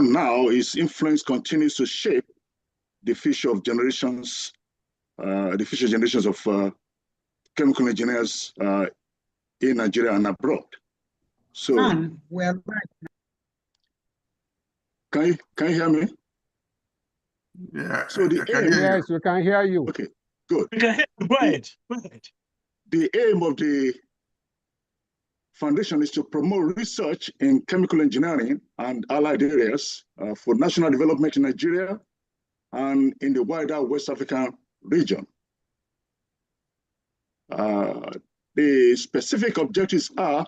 now, his influence continues to shape the future of generations, the future generations of chemical engineers in Nigeria and abroad. So, well, can you hear me? Yeah. So the aim, yes, we can hear you. Okay, good. We can hear you. Go ahead. Go ahead. The aim of the foundation is to promote research in chemical engineering and allied areas for national development in Nigeria and in the wider West African region. The specific objectives are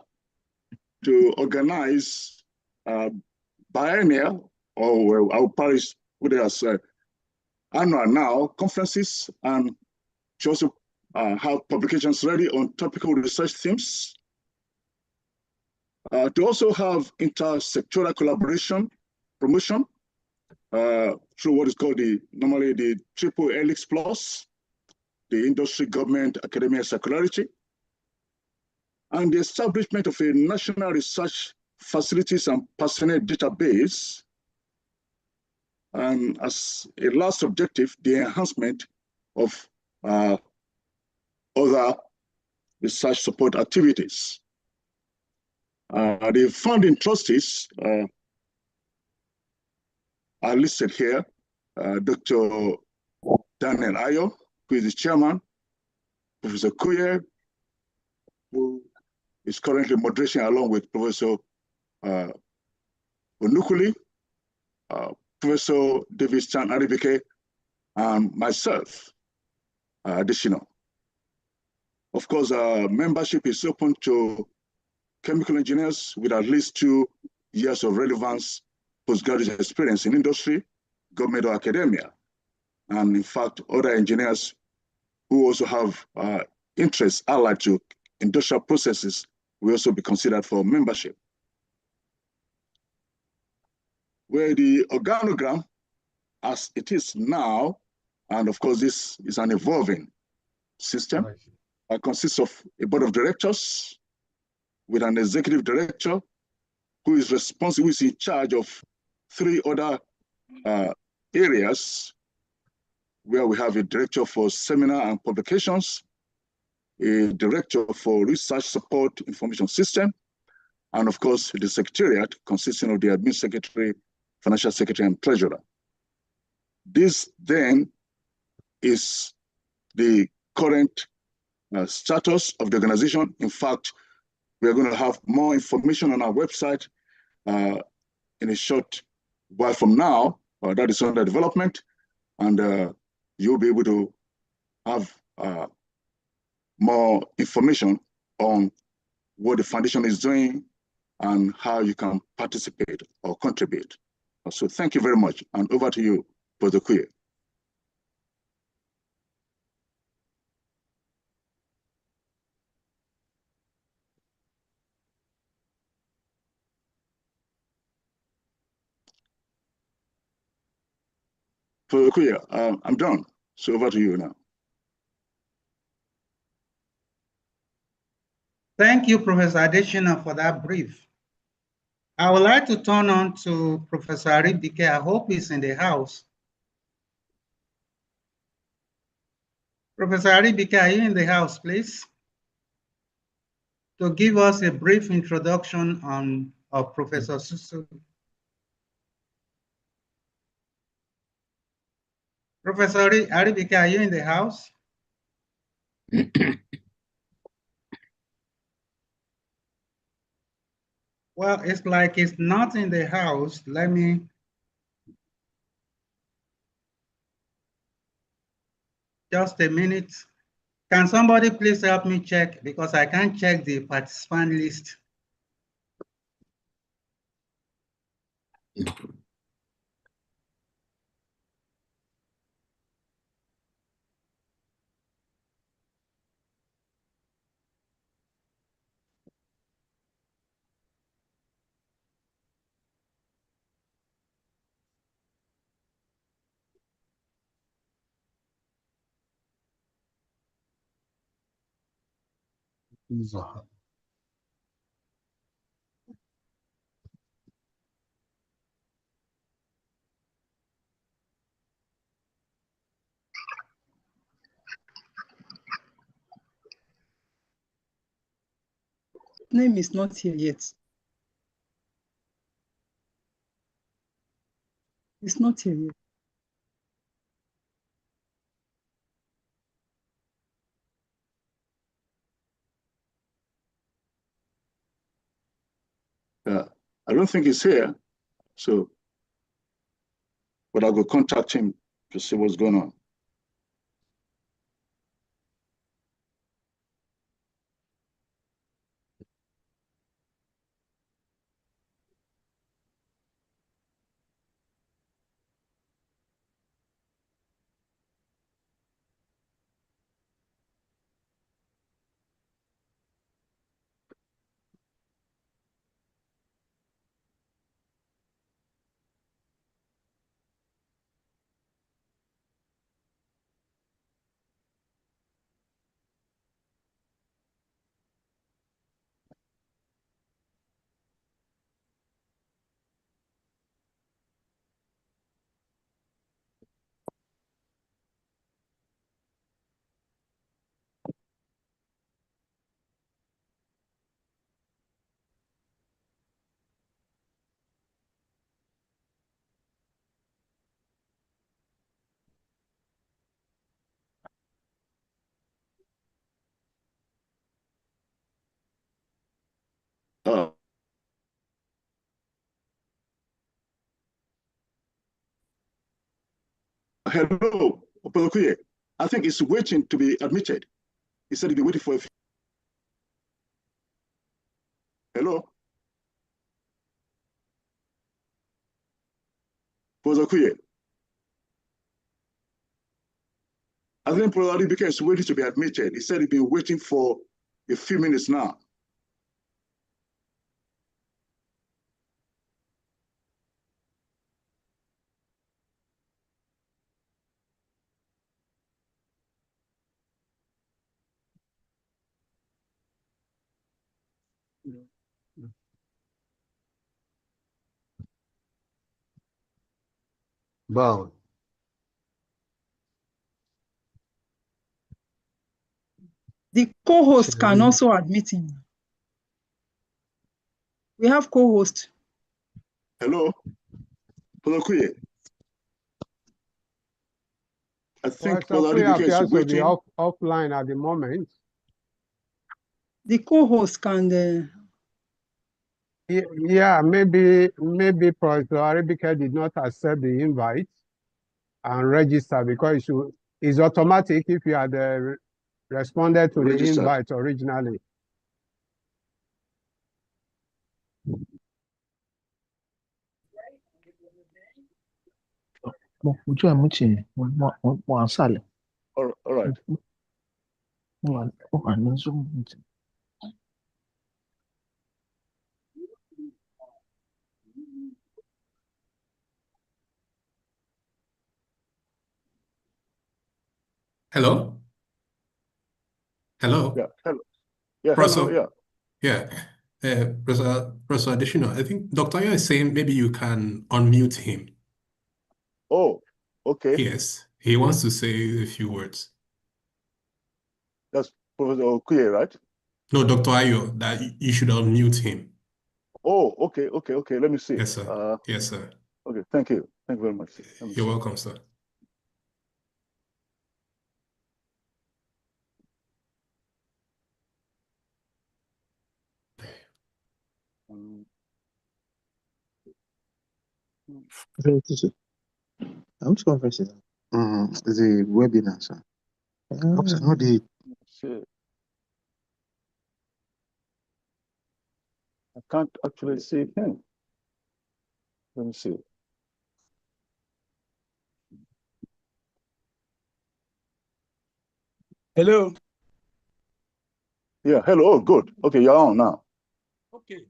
to organize biennial, or our parish put it as annual now, conferences, and to also have publications ready on topical research themes. To also have intersectoral collaboration, promotion, through what is called normally the Triple Helix Plus, the industry, government, academia, circularity, and the establishment of a national research facilities and personnel database. And as a last objective, the enhancement of other research support activities. The founding trustees are listed here. Dr. Daniel Ayo, who is the chairman, Professor Kuye, who is currently moderating along with Professor Onukuli, Professor David Stan Aribike, and myself, additional. Of course, membership is open to chemical engineers with at least 2 years of relevance postgraduate experience in industry, government, or academia. And in fact, other engineers who also have interests allied to industrial processes will also be considered for membership. Where the organogram, as it is now, and of course this is an evolving system, consists of a board of directors with an executive director who is responsible, who is in charge of 3 other areas, where we have a director for seminar and publications, a director for research support information system, and of course the secretariat consisting of the admin secretary, financial secretary, and treasurer. This then is the current status of the organization. In fact, we are going to have more information on our website in a short while from now. That is under development, and you'll be able to have more information on what the foundation is doing and how you can participate or contribute. So thank you very much, and over to you, Professor Kuye. Professor Kuye, I'm done. So over to you now. Thank you, Professor Adeshina, for that brief. I would like to turn on to Professor Aribike. I hope he's in the house. Professor Aribike, are you in the house, please? To give us a brief introduction on Professor Susu. Professor Aribike, are you in the house? Well, it's like it's not in the house. Let me. Just a minute. Can somebody please help me check, because I can't check the participant list. name is not here yet. It's not here yet. I don't think he's here, so, but I'll go contact him to see what's going on. Hello, Opolokuye. I think he's waiting to be admitted. He said he'd be waiting for a few. Hello? Opolokuye. I think probably because he's waiting to be admitted. He said he'd been waiting for a few minutes now. Bound. The co-host can also admit him. We have co-host. Hello? Opolokuye. I think probably because he's appears to be waiting. offline at the moment. The co-host can. Yeah, maybe Professor Aribike did not accept the invite and register because it's automatic if you had responded to Registered. the invite originally. All right. Hello? Hello? Yeah, hello. Yeah, Professor, hello, yeah. yeah. Professor Additional, I think Dr. Ayo is saying maybe you can unmute him. Oh, okay. Yes, he wants to say a few words. That's Professor Okuye, right? No, Dr. Ayo, that you should unmute him. Oh, okay. Let me see. Yes, sir. Yes, sir. Okay, thank you. Thank you very much. You're welcome, sir. Which conference is that? The webinar, sir. Not the. I can't actually see him. Let me see. Hello. Yeah, hello. Oh, good. Okay, you're on now. Okay.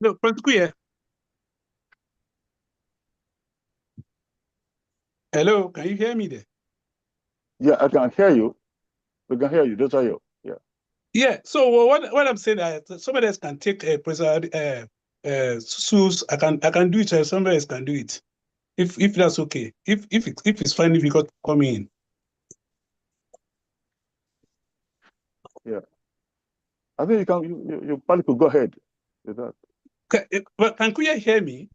No, Francois. Hello, can you hear me there? Yeah, I can hear you. We can hear you. That's how you. Yeah. Yeah. So what I'm saying, somebody else can take Susu's. I can do it. Somebody else can do it. If that's okay. If it's fine if you got coming in. Yeah. I think you probably could go ahead with that. Okay, but can Kuya hear me?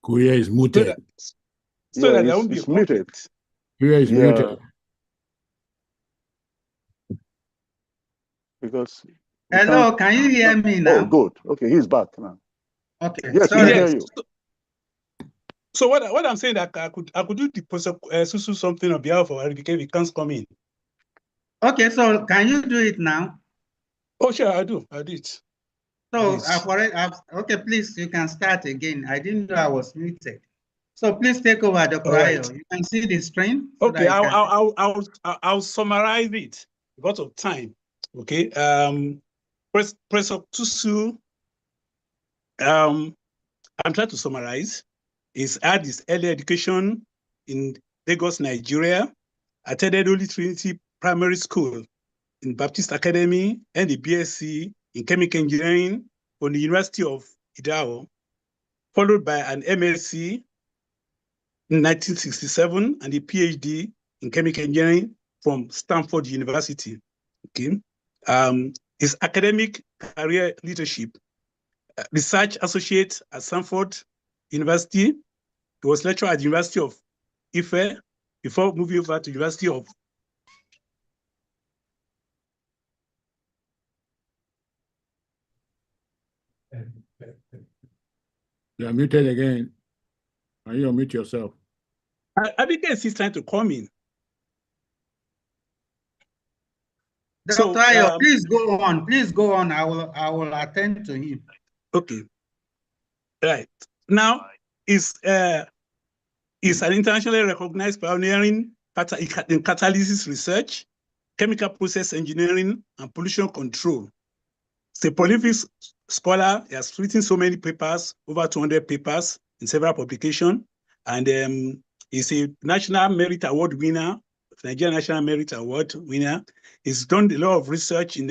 Kuya is So muted. that, so that there it's, won't be a it's muted. conflict. Kuya is Yeah. muted. Because Hello, can you hear me now? Oh, good. Okay, he's back now. Okay, Yes, we sorry. can hear Yes. you. So what I'm saying that I could do the Susu something on behalf of RBK if he can't come in. Okay, so can you do it now? Oh, sure, I do it. So Please. okay, please, you can start again. I didn't know I was muted. So please take over, Dr. All right. Ayo. You can see the screen. So Okay, that you can... I'll summarize it because of time. Okay. Professor Susu, I'm trying to summarize. He's had his early education in Lagos, Nigeria, attended Holy Trinity Primary School in Baptist Academy, and the BSc in Chemical Engineering from the University of Idaho, followed by an MSc in 1967 and a PhD in Chemical Engineering from Stanford University. Okay. His academic career leadership, research associate at Stanford University. He was lecturer at the University of Ife before moving over to University of You are muted again. Can you unmute yourself? Abigail is trying to come in. Dr. Ayo, please go on. Please go on. I will attend to him. Okay. Right. Now is an internationally recognized pioneer in catalysis research, chemical process engineering, and pollution control. He's a prolific scholar. He has written so many papers, over 200 papers in several publications, and he's a National Merit Award winner, Nigerian National Merit Award winner. He's done a lot of research in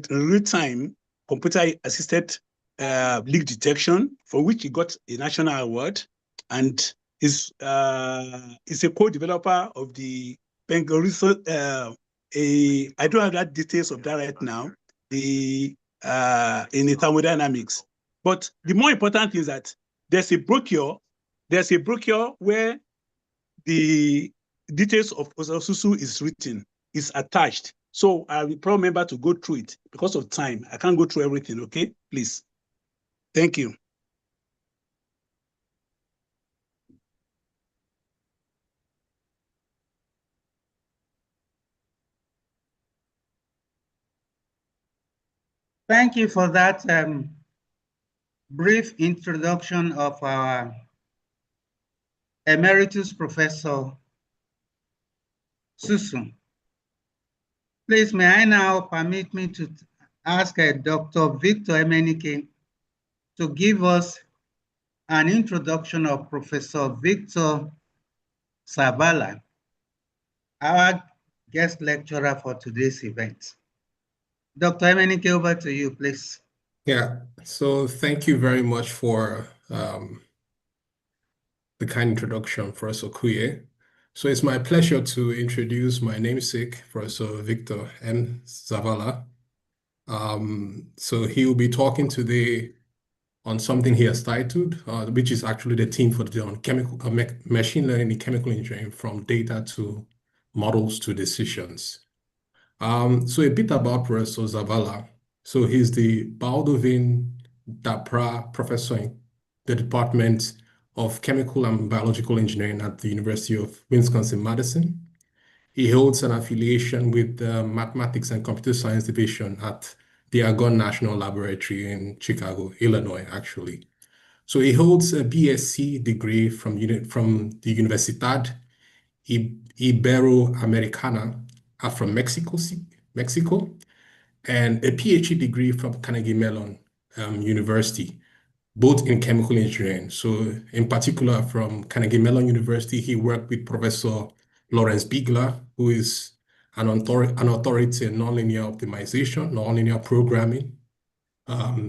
real-time computer-assisted leak detection, for which he got a national award, and is a co-developer of the Bengal I don't have that details of that right now. In the thermodynamics. But the more important thing is that there's a brochure where the details of Susu is written, is attached. So I will probably remember to go through it. Because of time, I can't go through everything, okay? Please. Thank you. Thank you for that brief introduction of our Emeritus Professor Susu. Please, may I now permit me to ask Dr. Victor Emenike to give us an introduction of Professor Victor Zavala, our guest lecturer for today's event. Dr. Emenike, over to you, please. Yeah, so thank you very much for the kind introduction, Professor Kuye. So it's my pleasure to introduce my namesake, Professor Victor M. Zavala. So he will be talking today on something he has titled, which is actually the theme for the machine learning in chemical engineering, from data to models to decisions. So a bit about Professor Zavala. So he's the Baldwin Dapra Professor in the Department of Chemical and Biological Engineering at the University of Wisconsin-Madison. He holds an affiliation with the Mathematics and Computer Science Division at the Argonne National Laboratory in Chicago, Illinois, actually. So he holds a BSc degree from the Universidad Iberoamericana from Mexico, and a PhD degree from Carnegie Mellon University, both in chemical engineering. So in particular from Carnegie Mellon University, he worked with Professor Lawrence Bigler, who is an authority in nonlinear optimization, nonlinear programming.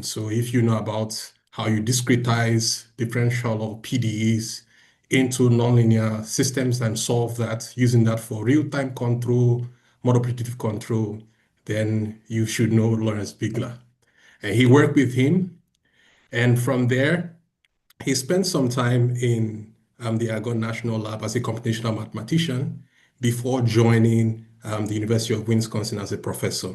So if you know about how you discretize differential or PDEs into nonlinear systems and solve that, using that for real-time control, model predictive control, then you should know Lawrence Bigler. And he worked with him, and from there, he spent some time in the Argonne National Lab as a computational mathematician before joining the University of Wisconsin as a professor.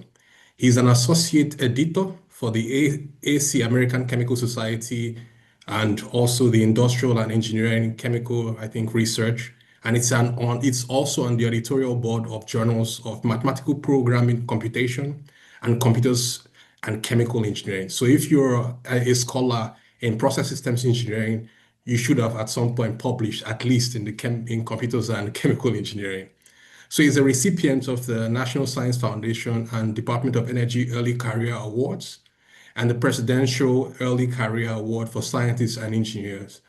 He's an associate editor for the AC, American Chemical Society, and also the Industrial and Engineering Chemical, I think, Research. And it's also on the editorial board of journals of mathematical programming, computation, and computers and chemical engineering. So if you're a scholar in process systems engineering, you should have at some point published at least in computers and chemical engineering. So he's a recipient of the National Science Foundation and Department of Energy Early Career Awards and the Presidential Early Career Award for Scientists and Engineers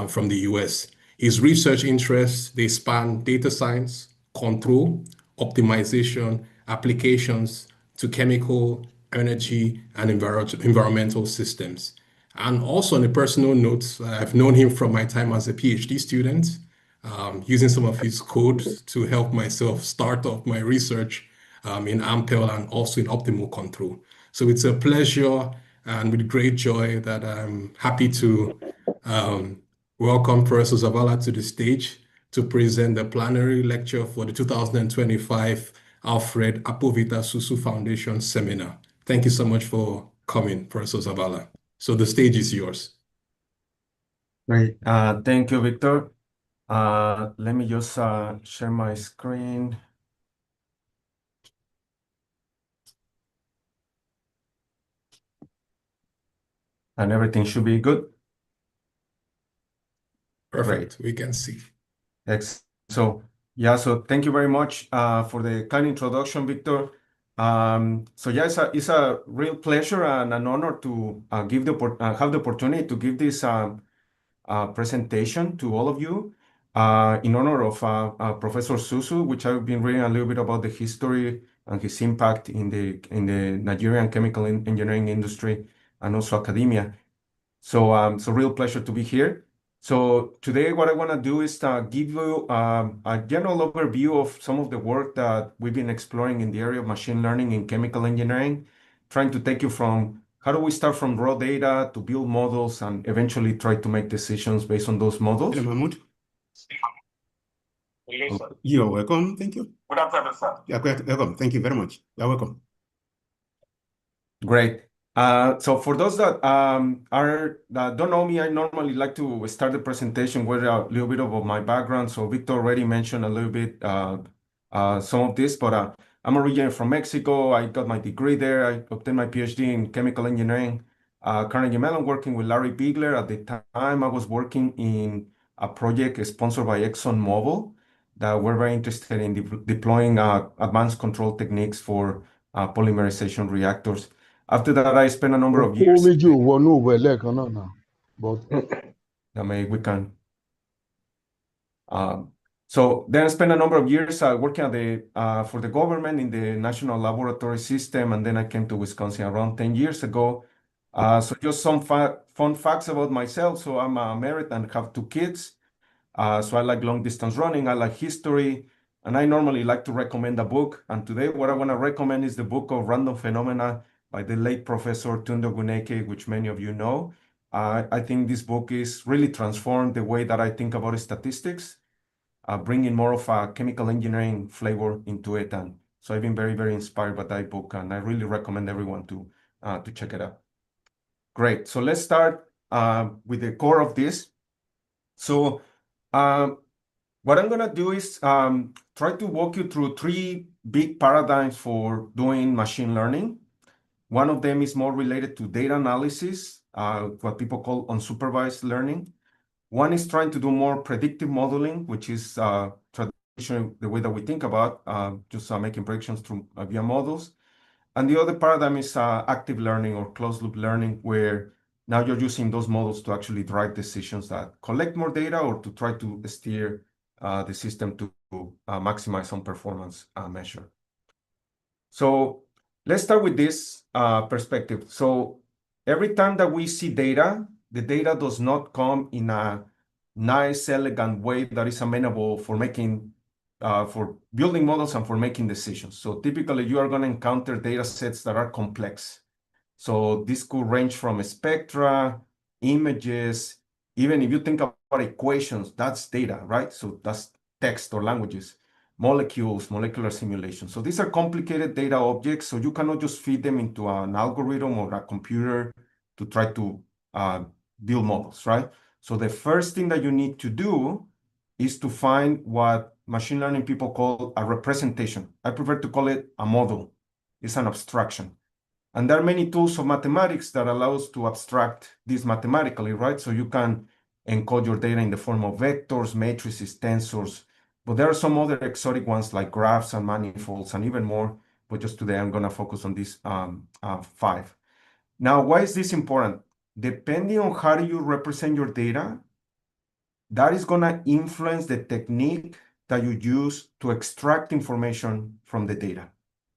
from the US. His research interests, they span data science, control, optimization, applications to chemical, energy, and environmental systems. And also on a personal note, I've known him from my time as a PhD student, using some of his code to help myself start off my research in Ampel and also in optimal control. So it's a pleasure and with great joy that I'm happy to welcome Professor Zavala to the stage to present the plenary lecture for the 2025 Alfred Akpoveta Susu Foundation Seminar. Thank you so much for coming, Professor Zavala. So the stage is yours. Great. Thank you, Victor. Let me just share my screen. And everything should be good. Perfect. Great. We can see. Excellent. So thank you very much for the kind introduction, Victor. It's a real pleasure and an honor to have the opportunity to give this presentation to all of you in honor of Professor Susu, which I've been reading a little bit about the history and his impact in the Nigerian chemical engineering industry and also academia. So real pleasure to be here. So today what I want to do is give you a general overview of some of the work that we've been exploring in the area of machine learning in chemical engineering, trying to take you from how do we start from raw data to build models and eventually try to make decisions based on those models. Hello, Mahmoud. You're welcome. Thank you. Good afternoon, sir. Yeah, welcome. Thank you very much. You're welcome. Great. So for those that don't know me, I normally like to start the presentation with a little bit of my background. So Victor already mentioned a little bit some of this, but I'm originally from Mexico. I got my degree there. I obtained my PhD in chemical engineering. Carnegie Mellon, working with Larry Bigler. At the time, I was working in a project sponsored by ExxonMobil that we're very interested in deploying advanced control techniques for polymerization reactors. After that, I spent a number of years. We can. So then I spent a number of years working for the government in the national laboratory system, and then I came to Wisconsin around 10 years ago. So just some fun facts about myself. So I'm married and have 2 kids. So I like long distance running, I like history, and I normally like to recommend a book. And today what I want to recommend is the book of Random Phenomena by the late Professor Tunde Oguneke, which many of you know. I think this book is really transformed the way that I think about statistics, bringing more of a chemical engineering flavor into it. And so I've been very, very inspired by that book, and I really recommend everyone to check it out. Great. So let's start with the core of this. So what I'm going to do is try to walk you through 3 big paradigms for doing machine learning. One of them is more related to data analysis, what people call unsupervised learning. One is trying to do more predictive modeling, which is traditionally the way that we think about just making predictions through via models. And the other paradigm is active learning or closed loop learning, where now you're using those models to actually drive decisions that collect more data or to try to steer the system to maximize some performance measure. So let's start with this perspective. So every time that we see data, the data does not come in a nice, elegant way that is amenable for making, for building models and for making decisions. So typically you are going to encounter data sets that are complex. So this could range from spectra, images, even if you think about equations, that's data, right? So that's text or languages, molecules, molecular simulations. So these are complicated data objects, so you cannot just feed them into an algorithm or a computer to try to build models, right? So the first thing that you need to do is to find what machine learning people call a representation. I prefer to call it a model. It's an abstraction. And there are many tools of mathematics that allow us to abstract this mathematically, right? So you can encode your data in the form of vectors, matrices, tensors, but there are some other exotic ones like graphs and manifolds and even more, but just today I'm gonna focus on these 5. Now, why is this important? Depending on how you represent your data, that is gonna influence the technique that you use to extract information from the data.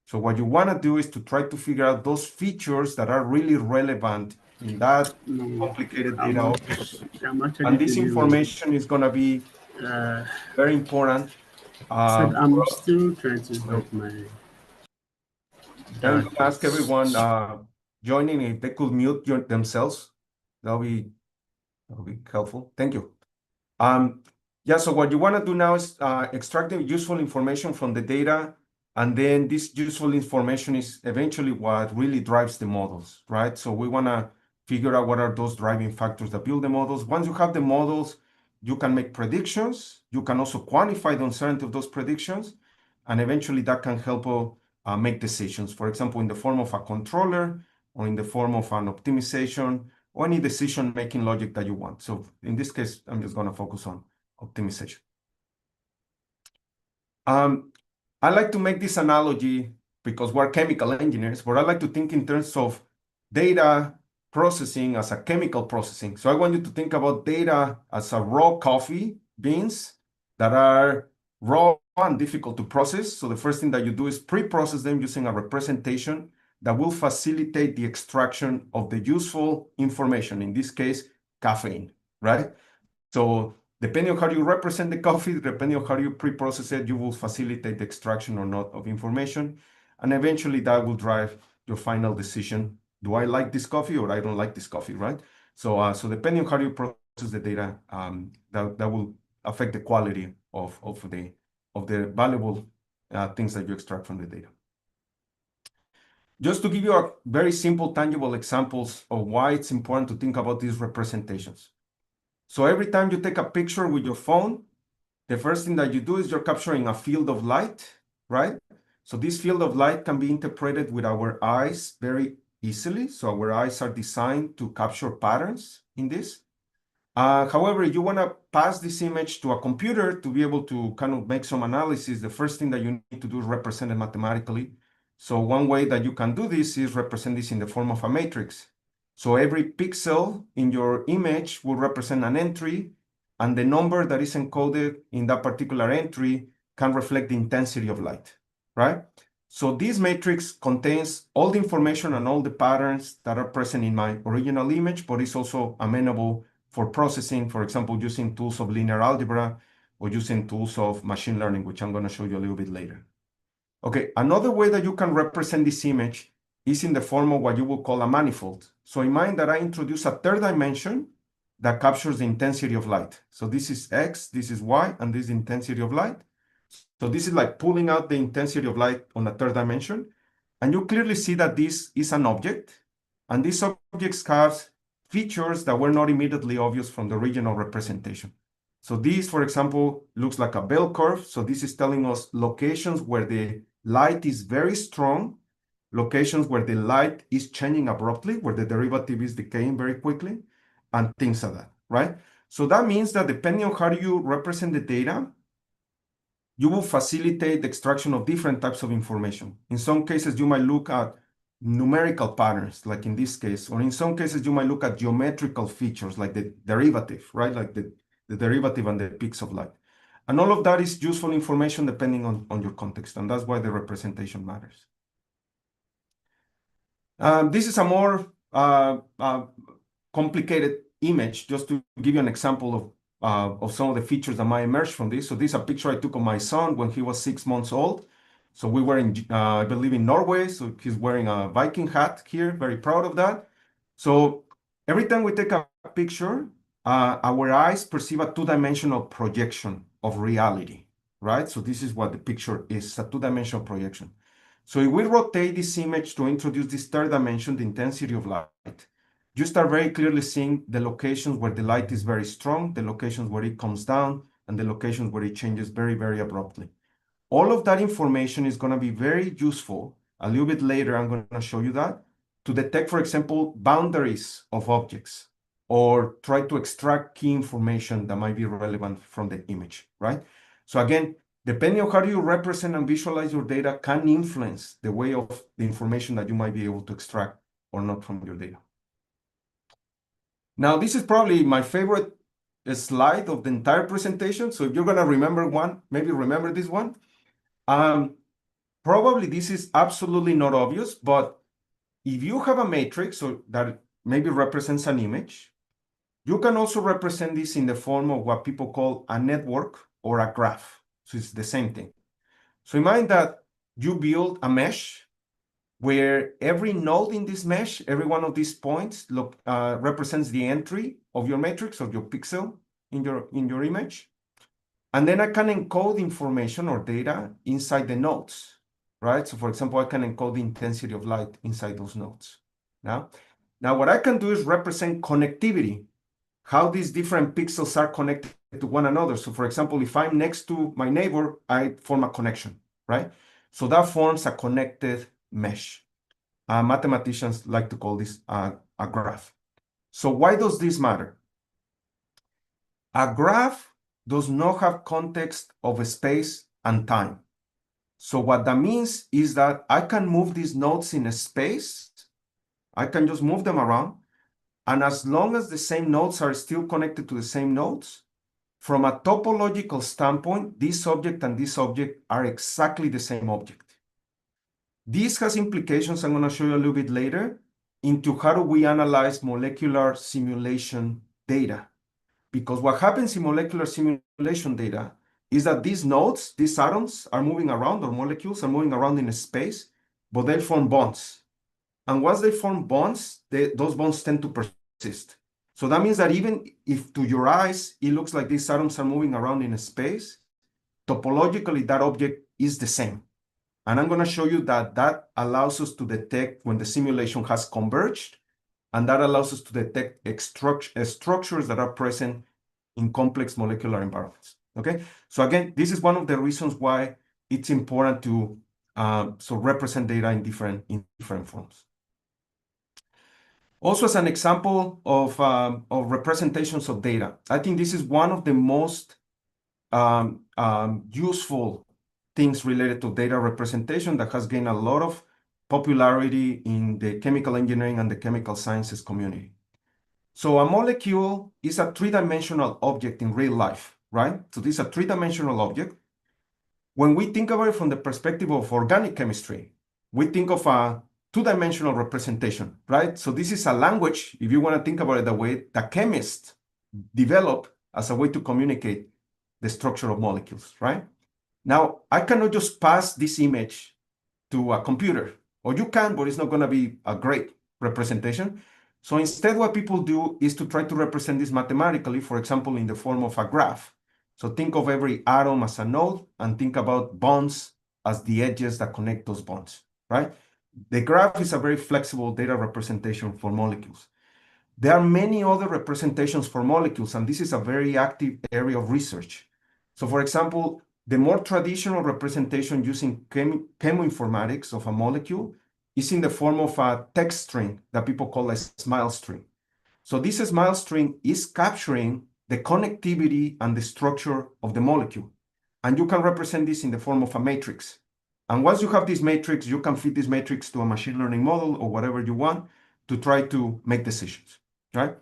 So what you want to do is to try to figure out those features that are really relevant in that complicated data object. And this information is going to be very important. I'm still trying to write my... I'm going to ask everyone joining if they could mute themselves. That'll be helpful. Thank you. Yeah, so what you want to do now is extracting useful information from the data. And then this useful information is eventually what really drives the models, right? So we want to figure out what are those driving factors that build the models. Once you have the models, you can make predictions. You can also quantify the uncertainty of those predictions. And eventually that can help make decisions, for example, in the form of a controller or in the form of an optimization or any decision-making logic that you want. So in this case, I'm just going to focus on optimization. I like to make this analogy because we're chemical engineers, but I like to think in terms of data processing as a chemical processing. So I want you to think about data as a raw coffee beans that are raw and difficult to process. So the first thing that you do is pre-process them using a representation that will facilitate the extraction of the useful information, in this case, caffeine, right? So depending on how you represent the coffee, depending on how you pre-process it, you will facilitate the extraction or not of information. And eventually that will drive your final decision. Do I like this coffee or I don't like this coffee, right? So depending on how you process the data, that will affect the quality of the valuable things that you extract from the data. Just to give you a very simple, tangible examples of why it's important to think about these representations. So every time you take a picture with your phone, the first thing that you do is you're capturing a field of light, right? So this field of light can be interpreted with our eyes very easily. So our eyes are designed to capture patterns in this. However, you want to pass this image to a computer to be able to kind of make some analysis. The first thing that you need to do is represent it mathematically. So one way that you can do this is represent this in the form of a matrix. So every pixel in your image will represent an entry, and the number that is encoded in that particular entry can reflect the intensity of light, right? So this matrix contains all the information and all the patterns that are present in my original image, but it's also amenable for processing, for example, using tools of linear algebra or using tools of machine learning, which I'm going to show you a little bit later. Okay, another way that you can represent this image is in the form of what you will call a manifold. So in mind that I introduce a third dimension that captures the intensity of light. So this is X, this is Y, and this is the intensity of light. So this is like pulling out the intensity of light on a third dimension. And you clearly see that this is an object. And these objects have features that were not immediately obvious from the original representation. So this, for example, looks like a bell curve. So this is telling us locations where the light is very strong, locations where the light is changing abruptly, where the derivative is decaying very quickly, and things like that, right? So that means that depending on how you represent the data, you will facilitate the extraction of different types of information. In some cases, you might look at numerical patterns, like in this case, or in some cases, you might look at geometrical features, like the derivative, right? Like the derivative and the peaks of light. And all of that is useful information depending on your context, and that's why the representation matters. This is a more complicated image, just to give you an example of some of the features that might emerge from this. So this is a picture I took of my son when he was 6 months old. So we were in, I believe, in Norway. So he's wearing a Viking hat here. Very proud of that. So every time we take a picture, our eyes perceive a two-dimensional projection of reality, right? So this is what the picture is, a two-dimensional projection. So if we rotate this image to introduce this third dimension, the intensity of light, you start very clearly seeing the locations where the light is very strong, the locations where it comes down, and the locations where it changes very, very abruptly. All of that information is going to be very useful. A little bit later, I'm going to show you that, to detect, for example, boundaries of objects, or try to extract key information that might be relevant from the image, right? So again, depending on how you represent and visualize your data can influence the way of the information that you might be able to extract or not from your data. Now, this is probably my favorite slide of the entire presentation. So if you're going to remember one, maybe remember this one. Probably this is absolutely not obvious, but if you have a matrix so that maybe represents an image, you can also represent this in the form of what people call a network or a graph. So it's the same thing. So imagine that you build a mesh where every node in this mesh, every one of these points represents the entry of your matrix, of your pixel in your image. And then I can encode information or data inside the nodes, right? So for example, I can encode the intensity of light inside those nodes. Now what I can do is represent connectivity, how these different pixels are connected to one another. So for example, if I'm next to my neighbor, I form a connection, right? So that forms a connected mesh. Mathematicians like to call this a graph. So why does this matter? A graph does not have context of space and time. So what that means is that I can move these nodes in a space. I can just move them around. And as long as the same nodes are still connected to the same nodes, from a topological standpoint, this object and this object are exactly the same object. This has implications, I'm going to show you a little bit later, into how do we analyze molecular simulation data. Because what happens in molecular simulation data is that these nodes, these atoms are moving around, or molecules are moving around in space, but they form bonds. And once they form bonds, those bonds tend to persist. So that means that even if to your eyes, it looks like these atoms are moving around in space, topologically, that object is the same. And I'm going to show you that that allows us to detect when the simulation has converged, and that allows us to detect structures that are present in complex molecular environments. Okay, so again, this is one of the reasons why it's important to represent data in different forms. Also, as an example of representations of data, I think this is one of the most useful things related to data representation that has gained a lot of popularity in the chemical engineering and the chemical sciences community. So a molecule is a three-dimensional object in real life, right? So this is a three-dimensional object. When we think about it from the perspective of organic chemistry, we think of a two-dimensional representation, right? So this is a language, if you want to think about it that way, that chemists develop as a way to communicate the structure of molecules, right? Now, I cannot just pass this image to a computer, or you can, but it's not going to be a great representation. So instead, what people do is to try to represent this mathematically, for example, in the form of a graph. So think of every atom as a node, and think about bonds as the edges that connect those bonds, right? The graph is a very flexible data representation for molecules. There are many other representations for molecules, and this is a very active area of research. So for example, the more traditional representation using chemoinformatics of a molecule is in the form of a text string that people call a smile string. So this smile string is capturing the connectivity and the structure of the molecule. And you can represent this in the form of a matrix. And once you have this matrix, you can feed this matrix to a machine learning model or whatever you want to try to make decisions, right?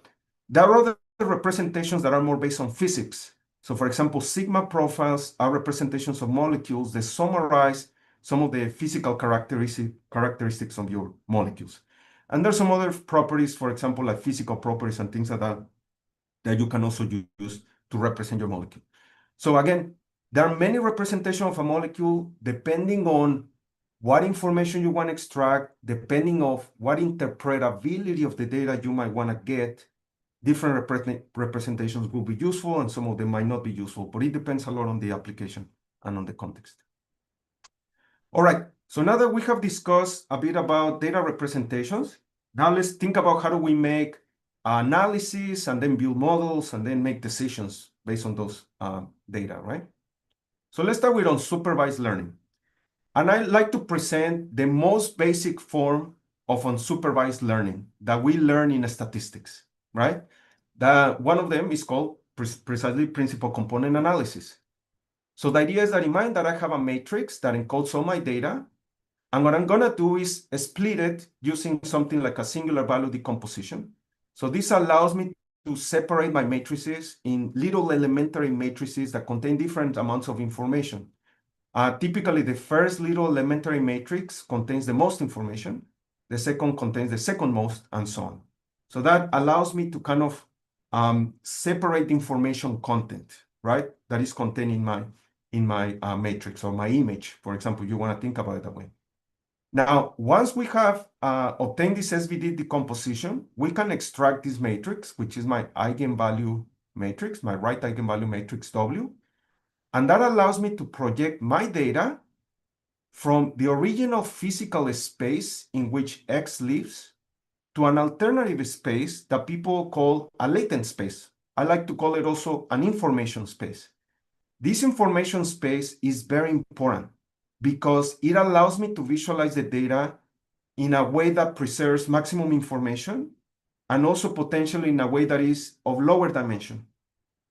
There are other representations that are more based on physics. So for example, sigma profiles are representations of molecules that summarize some of the physical characteristics of your molecules. And there's some other properties, for example, like physical properties and things like that, that you can also use to represent your molecule. So again, there are many representations of a molecule depending on what information you want to extract, depending on what interpretability of the data you might want to get. Different representations will be useful and some of them might not be useful, but it depends a lot on the application and on the context. All right, so now that we have discussed a bit about data representations, now let's think about how do we make analysis and then build models and then make decisions based on those data, right? So let's start with unsupervised learning. And I like to present the most basic form of unsupervised learning that we learn in statistics, right? One of them is called precisely principal component analysis. So the idea is that in mind that I have a matrix that encodes all my data, and what I'm gonna do is split it using something like a singular value decomposition. So this allows me to separate my matrices in little elementary matrices that contain different amounts of information. Typically, the first little elementary matrix contains the most information, the second contains the second most, and so on. So that allows me to kind of separate information content, right? That is contained in my matrix or my image, for example. You want to think about it that way. Now, once we have obtained this SVD decomposition, we can extract this matrix, which is my eigenvalue matrix, my right eigenvalue matrix W. And that allows me to project my data from the original physical space in which X lives to an alternative space that people call a latent space. I like to call it also an information space. This information space is very important because it allows me to visualize the data in a way that preserves maximum information and also potentially in a way that is of lower dimension.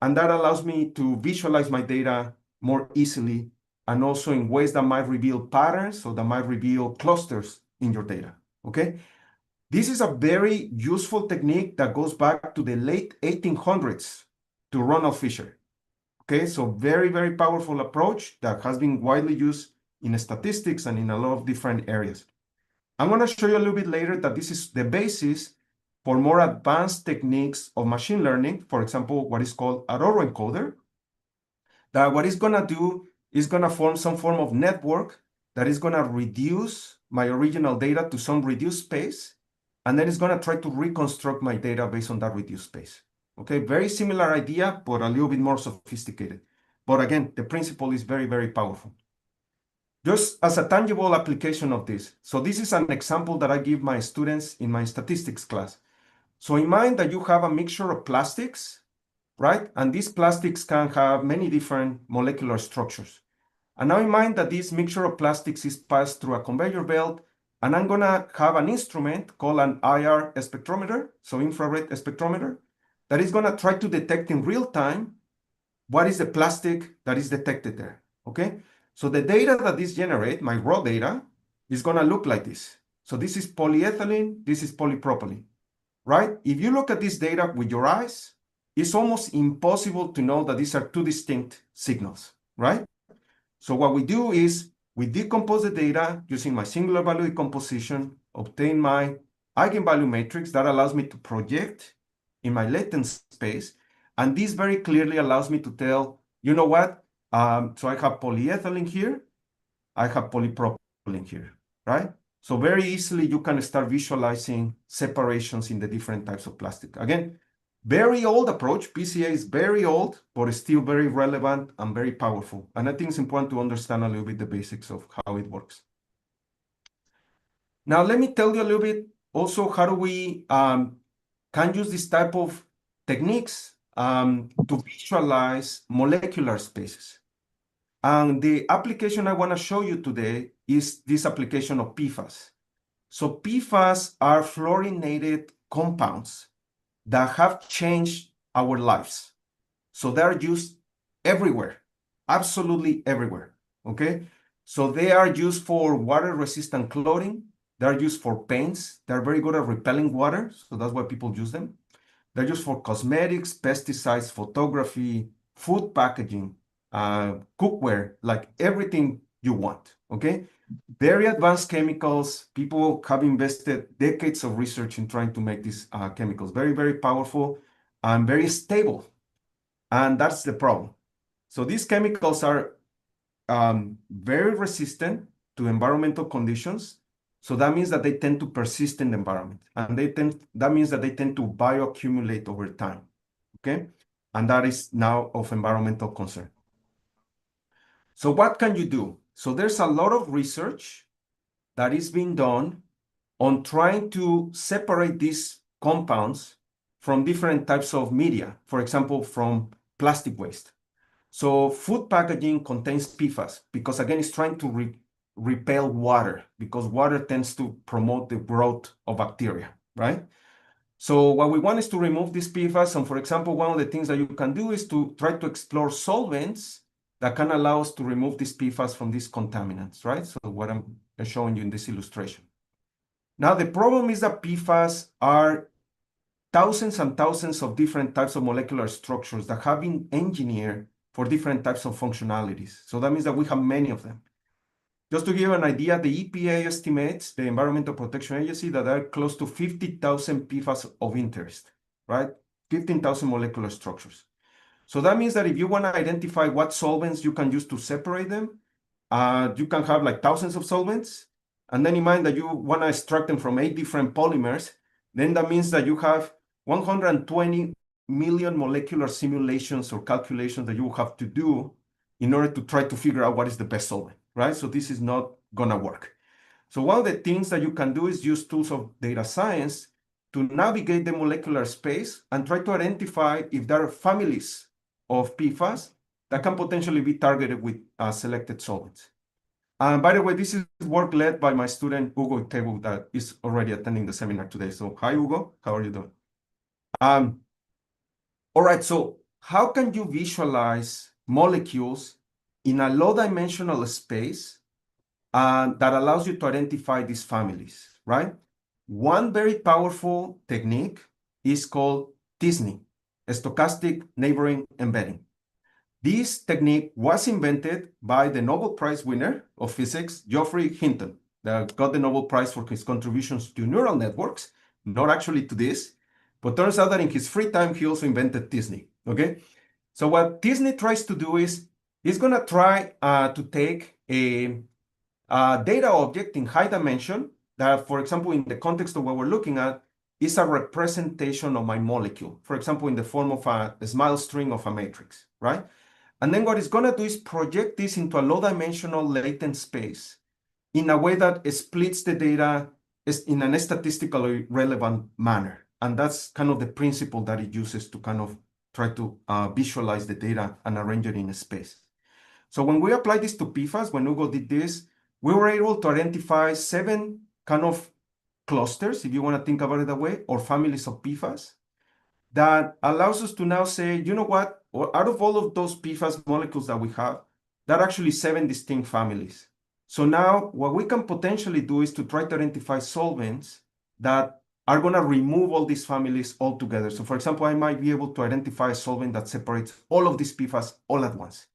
And that allows me to visualize my data more easily and also in ways that might reveal patterns or that might reveal clusters in your data, okay? This is a very useful technique that goes back to the late 1800s to Ronald Fisher, okay? So very, very powerful approach that has been widely used in statistics and in a lot of different areas. I'm gonna show you a little bit later that this is the basis for more advanced techniques of machine learning, for example, what is called an autoencoder, that what it's gonna do is gonna form some form of network that is gonna reduce my original data to some reduced space, and then it's gonna try to reconstruct my data based on that reduced space. Okay, very similar idea, but a little bit more sophisticated. But again, the principle is very, very powerful. Just as a tangible application of this, so this is an example that I give my students in my statistics class. So in mind that you have a mixture of plastics, right? And these plastics can have many different molecular structures. And now in mind that this mixture of plastics is passed through a conveyor belt, and I'm gonna have an instrument called an IR spectrometer, so infrared spectrometer, that is gonna try to detect in real time what is the plastic that is detected there, okay? So the data that this generates, my raw data, is gonna look like this. So this is polyethylene, this is polypropylene, right? If you look at this data with your eyes, it's almost impossible to know that these are two distinct signals, right? So what we do is we decompose the data using my singular value decomposition, obtain my eigenvalue matrix that allows me to project in my latent space. And this very clearly allows me to tell, you know what? So I have polyethylene here, I have polypropylene here, right? So very easily you can start visualizing separations in the different types of plastic. Again, very old approach. PCA is very old, but it's still very relevant and very powerful. And I think it's important to understand a little bit the basics of how it works. Now, let me tell you a little bit also how do we can use this type of techniques to visualize molecular spaces. And the application I want to show you today is this application of PFAS. So PFAS are fluorinated compounds that have changed our lives. So they're used everywhere, absolutely everywhere, okay? So they are used for water-resistant clothing. They're used for paints. They're very good at repelling water, so that's why people use them. They're used for cosmetics, pesticides, photography, food packaging, cookware, like everything you want, okay? Very advanced chemicals. People have invested decades of research in trying to make these chemicals very, very powerful and very stable. And that's the problem. So these chemicals are very resistant to environmental conditions. So that means that they tend to persist in the environment. And that means that they tend to bioaccumulate over time. Okay? And that is now of environmental concern. So what can you do? So there's a lot of research that is being done on trying to separate these compounds from different types of media, for example, from plastic waste. So food packaging contains PFAS because, again, it's trying to repel water because water tends to promote the growth of bacteria, right? So what we want is to remove these PFAS. And for example, one of the things that you can do is to try to explore solvents that can allow us to remove these PFAS from these contaminants, right? So what I'm showing you in this illustration. Now, the problem is that PFAS are thousands and thousands of different types of molecular structures that have been engineered for different types of functionalities. So that means that we have many of them. Just to give you an idea, the EPA estimates, the Environmental Protection Agency, that there are close to 50,000 PFAS of interest, right? 15,000 molecular structures. So that means that if you want to identify what solvents you can use to separate them, you can have like thousands of solvents. And then in mind that you want to extract them from 8 different polymers, then that means that you have 120 million molecular simulations or calculations that you have to do in order to try to figure out what is the best solvent, right? So this is not going to work. So one of the things that you can do is use tools of data science to navigate the molecular space and try to identify if there are families of PFAS that can potentially be targeted with selected solvents. By the way, this is work led by my student, Hugo Tebu, that is already attending the seminar today. So hi, Hugo, how are you doing? All right, so how can you visualize molecules in a low-dimensional space that allows you to identify these families, right? One very powerful technique is called TSNE, stochastic neighboring embedding. This technique was invented by the Nobel Prize winner of physics, Geoffrey Hinton, that got the Nobel Prize for his contributions to neural networks, not actually to this, but turns out that in his free time, he also invented TSNE, okay? So what TSNE tries to do is, it's gonna try to take a data object in high dimension that, for example, in the context of what we're looking at, is a representation of my molecule, for example, in the form of a smile string of a matrix, right? And then what it's going to do is project this into a low-dimensional latent space in a way that it splits the data in a statistically relevant manner. And that's kind of the principle that it uses to kind of try to visualize the data and arrange it in a space. So when we applied this to PFAS, when Hugo did this, we were able to identify 7 kind of clusters, if you want to think about it that way, or families of PFAS, that allows us to now say, you know what, out of all of those PFAS molecules that we have, there are actually 7 distinct families. So now what we can potentially do is to try to identify solvents that are going to remove all these families altogether. So for example, I might be able to identify a solvent that separates all of these PFAS all at once.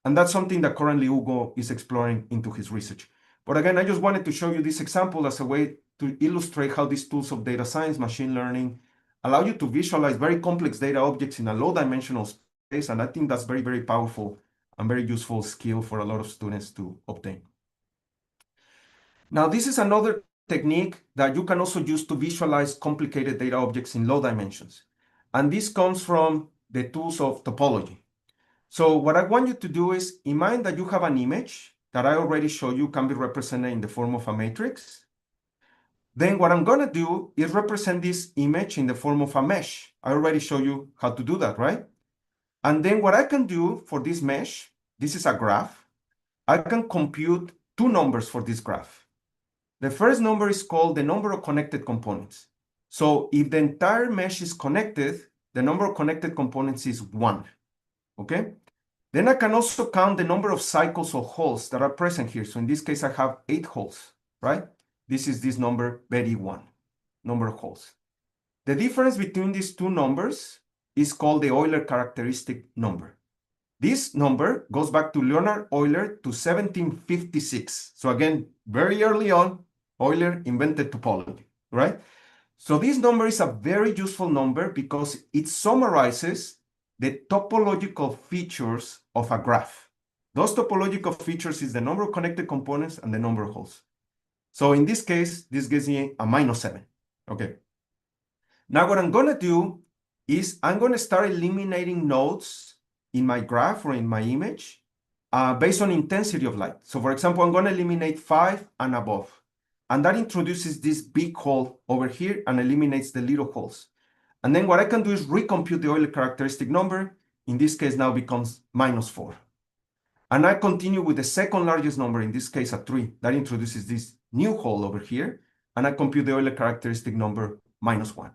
And that's something that currently Hugo is exploring into his research. But again, I just wanted to show you this example as a way to illustrate how these tools of data science, machine learning, allow you to visualize very complex data objects in a low-dimensional space. And I think that's very, very powerful and very useful skill for a lot of students to obtain. Now, this is another technique that you can also use to visualize complicated data objects in low dimensions. And this comes from the tools of topology. So what I want you to do is, imagine that you have an image that I already showed you can be represented in the form of a matrix. Then what I'm going to do is represent this image in the form of a mesh. I already showed you how to do that, right? And then what I can do for this mesh, this is a graph. I can compute 2 numbers for this graph. The first number is called the number of connected components. So if the entire mesh is connected, the number of connected components is 1, okay? Then I can also count the number of cycles or holes that are present here. So in this case, I have 8 holes, right? This is this number, BERI1, number of holes. The difference between these 2 numbers is called the Euler characteristic number. This number goes back to Leonhard Euler to 1756. So again, very early on, Euler invented topology, right? So this number is a very useful number because it summarizes the topological features of a graph. Those topological features is the number of connected components and the number of holes. So in this case, this gives me a -7. Okay. Now what I'm going to do is I'm going to start eliminating nodes in my graph or in my image based on intensity of light. So for example, I'm going to eliminate 5 and above. And that introduces this big hole over here and eliminates the little holes. And then what I can do is recompute the Euler characteristic number. In this case now becomes -4. And I continue with the second largest number, in this case a 3. That introduces this new hole over here. And I compute the Euler characteristic number -1.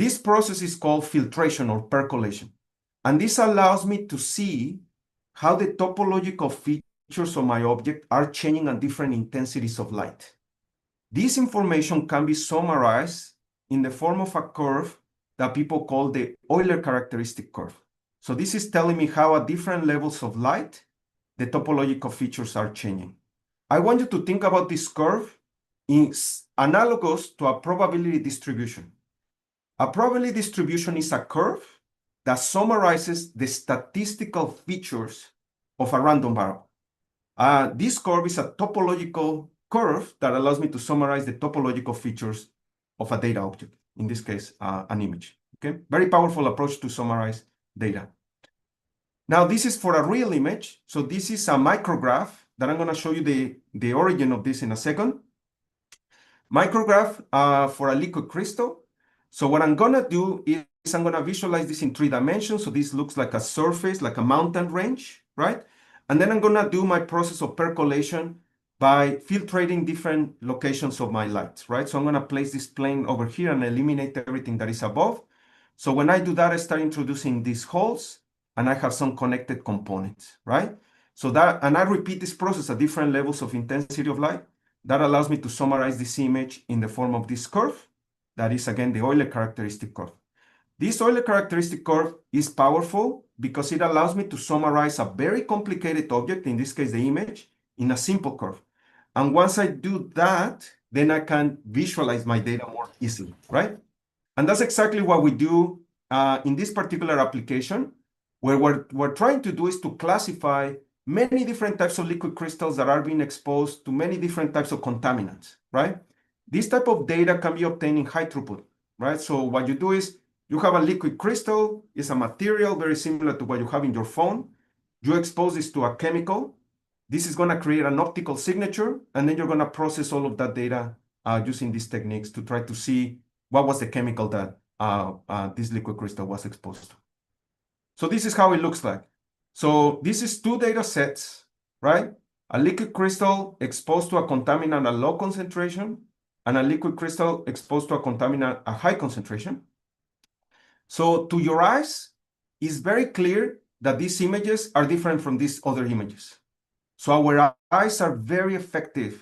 This process is called filtration or percolation. And this allows me to see how the topological features of my object are changing at different intensities of light. This information can be summarized in the form of a curve that people call the Euler characteristic curve. So this is telling me how at different levels of light, the topological features are changing. I want you to think about this curve is analogous to a probability distribution. A probability distribution is a curve that summarizes the statistical features of a random variable. This curve is a topological curve that allows me to summarize the topological features of a data object, in this case, an image. Okay, very powerful approach to summarize data. Now, this is for a real image. So this is a micrograph that I'm going to show you the origin of this in a second. Micrograph for a liquid crystal. So what I'm going to do is I'm going to visualize this in 3 dimensions. So this looks like a surface, like a mountain range, right? And then I'm going to do my process of percolation by filtrating different locations of my lights, right? So I'm going to place this plane over here and eliminate everything that is above. So when I do that, I start introducing these holes and I have some connected components, right? So that, and I repeat this process at different levels of intensity of light. That allows me to summarize this image in the form of this curve. That is, again, the Euler characteristic curve. This Euler characteristic curve is powerful because it allows me to summarize a very complicated object, in this case, the image, in a simple curve. And once I do that, then I can visualize my data more easily, right? And that's exactly what we do in this particular application, where we're trying to do is to classify many different types of liquid crystals that are being exposed to many different types of contaminants, right? This type of data can be obtained in high throughput, right? So what you do is you have a liquid crystal, it's a material very similar to what you have in your phone. You expose this to a chemical. This is going to create an optical signature, and then you're going to process all of that data using these techniques to try to see what was the chemical that this liquid crystal was exposed to. So this is how it looks like. So this is 2 data sets, right? A liquid crystal exposed to a contaminant at low concentration, and a liquid crystal exposed to a contaminant at high concentration. So to your eyes, it's very clear that these images are different from these other images. So our eyes are very effective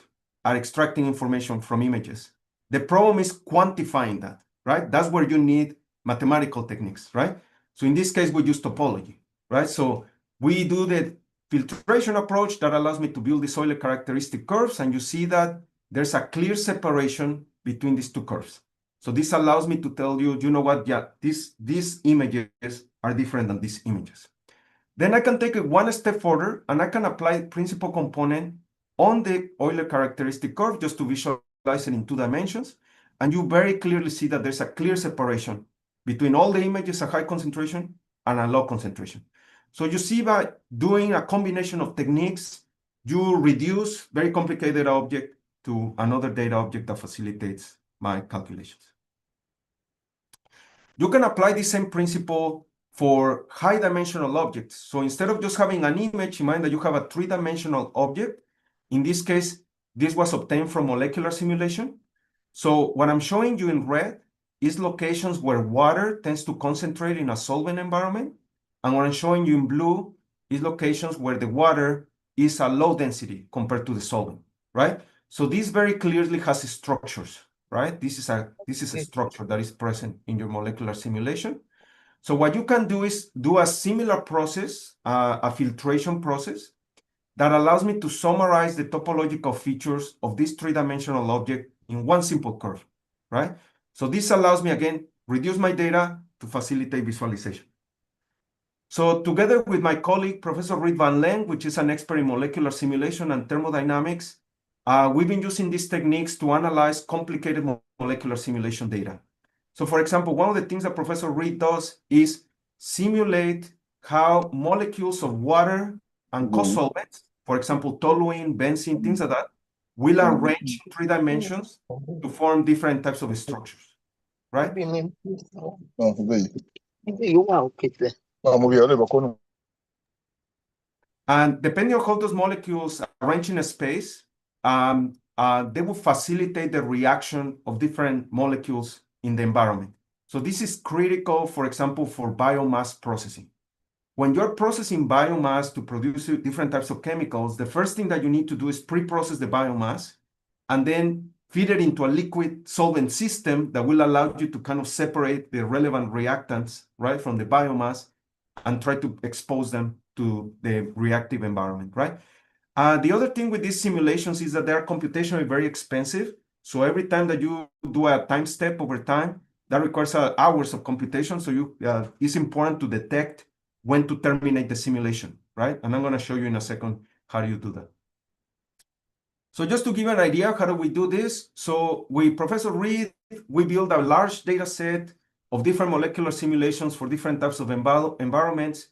at extracting information from images. The problem is quantifying that, right? That's where you need mathematical techniques, right? So in this case, we use topology, right? So we do the filtration approach that allows me to build these Euler characteristic curves, and you see that there's a clear separation between these 2 curves. So this allows me to tell you, you know what, yeah, these images are different than these images. Then I can take it 1 step further, and I can apply principal component on the Euler characteristic curve just to visualize it in 2 dimensions. And you very clearly see that there's a clear separation between all the images at high concentration and at low concentration. So you see by doing a combination of techniques, you reduce very complicated object to another data object that facilitates my calculations. You can apply the same principle for high dimensional objects. So instead of just having an image, imagine that you have a 3-dimensional object. In this case, this was obtained from molecular simulation. So what I'm showing you in red is locations where water tends to concentrate in a solvent environment. And what I'm showing you in blue is locations where the water is a low density compared to the solvent, right? So this very clearly has structures, right? This is a structure that is present in your molecular simulation. So what you can do is do a similar process, a filtration process that allows me to summarize the topological features of this 3-dimensional object in 1 simple curve, right? So this allows me, again, reduce my data to facilitate visualization. So together with my colleague, Professor Reed Van Len, which is an expert in molecular simulation and thermodynamics, we've been using these techniques to analyze complicated molecular simulation data. So for example, one of the things that Professor Reed does is simulate how molecules of water and co-solvents, for example, toluene, benzene, things like that, will arrange in 3 dimensions to form different types of structures, right? And depending on how those molecules arrange in a space, they will facilitate the reaction of different molecules in the environment. So this is critical, for example, for biomass processing. When you're processing biomass to produce different types of chemicals, the first thing that you need to do is pre-process the biomass and then feed it into a liquid solvent system that will allow you to kind of separate the relevant reactants, right, from the biomass and try to expose them to the reactive environment, right? The other thing with these simulations is that they are computationally very expensive. So every time that you do a time step over time, that requires hours of computation. So it's important to detect when to terminate the simulation, right? And I'm going to show you in a second how do you do that. So just to give you an idea, how do we do this? So with Professor Reed, we build a large data set of different molecular simulations for different types of environments.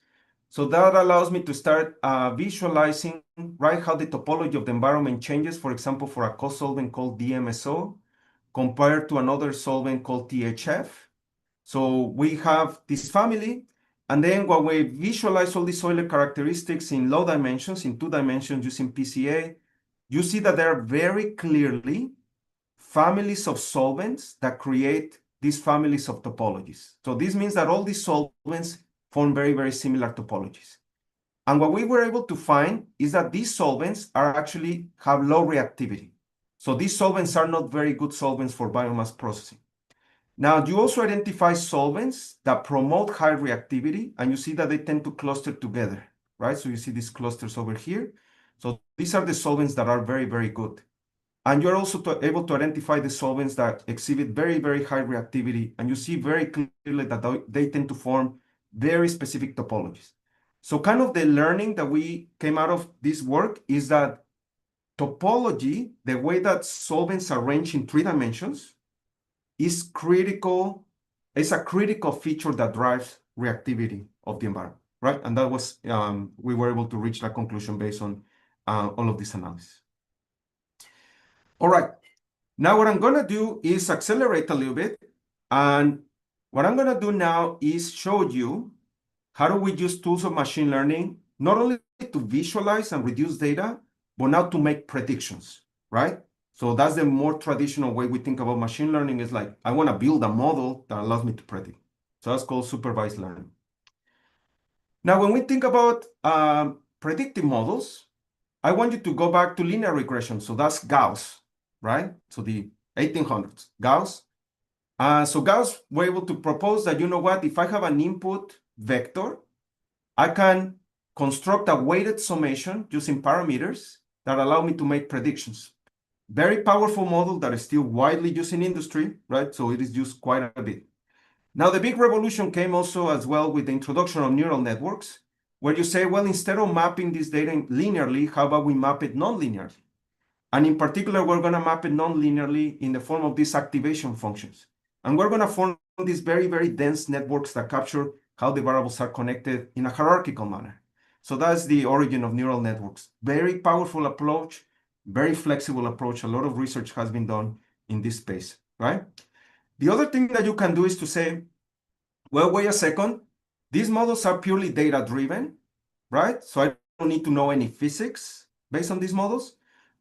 So that allows me to start visualizing, right, how the topology of the environment changes, for example, for a co-solvent called DMSO compared to another solvent called THF. So we have this family, and then when we visualize all these Euler characteristics in low dimensions, in 2 dimensions using PCA, you see that there are very clearly families of solvents that create these families of topologies. So this means that all these solvents form very, very similar topologies. And what we were able to find is that these solvents actually have low reactivity. So these solvents are not very good solvents for biomass processing. Now, you also identify solvents that promote high reactivity, and you see that they tend to cluster together, right? So you see these clusters over here. So these are the solvents that are very, very good. And you're also able to identify the solvents that exhibit very, very high reactivity, and you see very clearly that they tend to form very specific topologies. So kind of the learning that we came out of this work is that topology, the way that solvents arrange in 3 dimensions, is critical. It's a critical feature that drives reactivity of the environment, right? And that was, we were able to reach that conclusion based on all of this analysis. All right. Now what I'm going to do is accelerate a little bit. And what I'm going to do now is show you how do we use tools of machine learning, not only to visualize and reduce data, but now to make predictions, right? So that's the more traditional way we think about machine learning is like, I want to build a model that allows me to predict. So that's called supervised learning. Now, when we think about predictive models, I want you to go back to linear regression. So that's Gauss, right? So the 1800s, Gauss. So Gauss were able to propose that, you know what, if I have an input vector, I can construct a weighted summation using parameters that allow me to make predictions. Very powerful model that is still widely used in industry, right? So it is used quite a bit. Now, the big revolution came also as well with the introduction of neural networks, where you say, well, instead of mapping this data linearly, how about we map it non-linearly? And in particular, we're going to map it non-linearly in the form of these activation functions. And we're going to form these very, very dense networks that capture how the variables are connected in a hierarchical manner. So that's the origin of neural networks. Very powerful approach, very flexible approach. A lot of research has been done in this space, right? The other thing that you can do is to say, well, wait a second. These models are purely data-driven, right? So I don't need to know any physics based on these models.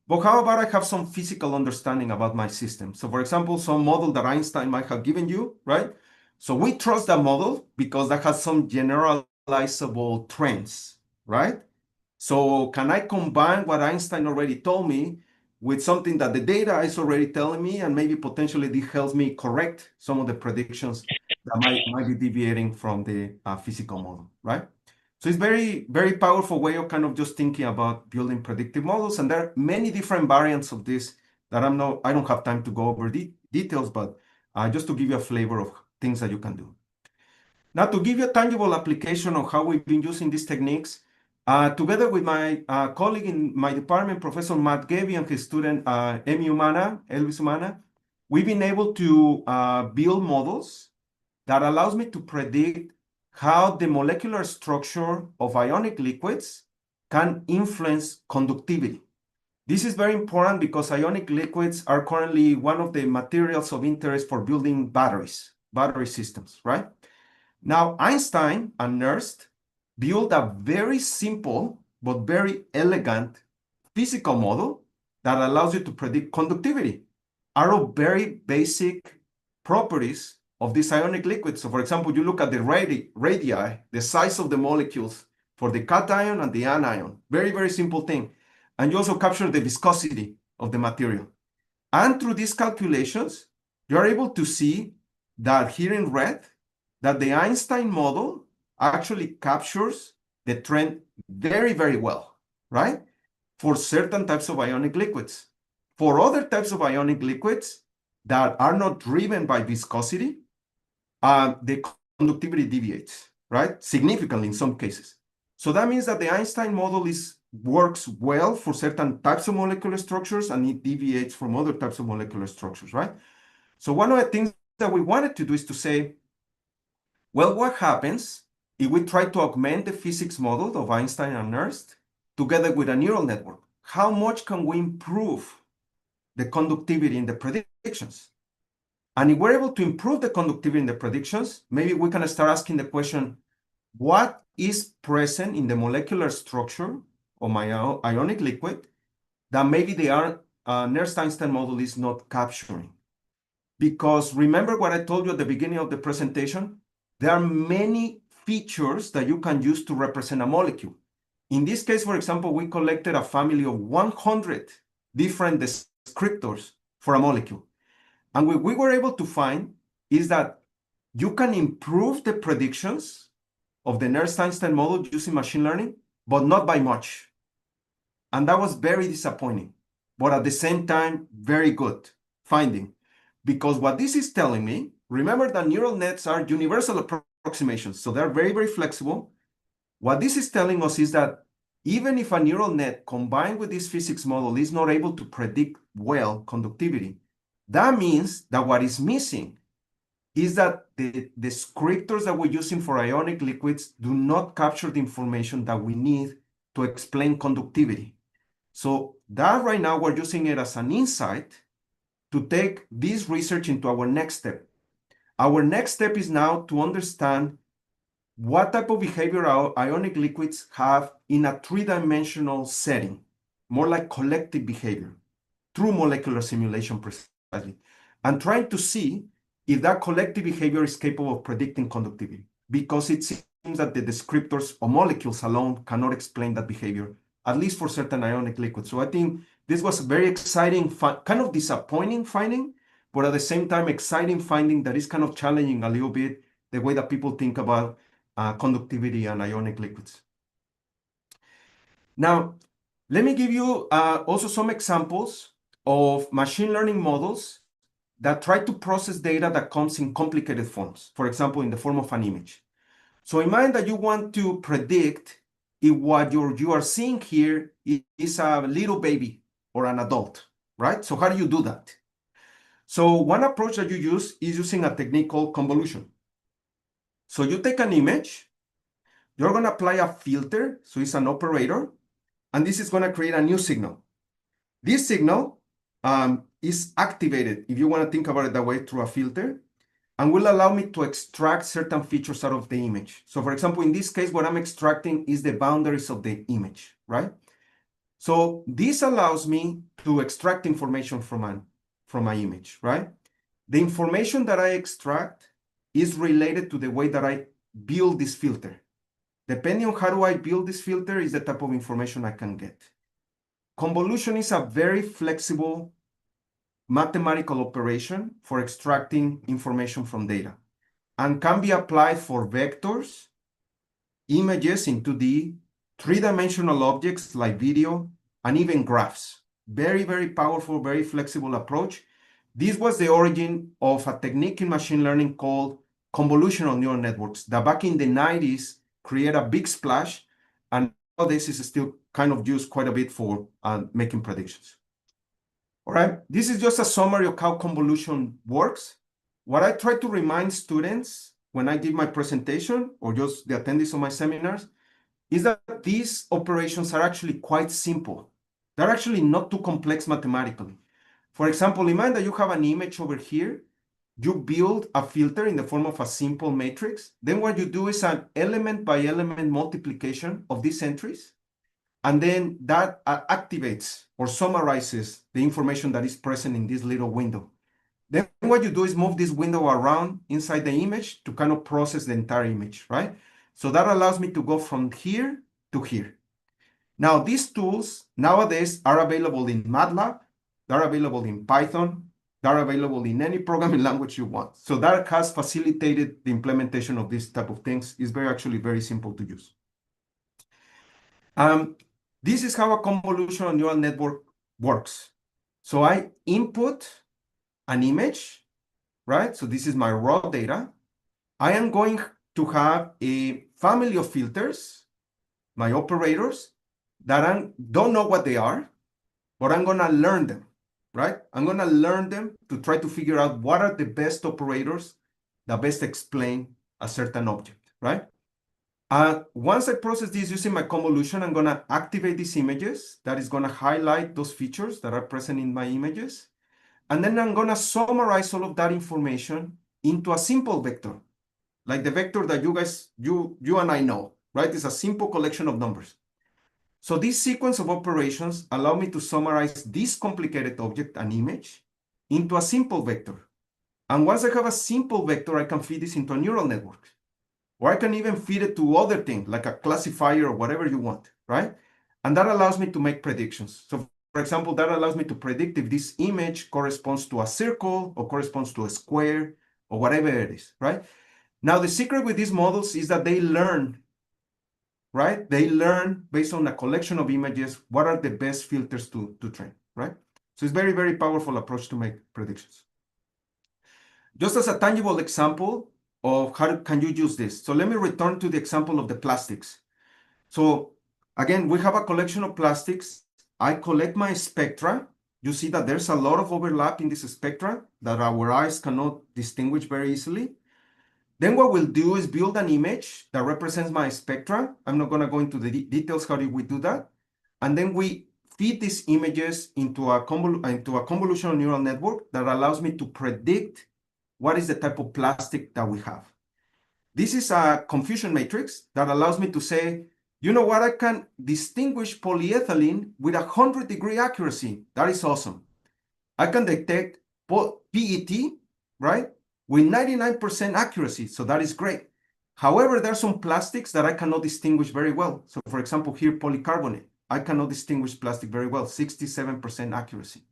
But how about I have some physical understanding about my system? So for example, some model that Einstein might have given you, right? So we trust that model because that has some generalizable trends, right? So can I combine what Einstein already told me with something that the data is already telling me, and maybe potentially this helps me correct some of the predictions that might be deviating from the physical model, right? So it's very, very powerful way of kind of just thinking about building predictive models. And there are many different variants of this that I don't have time to go over the details, but just to give you a flavor of things that you can do. Now, to give you a tangible application of how we've been using these techniques, together with my colleague in my department, Professor Matt Gevy, and his student, Elvis Humana, we've been able to build models that allows me to predict how the molecular structure of ionic liquids can influence conductivity. This is very important because ionic liquids are currently one of the materials of interest for building battery systems, right? Now, Einstein and Nernst built a very simple but very elegant physical model that allows you to predict conductivity out of very basic properties of these ionic liquids. So, for example, you look at the radii, the size of the molecules for the cation and the anion. Very, very simple thing. And you also capture the viscosity of the material. And through these calculations, you're able to see that here in red, that the Einstein model actually captures the trend very, very well, right? For certain types of ionic liquids. For other types of ionic liquids that are not driven by viscosity, the conductivity deviates, right? Significantly in some cases. So that means that the Einstein model works well for certain types of molecular structures and it deviates from other types of molecular structures, right? So one of the things that we wanted to do is to say, well, what happens if we try to augment the physics model of Einstein and Nernst together with a neural network? How much can we improve the conductivity in the predictions? And if we're able to improve the conductivity in the predictions, maybe we can start asking the question, what is present in the molecular structure of my ionic liquid that maybe the Nernst-Einstein model is not capturing? Because remember what I told you at the beginning of the presentation? There are many features that you can use to represent a molecule. In this case, for example, we collected a family of 100 different descriptors for a molecule. And what we were able to find is that you can improve the predictions of the Nernst-Einstein model using machine learning, but not by much. And that was very disappointing, but at the same time, very good finding. Because what this is telling me, remember that neural nets are universal approximations, so they're very, very flexible. What this is telling us is that even if a neural net combined with this physics model is not able to predict well conductivity, that means that what is missing is that the descriptors that we're using for ionic liquids do not capture the information that we need to explain conductivity. So that right now we're using it as an insight to take this research into our next step. Our next step is now to understand what type of behavior our ionic liquids have in a three-dimensional setting, more like collective behavior, through molecular simulation precisely, and trying to see if that collective behavior is capable of predicting conductivity, because it seems that the descriptors of molecules alone cannot explain that behavior, at least for certain ionic liquids. So I think this was a very exciting, kind of disappointing finding, but at the same time, exciting finding that is kind of challenging a little bit the way that people think about conductivity and ionic liquids. Now, let me give you also some examples of machine learning models that try to process data that comes in complicated forms, for example, in the form of an image. So imagine that you want to predict if what you are seeing here is a little baby or an adult, right? So how do you do that? So one approach that you use is using a technique called convolution. So you take an image, you're going to apply a filter, so it's an operator, and this is going to create a new signal. This signal is activated, if you want to think about it that way, through a filter, and will allow me to extract certain features out of the image. So for example, in this case, what I'm extracting is the boundaries of the image, right? So this allows me to extract information from my image, right? The information that I extract is related to the way that I build this filter. Depending on how do I build this filter is the type of information I can get. Convolution is a very flexible mathematical operation for extracting information from data and can be applied for vectors, images in 2D, three-dimensional objects like video, and even graphs. Very, very powerful, very flexible approach. This was the origin of a technique in machine learning called convolutional neural networks that back in the 90s create a big splash, and this is still kind of used quite a bit for making predictions. All right, this is just a summary of how convolution works. What I try to remind students when I give my presentation or just the attendees of my seminars is that these operations are actually quite simple. They're actually not too complex mathematically. For example, imagine that you have an image over here. You build a filter in the form of a simple matrix. Then what you do is an element by element multiplication of these entries. And then that activates or summarizes the information that is present in this little window. Then what you do is move this window around inside the image to kind of process the entire image, right? So that allows me to go from here to here. Now, these tools nowadays are available in MATLAB, they're available in Python, they're available in any programming language you want. So that has facilitated the implementation of this type of things. It's actually very simple to use. This is how a convolutional neural network works. So I input an image, right? So this is my raw data. I am going to have a family of filters, my operators, that I don't know what they are, but I'm going to learn them, right? I'm going to learn them to try to figure out what are the best operators that best explain a certain object, right? Once I process this using my convolution, I'm going to activate these images. That is going to highlight those features that are present in my images. And then I'm going to summarize all of that information into a simple vector, like the vector that you and I know, right? It's a simple collection of numbers. So this sequence of operations allow me to summarize this complicated object, an image, into a simple vector. And once I have a simple vector, I can feed this into a neural network. Or I can even feed it to other things, like a classifier or whatever you want, right? And that allows me to make predictions. So for example, that allows me to predict if this image corresponds to a circle or corresponds to a square or whatever it is, right? Now, the secret with these models is that they learn, right? They learn based on a collection of images, what are the best filters to train, right? So it's very, very powerful approach to make predictions. Just as a tangible example of how can you use this. So let me return to the example of the plastics. So again, we have a collection of plastics. I collect my spectra. You see that there's a lot of overlap in this spectra that our eyes cannot distinguish very easily. Then what we'll do is build an image that represents my spectra. I'm not going to go into the details how do we do that. And then we feed these images into a convolutional neural network that allows me to predict what is the type of plastic that we have. This is a confusion matrix that allows me to say, you know what, I can distinguish polyethylene with 100-degree accuracy. That is awesome. I can detect PET, right, with 99% accuracy. So that is great. However, there are some plastics that I cannot distinguish very well. So for example, here, polycarbonate. I cannot distinguish plastic very well, 67% accuracy,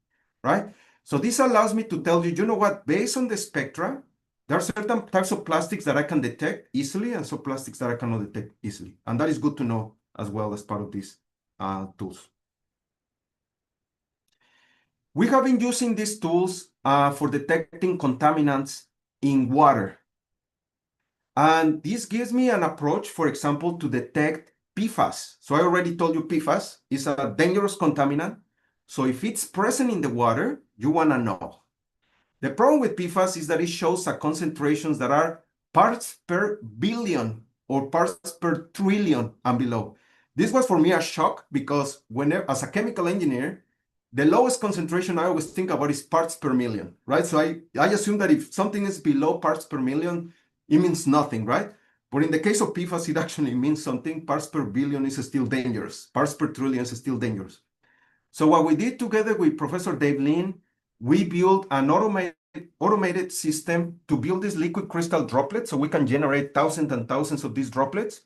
right? So this allows me to tell you, you know what, based on the spectra, there are certain types of plastics that I can detect easily and some plastics that I cannot detect easily. And that is good to know as well as part of these tools. We have been using these tools for detecting contaminants in water. And this gives me an approach, for example, to detect PFAS. So I already told you PFAS is a dangerous contaminant. So if it's present in the water, you want to know. The problem with PFAS is that it shows concentrations that are parts per billion or parts per trillion and below. This was for me a shock because whenever, as a chemical engineer, the lowest concentration I always think about is parts per million, right? So I assume that if something is below parts per million, it means nothing, right? But in the case of PFAS, it actually means something. Parts per billion is still dangerous. Parts per trillion is still dangerous. So what we did together with Professor Dave Lin, we built an automated system to build these liquid crystal droplets so we can generate thousands and thousands of these droplets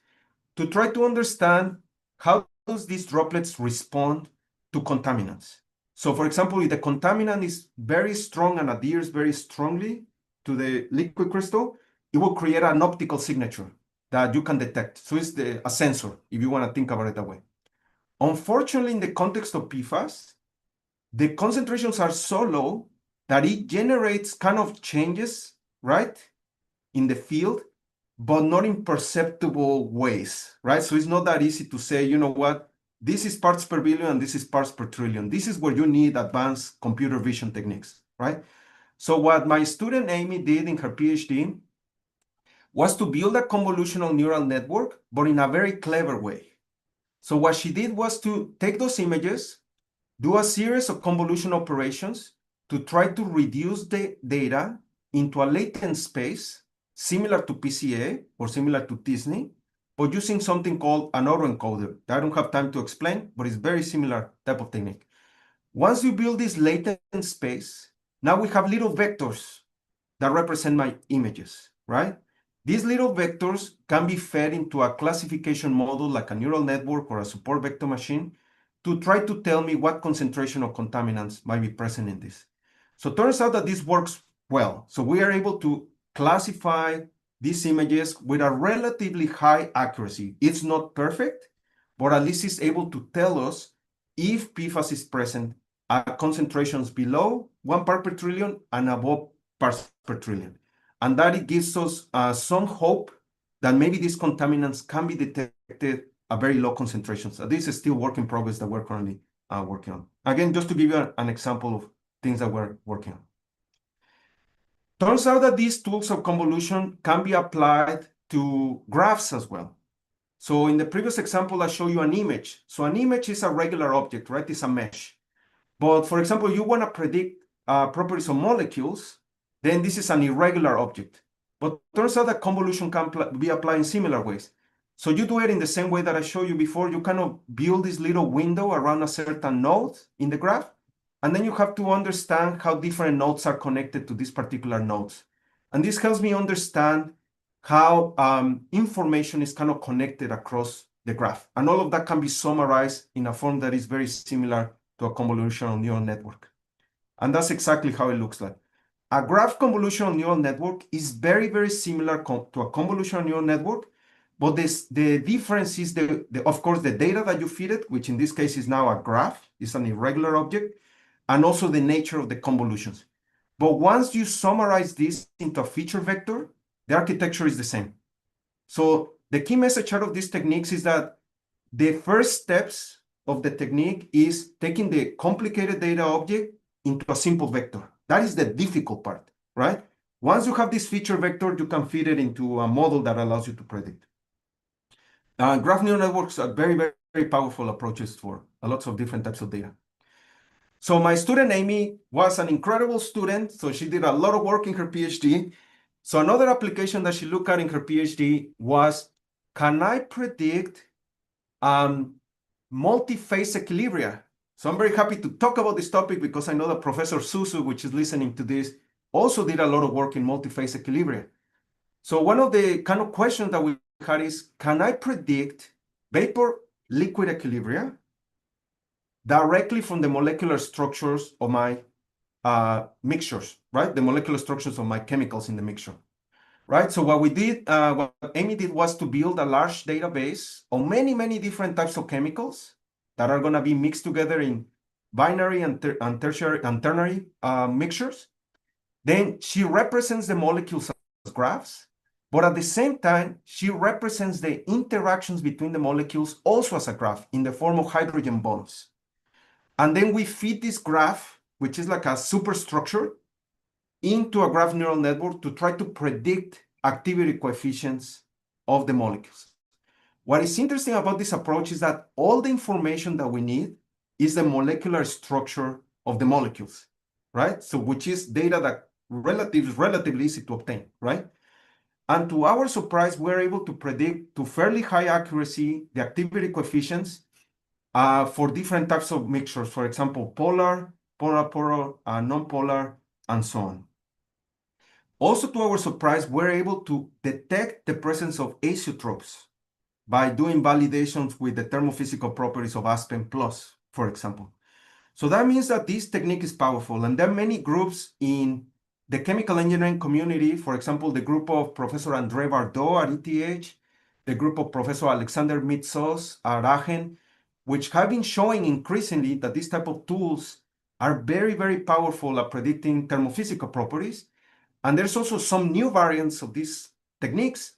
to try to understand how does these droplets respond to contaminants. So for example, if the contaminant is very strong and adheres very strongly to the liquid crystal, it will create an optical signature that you can detect. So it's a sensor, if you want to think about it that way. Unfortunately, in the context of PFAS, the concentrations are so low that it generates kind of changes, right, in the field, but not in perceptible ways, right? So it's not that easy to say, you know what, this is parts per billion and this is parts per trillion. This is where you need advanced computer vision techniques, right? So what my student Amy did in her PhD was to build a convolutional neural network, but in a very clever way. So what she did was to take those images, do a series of convolution operations to try to reduce the data into a latent space similar to PCA or similar to Disney, but using something called an autoencoder that I don't have time to explain, but it's very similar type of technique. Once you build this latent space, now we have little vectors that represent my images, right? These little vectors can be fed into a classification model like a neural network or a support vector machine to try to tell me what concentration of contaminants might be present in this. So it turns out that this works well. So we are able to classify these images with a relatively high accuracy. It's not perfect, but at least it's able to tell us if PFAS is present at concentrations below 1 part per trillion and above parts per trillion. And that it gives us some hope that maybe these contaminants can be detected at very low concentrations. This is still work in progress that we're currently working on. Again, just to give you an example of things that we're working on. Turns out that these tools of convolution can be applied to graphs as well. So in the previous example, I show you an image. So an image is a regular object, right? It's a mesh. But for example, you want to predict properties of molecules, then this is an irregular object. But turns out that convolution can be applied in similar ways. So you do it in the same way that I showed you before. You kind of build this little window around a certain node in the graph, and then you have to understand how different nodes are connected to these particular nodes. And this helps me understand how information is kind of connected across the graph. And all of that can be summarized in a form that is very similar to a convolutional neural network. And that's exactly how it looks like. A graph convolutional neural network is very, very similar to a convolutional neural network, but the difference is, of course, the data that you feed it, which in this case is now a graph, is an irregular object, and also the nature of the convolutions. But once you summarize this into a feature vector, the architecture is the same. So the key message out of these techniques is that the first steps of the technique is taking the complicated data object into a simple vector. That is the difficult part, right? Once you have this feature vector, you can feed it into a model that allows you to predict. Graph neural networks are very, very, very powerful approaches for lots of different types of data. So my student Amy was an incredible student. So she did a lot of work in her PhD. So another application that she looked at in her PhD was, can I predict multi-phase equilibria? So I'm very happy to talk about this topic because I know that Professor Susu, which is listening to this, also did a lot of work in multi-phase equilibria. So one of the kind of questions that we had is, can I predict vapor-liquid equilibria directly from the molecular structures of my mixtures, right? The molecular structures of my chemicals in the mixture, right? So what we did, what Amy did was to build a large database of many, many different types of chemicals that are going to be mixed together in binary and tertiary and ternary mixtures. Then she represents the molecules as graphs, but at the same time, she represents the interactions between the molecules also as a graph in the form of hydrogen bonds. And then we feed this graph, which is like a superstructure, into a graph neural network to try to predict activity coefficients of the molecules. What is interesting about this approach is that all the information that we need is the molecular structure of the molecules, right? So which is data that is relatively easy to obtain, right? And to our surprise, we're able to predict to fairly high accuracy the activity coefficients for different types of mixtures, for example, polar, polar, non-polar, and so on. Also, to our surprise, we're able to detect the presence of azeotropes by doing validations with the thermophysical properties of Aspen Plus, for example. So that means that this technique is powerful, and there are many groups in the chemical engineering community, for example, the group of Professor André Bardot at ETH, the group of Professor Alexander Mitsos at Aachen, which have been showing increasingly that these type of tools are very, very powerful at predicting thermophysical properties. And there's also some new variants of these techniques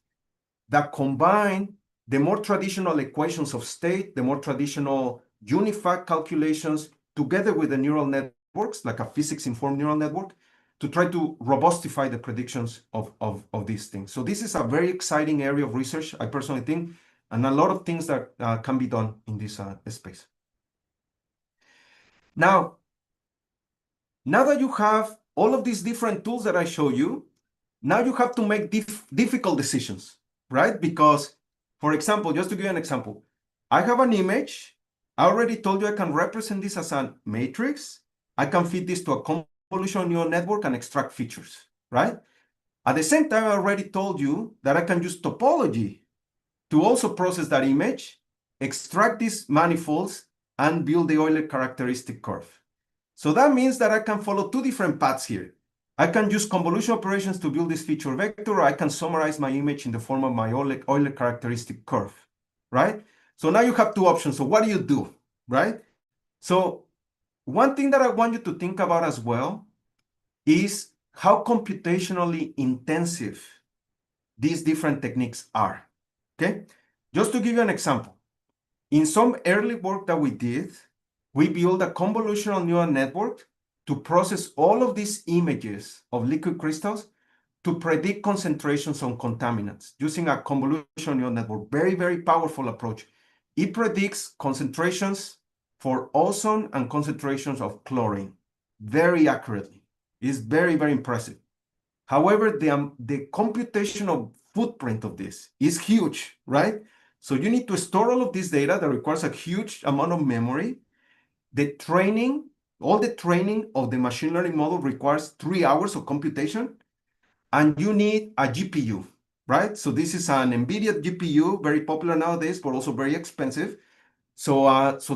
that combine the more traditional equations of state, the more traditional unified calculations, together with the neural networks, like a physics-informed neural network, to try to robustify the predictions of these things. So this is a very exciting area of research, I personally think, and a lot of things that can be done in this space. Now that you have all of these different tools that I show you, now you have to make difficult decisions, right? Because, for example, just to give you an example, I have an image. I already told you I can represent this as a matrix. I can feed this to a convolutional neural network and extract features, right? At the same time, I already told you that I can use topology to also process that image, extract these manifolds, and build the Euler characteristic curve. So that means that I can follow two different paths here. I can use convolution operations to build this feature vector, or I can summarize my image in the form of my Euler characteristic curve, right? So now you have two options. So what do you do, right? So one thing that I want you to think about as well is how computationally intensive these different techniques are, okay? Just to give you an example, in some early work that we did, we built a convolutional neural network to process all of these images of liquid crystals to predict concentrations on contaminants using a convolutional neural network. Very, very powerful approach. It predicts concentrations for ozone and concentrations of chlorine very accurately. It's very, very impressive. However, the computational footprint of this is huge, right? So you need to store all of this data that requires a huge amount of memory. All the training of the machine learning model requires 3 hours of computation, and you need a GPU, right? So this is an NVIDIA GPU, very popular nowadays, but also very expensive. So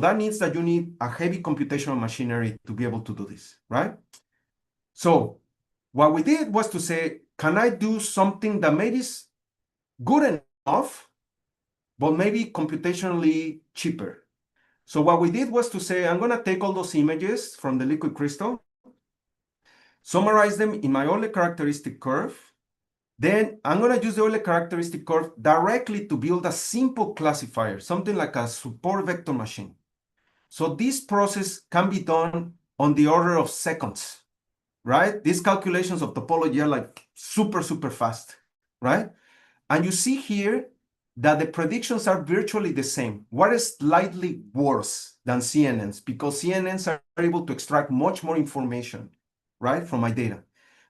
that means that you need a heavy computational machinery to be able to do this, right? So what we did was to say, can I do something that maybe is good enough, but maybe computationally cheaper? So what we did was to say, I'm going to take all those images from the liquid crystal, summarize them in my Euler characteristic curve. Then I'm going to use the Euler characteristic curve directly to build a simple classifier, something like a support vector machine. So this process can be done on the order of seconds, right? These calculations of topology are like super, super fast, right? And you see here that the predictions are virtually the same. What is slightly worse than CNNs? Because CNNs are able to extract much more information, right, from my data.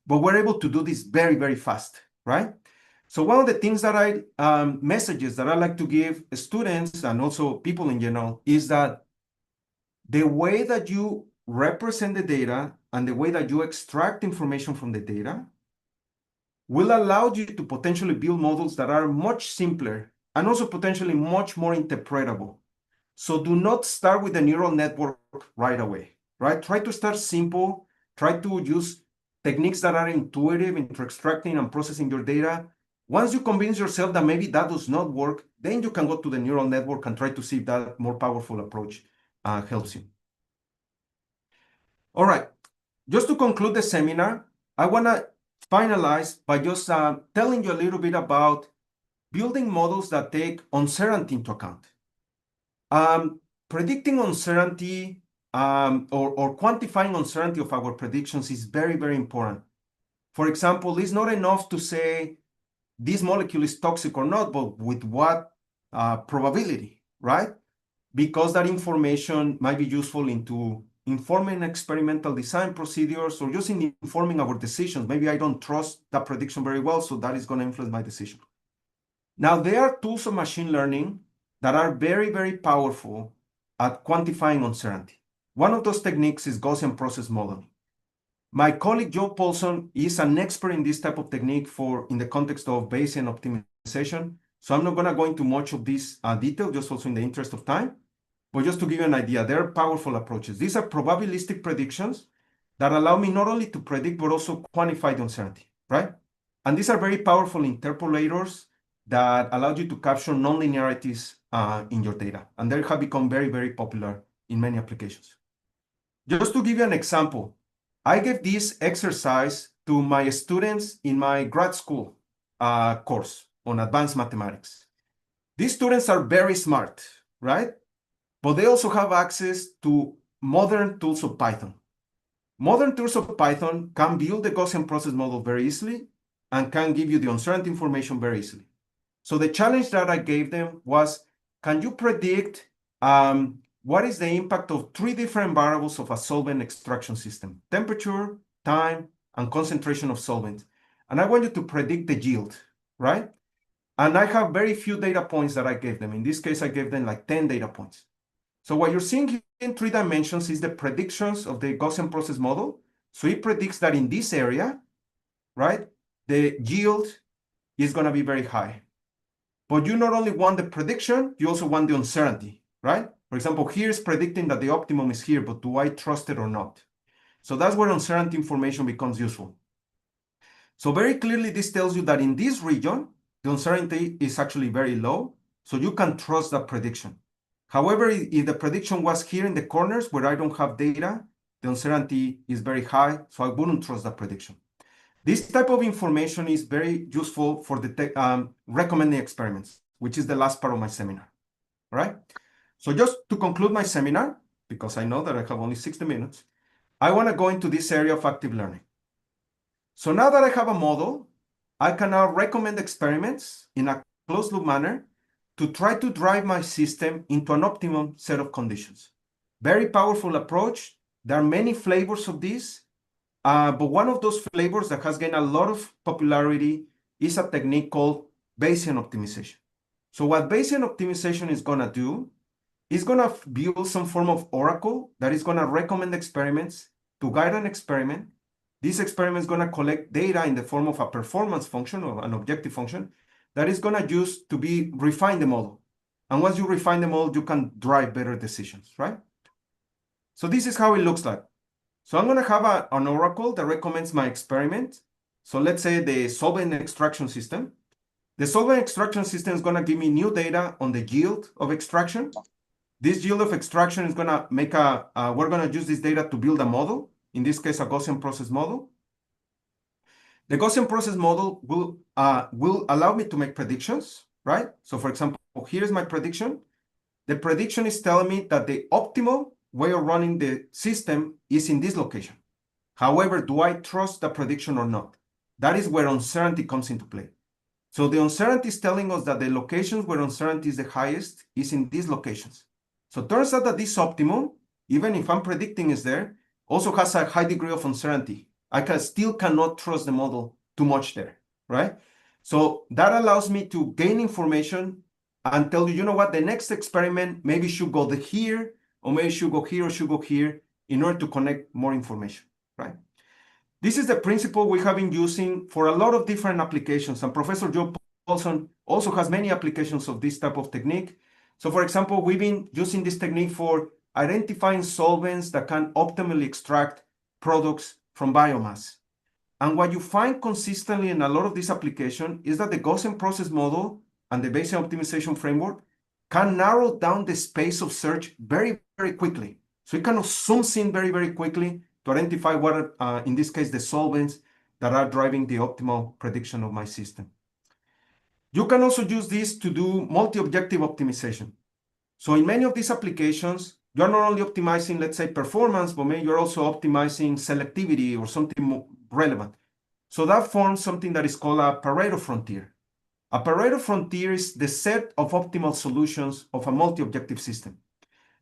But we're able to do this very, very fast, right? So one of the things that messages that I like to give students and also people in general is that the way that you represent the data and the way that you extract information from the data will allow you to potentially build models that are much simpler and also potentially much more interpretable. So do not start with a neural network right away, right? Try to start simple. Try to use techniques that are intuitive into extracting and processing your data. Once you convince yourself that maybe that does not work, then you can go to the neural network and try to see if that more powerful approach helps you. All right, just to conclude the seminar, I want to finalize by just telling you a little bit about building models that take uncertainty into account. Predicting uncertainty or quantifying uncertainty of our predictions is very, very important. For example, it's not enough to say this molecule is toxic or not, but with what probability, right? Because that information might be useful into informing experimental design procedures or just in informing our decisions. Maybe I don't trust that prediction very well, so that is going to influence my decision. Now, there are tools of machine learning that are very, very powerful at quantifying uncertainty. One of those techniques is Gaussian process modeling. My colleague Joe Paulson is an expert in this type of technique in the context of Bayesian optimization. So I'm not going to go into much of this detail, just also in the interest of time. But just to give you an idea, there are powerful approaches. These are probabilistic predictions that allow me not only to predict, but also quantify the uncertainty, right? And these are very powerful interpolators that allow you to capture nonlinearities in your data. And they have become very, very popular in many applications. Just to give you an example, I gave this exercise to my students in my grad school course on advanced mathematics. These students are very smart, right? But they also have access to modern tools of Python. Modern tools of Python can build the Gaussian process model very easily and can give you the uncertainty information very easily. So the challenge that I gave them was, can you predict what is the impact of 3 different variables of a solvent extraction system? Temperature, time, and concentration of solvent. And I want you to predict the yield, right? And I have very few data points that I gave them. In this case, I gave them like 10 data points. So what you're seeing here in 3 dimensions is the predictions of the Gaussian process model. So it predicts that in this area, right, the yield is going to be very high. But you not only want the prediction, you also want the uncertainty, right? For example, here is predicting that the optimum is here, but do I trust it or not? So that's where uncertainty information becomes useful. So very clearly, this tells you that in this region, the uncertainty is actually very low, so you can trust that prediction. However, if the prediction was here in the corners where I don't have data, the uncertainty is very high, so I wouldn't trust that prediction. This type of information is very useful for the recommending experiments, which is the last part of my seminar. All right? So just to conclude my seminar, because I know that I have only 60 minutes, I want to go into this area of active learning. So now that I have a model, I can now recommend experiments in a closed loop manner to try to drive my system into an optimum set of conditions. Very powerful approach. There are many flavors of this, but one of those flavors that has gained a lot of popularity is a technique called Bayesian optimization. So what Bayesian optimization is going to do is going to build some form of oracle that is going to recommend experiments to guide an experiment. This experiment is going to collect data in the form of a performance function or an objective function that is going to use to refine the model. And once you refine the model, you can drive better decisions, right? So this is how it looks like. So I'm going to have an oracle that recommends my experiment. So let's say the solvent extraction system. The solvent extraction system is going to give me new data on the yield of extraction. This yield of extraction is going to make we're going to use this data to build a model. In this case, a Gaussian process model. The Gaussian process model will allow me to make predictions, right? So for example, here's my prediction. The prediction is telling me that the optimal way of running the system is in this location. However, do I trust the prediction or not? That is where uncertainty comes into play. So the uncertainty is telling us that the locations where uncertainty is the highest is in these locations. So it turns out that this optimum, even if I'm predicting is there, also has a high degree of uncertainty. I still cannot trust the model too much there, right? So that allows me to gain information and tell you, you know what, the next experiment maybe should go here, or maybe should go here, or should go here, in order to connect more information, right? This is the principle we have been using for a lot of different applications, and Professor Joe Paulson also has many applications of this type of technique. So for example, we've been using this technique for identifying solvents that can optimally extract products from biomass. And what you find consistently in a lot of this application is that the Gaussian process model and the Bayesian optimization framework can narrow down the space of search very, very quickly. So it kind of zooms in very, very quickly to identify what are, in this case, the solvents that are driving the optimal prediction of my system. You can also use this to do multi-objective optimization. So in many of these applications, you're not only optimizing, let's say, performance, but maybe you're also optimizing selectivity or something more relevant. So that forms something that is called a Pareto frontier. A Pareto frontier is the set of optimal solutions of a multi-objective system.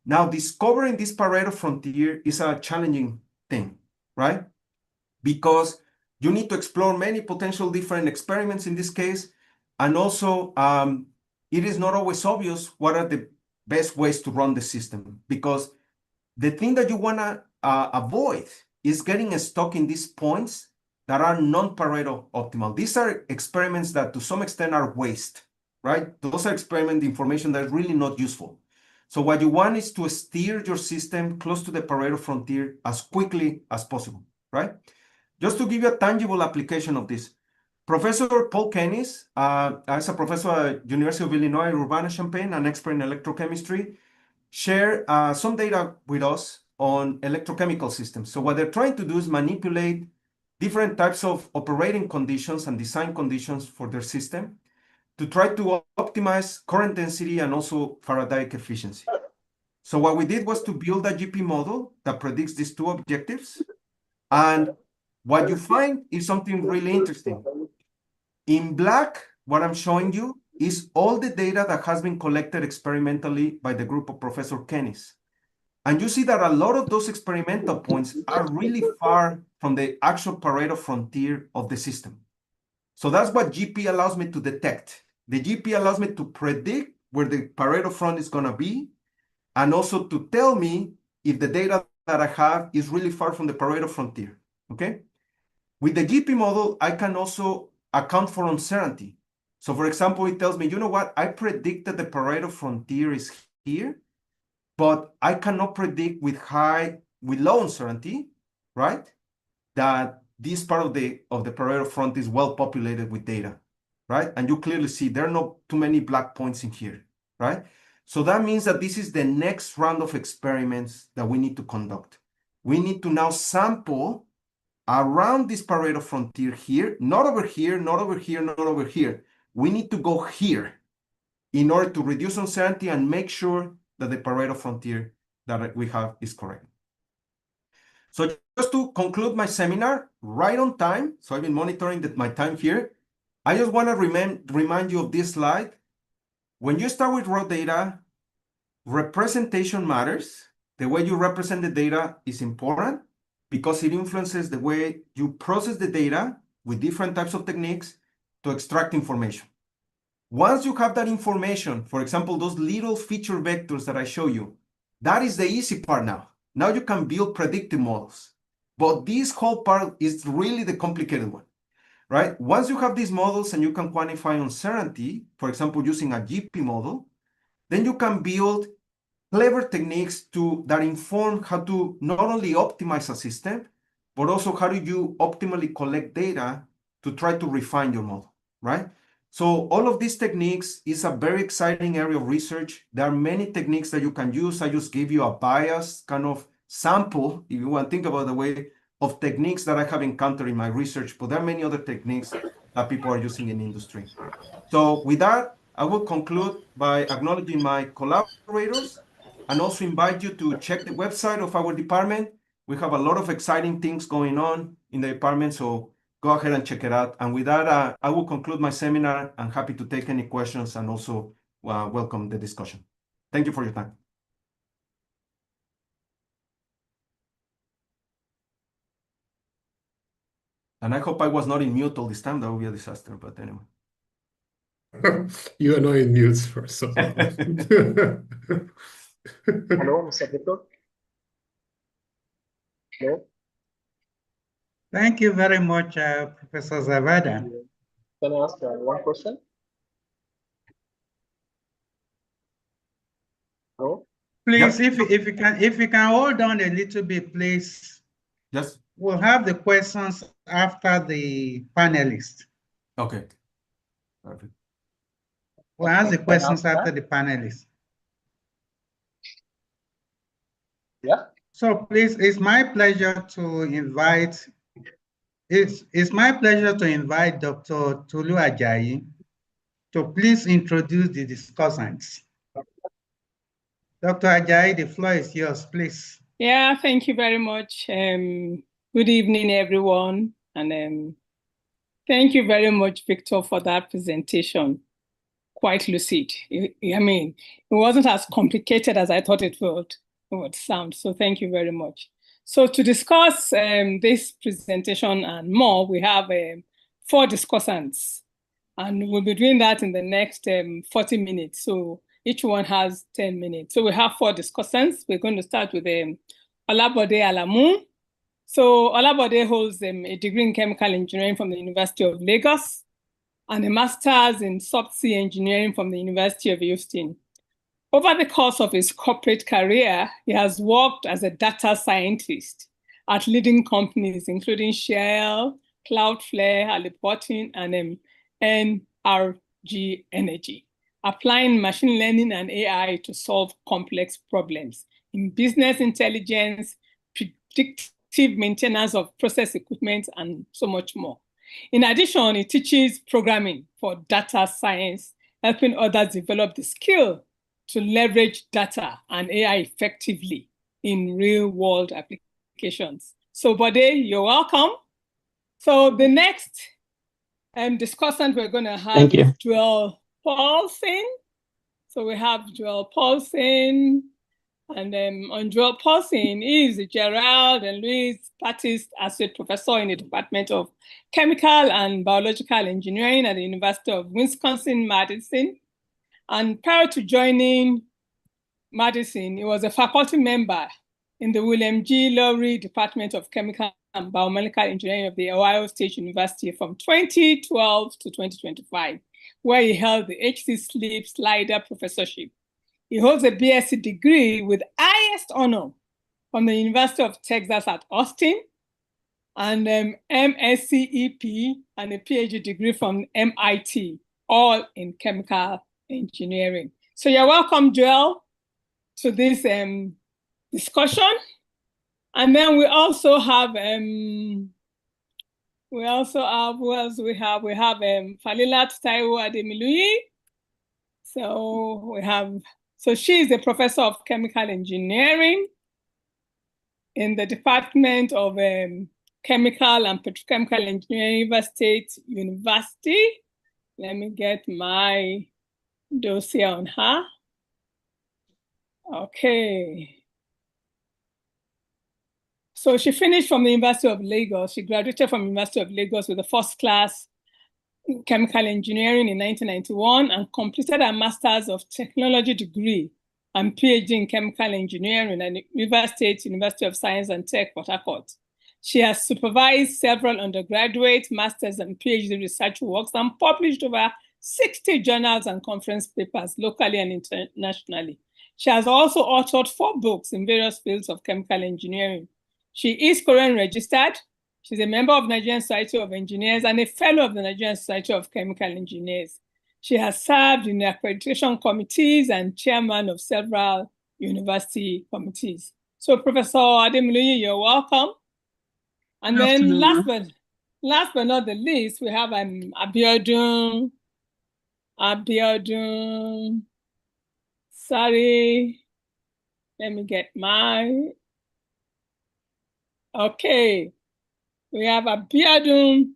Now, discovering this Pareto frontier is a challenging thing, right? Because you need to explore many potential different experiments in this case, and also it is not always obvious what are the best ways to run the system, because the thing that you want to avoid is getting stuck in these points that are non-Pareto optimal. These are experiments that to some extent are waste, right? Those are experiment information that is really not useful. So what you want is to steer your system close to the Pareto frontier as quickly as possible, right? Just to give you a tangible application of this, Professor Paul Kennis, as a professor at University of Illinois, Urbana-Champaign, an expert in electrochemistry, shared some data with us on electrochemical systems. So what they're trying to do is manipulate different types of operating conditions and design conditions for their system to try to optimize current density and also Faradaic efficiency. So what we did was to build a GP model that predicts these two objectives. And what you find is something really interesting. In black, what I'm showing you is all the data that has been collected experimentally by the group of Professor Kennis. And you see that a lot of those experimental points are really far from the actual Pareto frontier of the system. So that's what GP allows me to detect. The GP allows me to predict where the Pareto front is going to be, and also to tell me if the data that I have is really far from the Pareto frontier, okay? With the GP model, I can also account for uncertainty. So for example, it tells me, you know what, I predicted the Pareto frontier is here, but I cannot predict with low uncertainty, right? That this part of the Pareto front is well populated with data, right? And you clearly see there are not too many black points in here, right? So that means that this is the next round of experiments that we need to conduct. We need to now sample around this Pareto frontier here, not over here, not over here, not over here. We need to go here in order to reduce uncertainty and make sure that the Pareto frontier that we have is correct. So just to conclude my seminar right on time, so I've been monitoring my time here. I just want to remind you of this slide. When you start with raw data, representation matters. The way you represent the data is important because it influences the way you process the data with different types of techniques to extract information. Once you have that information, for example, those little feature vectors that I show you, that is the easy part now. Now you can build predictive models. But this whole part is really the complicated one, right? Once you have these models and you can quantify uncertainty, for example, using a GP model, then you can build clever techniques that inform how to not only optimize a system, but also how do you optimally collect data to try to refine your model, right? So all of these techniques is a very exciting area of research. There are many techniques that you can use. I just gave you a biased kind of sample, if you want to think about the way of techniques that I have encountered in my research, but there are many other techniques that people are using in industry. So with that, I will conclude by acknowledging my collaborators and also invite you to check the website of our department. We have a lot of exciting things going on in the department, so go ahead and check it out. And with that, I will conclude my seminar. I'm happy to take any questions and also welcome the discussion. Thank you for your time. And I hope I was not in mute all this time. That would be a disaster, but anyway. You are not in mute, first of all. Hello, Mr. Victor. Hello. Thank you very much, Professor Zavada. Can I ask one question? Hello? Please, Yep. if you can hold on a little bit, please. Yes. We'll have the questions after the panelists. Okay. Perfect. We'll ask the questions after the panelists. Yeah. So please, it's my pleasure to invite Dr. Tolu Ajayi to please introduce the discussants. Dr. Ajayi, the floor is yours, please. Yeah, thank you very much. Good evening, everyone. And thank you very much, Victor, for that presentation. Quite lucid. I mean, it wasn't as complicated as I thought it would sound. So thank you very much. So to discuss this presentation and more, we have 4 discussants. And we'll be doing that in the next 40 minutes. So each one has 10 minutes. So we have 4 discussants. We're going to start with Olabode Alamu. So Olabode holds a degree in chemical engineering from the University of Lagos and a master's in subsea engineering from the University of Houston. Over the course of his corporate career, he has worked as a data scientist at leading companies, including Shell, Cloudflare, Halliburton, and NRG Energy, applying machine learning and AI to solve complex problems in business intelligence, predictive effective maintenance of process equipment, and so much more. In addition, it teaches programming for data science, helping others develop the skill to leverage data and AI effectively in real-world applications. So, Bode, you're welcome. So the next discussant we're going to have is Joel Paulson. So we have Joel Paulson, and on Joel Paulson is Gerald and Louis Baptiste Associate Professor in the Department of Chemical and Biological Engineering at the University of Wisconsin-Madison. And prior to joining Madison, he was a faculty member in the William G. Lowry Department of Chemical and Biomedical Engineering of the Ohio State University from 2012 to 2025, where he held the H.C. Sleep Slider Professorship. He holds a BSc degree with highest honor from the University of Texas at Austin, and MSc-EP and a PhD degree from MIT, all in chemical engineering. So you're welcome, Joel, to this discussion. And then we also have who else we have? We have Falilat Taiwo Ademiluyi. So she is a professor of chemical engineering in the Department of Chemical and Petrochemical Engineering, Rivers State University. Let me get my dossier on her. Okay. So she finished from the University of Lagos. She graduated from the University of Lagos with a first class in chemical engineering in 1991 and completed a Master's of Technology degree and PhD in chemical engineering at the Rivers State University of Science and Tech, Port Harcourt. She has supervised several undergraduate, master's, and PhD research works and published over 60 journals and conference papers locally and internationally. She has also authored 4 books in various fields of chemical engineering. She is Korean registered. She's a member of the Nigerian Society of Engineers and a fellow of the Nigerian Society of Chemical Engineers. She has served in the accreditation committees and chairman of several university committees. So Professor Ademiluyi, you're welcome. And then last but not the least, we have Abiodun. Sorry, let me get my, okay. We have Abiodun.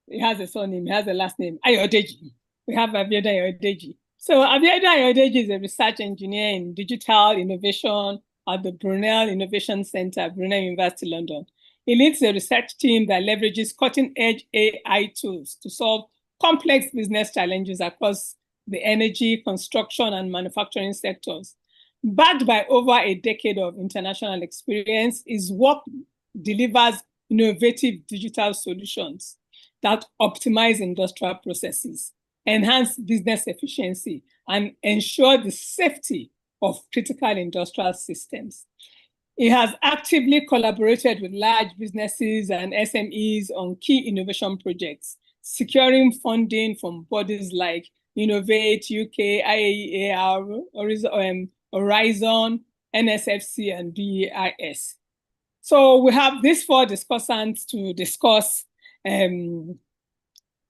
He has a surname, he has a last name, Ayodeji. We have Abiodun Ayodeji. So Abiodun Ayodeji is a research engineer in digital innovation at the Brunel Innovation Center, Brunel University, London. He leads a research team that leverages cutting-edge AI tools to solve complex business challenges across the energy, construction, and manufacturing sectors. Backed by over a decade of international experience, his work delivers innovative digital solutions that optimize industrial processes, enhance business efficiency, and ensure the safety of critical industrial systems. He has actively collaborated with large businesses and SMEs on key innovation projects, securing funding from bodies like Innovate UK, IAEA, Horizon, NSFC, and BEIS. So we have these 4 discussants to discuss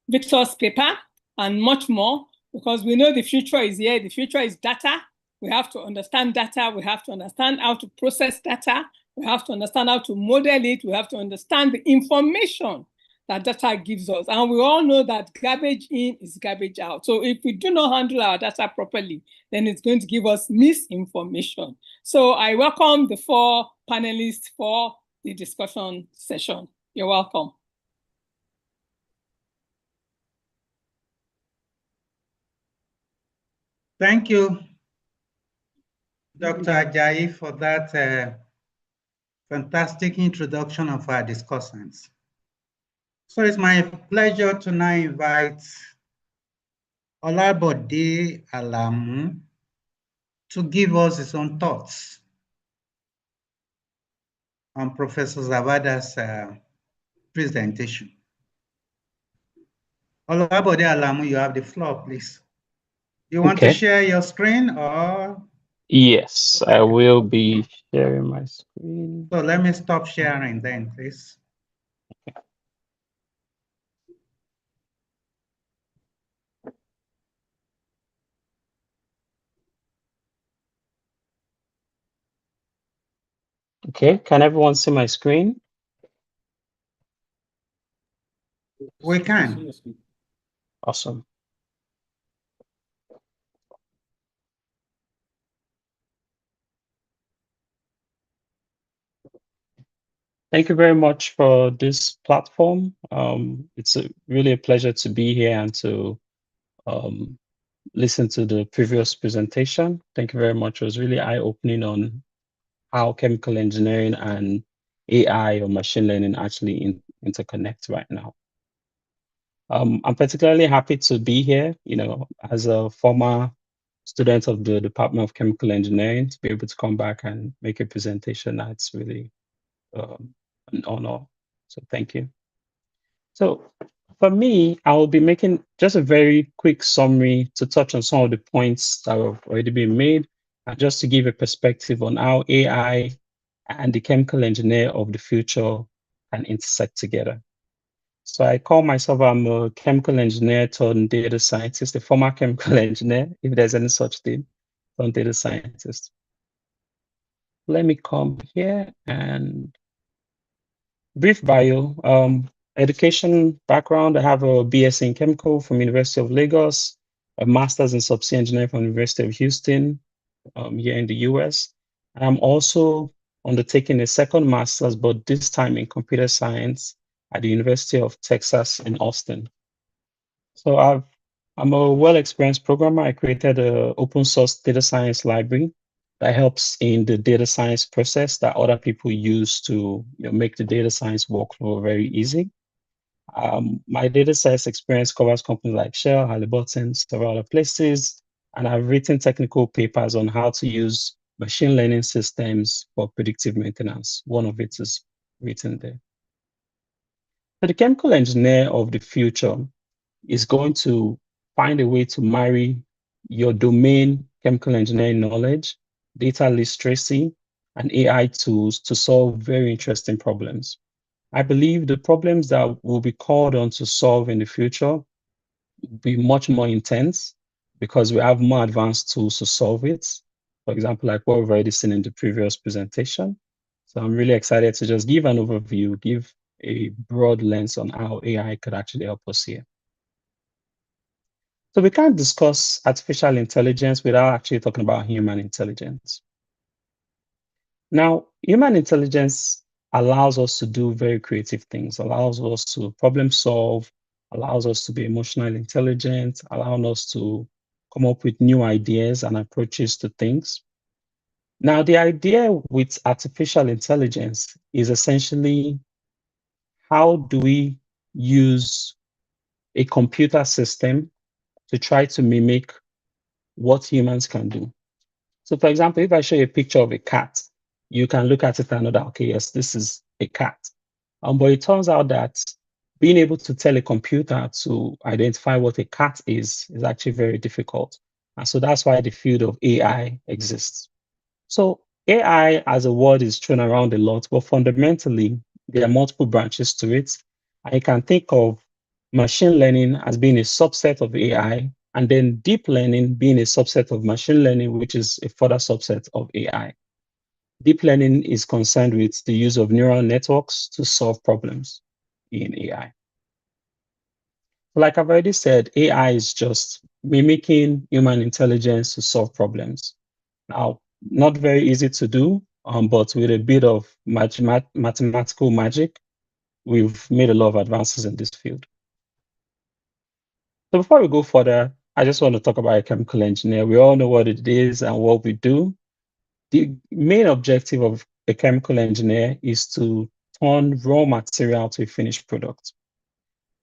Victor's paper and much more, because we know the future is here. The future is data. We have to understand data. We have to understand how to process data. We have to understand how to model it. We have to understand the information that data gives us. And we all know that garbage in is garbage out. So if we do not handle our data properly, then it's going to give us misinformation. So I welcome the 4 panelists for the discussion session. You're welcome. Thank you, Dr. Ajayi, for that fantastic introduction of our discussants. So it's my pleasure to now invite Olabode Alamu to give us his own thoughts on Professor Zavada's presentation. Olabode Alamu, you have the floor, please. You want to share your screen or? Yes, I will be sharing my screen. So let me stop sharing then, please. Okay, can everyone see my screen? We can. Awesome. Thank you very much for this platform. It's really a pleasure to be here and to listen to the previous presentation. Thank you very much. It was really eye-opening on how chemical engineering and AI or machine learning actually interconnect right now. I'm particularly happy to be here, as a former student of the Department of Chemical Engineering, to be able to come back and make a presentation. That's really an honor. So thank you. So for me, I will be making just a very quick summary to touch on some of the points that have already been made, and just to give a perspective on how AI and the chemical engineer of the future can intersect together. So I call myself, I'm a chemical engineer turned data scientist, a former chemical engineer, if there's any such thing, turned data scientist. Let me come here and brief bio. Education background, I have a BSc in chemical from University of Lagos, a master's in subsea engineering from University of Houston, here in the US. And I'm also undertaking a second master's, but this time in computer science at the University of Texas in Austin. So I'm a well-experienced programmer. I created an open source data science library that helps in the data science process that other people use to make the data science workflow very easy. My data science experience covers companies like Shell, Halliburton, several other places, and I've written technical papers on how to use machine learning systems for predictive maintenance. One of it is written there. So the chemical engineer of the future is going to find a way to marry your domain chemical engineering knowledge, data literacy, and AI tools to solve very interesting problems. I believe the problems that will be called on to solve in the future will be much more intense because we have more advanced tools to solve it. For example, like what we've already seen in the previous presentation. So I'm really excited to just give an overview, give a broad lens on how AI could actually help us here. So we can't discuss artificial intelligence without actually talking about human intelligence. Now, human intelligence allows us to do very creative things, allows us to problem solve, allows us to be emotionally intelligent, allowing us to come up with new ideas and approaches to things. Now, the idea with artificial intelligence is essentially, how do we use a computer system to try to mimic what humans can do? So for example, if I show you a picture of a cat, you can look at it and know that, okay, yes, this is a cat. But it turns out that being able to tell a computer to identify what a cat is actually very difficult. And so that's why the field of AI exists. So AI as a word is thrown around a lot, but fundamentally, there are multiple branches to it. And you can think of machine learning as being a subset of AI, and then deep learning being a subset of machine learning, which is a further subset of AI. Deep learning is concerned with the use of neural networks to solve problems in AI. Like I've already said, AI is just mimicking human intelligence to solve problems. Now, not very easy to do, but with a bit of mathematical magic, we've made a lot of advances in this field. So before we go further, I just want to talk about a chemical engineer. We all know what it is and what we do. The main objective of a chemical engineer is to turn raw material to a finished product.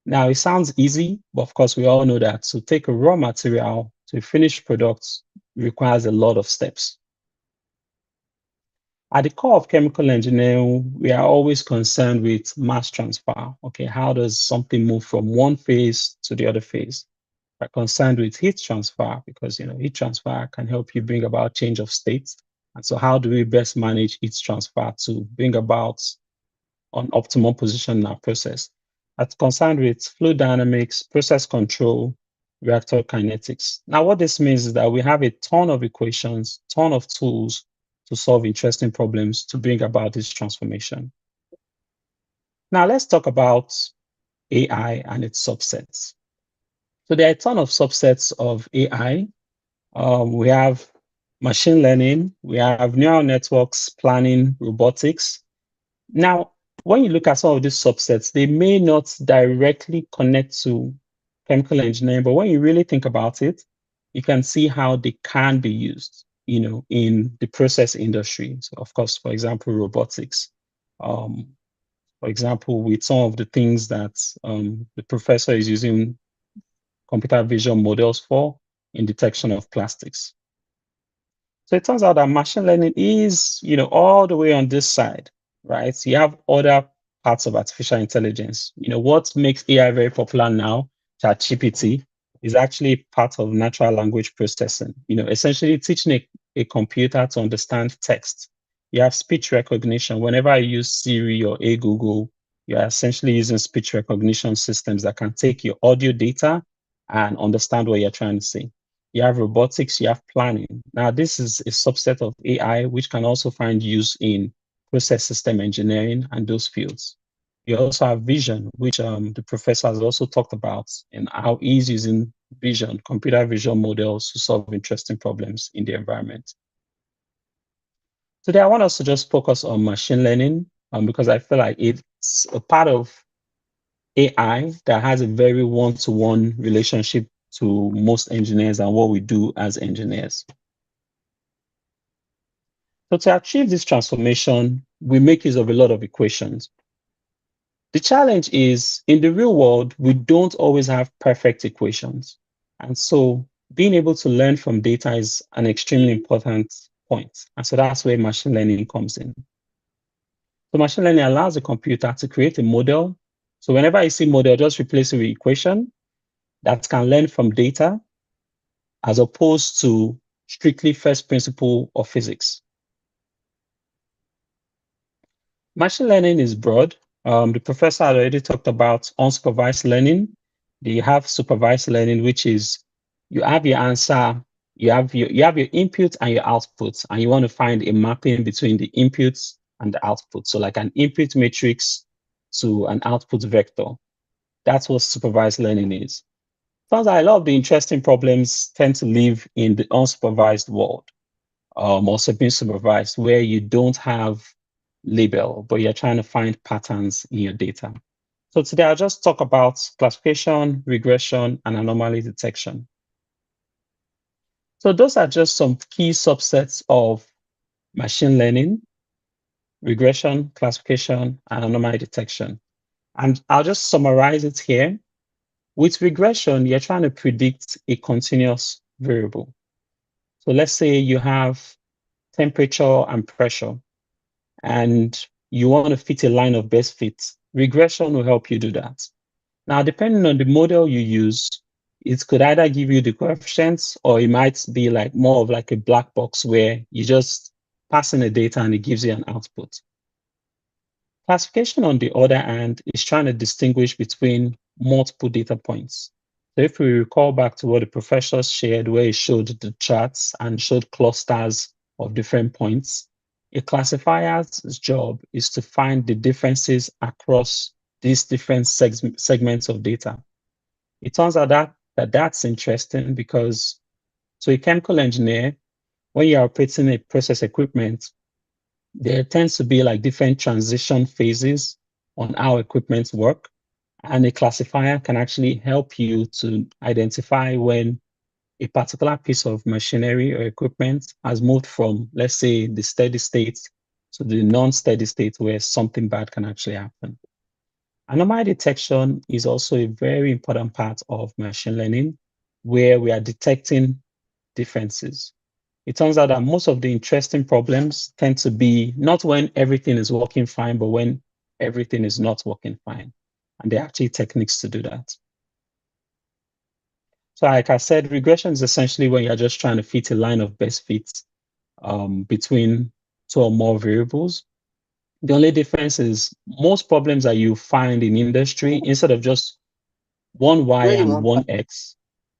Now, it sounds easy, but of course, we all know that to take a raw material to a finished product requires a lot of steps. At the core of chemical engineering, we are always concerned with mass transfer. Okay, how does something move from one phase to the other phase? are concerned with heat transfer, because heat transfer can help you bring about change of state. And so how do we best manage heat transfer to bring about an optimal position in our process? That's concerned with fluid dynamics, process control, reactor kinetics. Now, what this means is that we have a ton of equations, ton of tools to solve interesting problems to bring about this transformation. Now, let's talk about AI and its subsets. So there are a ton of subsets of AI. We have machine learning, we have neural networks, planning, robotics. Now, when you look at some of these subsets, they may not directly connect to chemical engineering, but when you really think about it, you can see how they can be used, in the process industry. So of course, for example, robotics. For example, with some of the things that the professor is using computer vision models for in detection of plastics. So it turns out that machine learning is, all the way on this side, right? So you have other parts of artificial intelligence. What makes AI very popular now, ChatGPT, is actually part of natural language processing. Essentially teaching a computer to understand text. You have speech recognition. Whenever I use Siri or Google, you're essentially using speech recognition systems that can take your audio data and understand what you're trying to say. You have robotics, you have planning. Now, this is a subset of AI, which can also find use in process system engineering and those fields. You also have vision, which the professor has also talked about, and how he's using vision, computer vision models to solve interesting problems in the environment. Today, I want us to just focus on machine learning because I feel like it's a part of AI that has a very one-to-one relationship to most engineers and what we do as engineers. So to achieve this transformation, we make use of a lot of equations. The challenge is, in the real world, we don't always have perfect equations. And so being able to learn from data is an extremely important point. And so that's where machine learning comes in. So machine learning allows the computer to create a model. So whenever I see model, just replace it with equation that can learn from data, as opposed to strictly first principle of physics. Machine learning is broad. The professor had already talked about unsupervised learning. They have supervised learning, which is you have your answer, you have your input and your output, and you want to find a mapping between the inputs and the output. So like an input matrix to an output vector. That's what supervised learning is. Turns out a lot of the interesting problems tend to live in the unsupervised world, also being supervised, where you don't have label, but you're trying to find patterns in your data. So today I'll just talk about classification, regression, and anomaly detection. So those are just some key subsets of machine learning, regression, classification, and anomaly detection. And I'll just summarize it here. With regression, you're trying to predict a continuous variable. So let's say you have temperature and pressure, and you want to fit a line of best fit. Regression will help you do that. Now, depending on the model you use, it could either give you the coefficients, or it might be like more of like a black box where you just pass in the data and it gives you an output. Classification, on the other hand, is trying to distinguish between multiple data points. So if we recall back to what the professor shared, where he showed the charts and showed clusters of different points, a classifier's job is to find the differences across these different segments of data. It turns out that's interesting because, so a chemical engineer, when you're operating a process equipment, there tends to be like different transition phases on how equipment work. And a classifier can actually help you to identify when a particular piece of machinery or equipment has moved from, let's say, the steady state to the non-steady state where something bad can actually happen. Anomaly detection is also a very important part of machine learning, where we are detecting differences. It turns out that most of the interesting problems tend to be not when everything is working fine, but when everything is not working fine. And there are actually techniques to do that. So like I said, regression is essentially when you're just trying to fit a line of best fits between two or more variables. The only difference is most problems that you find in industry, instead of just one Y and one X,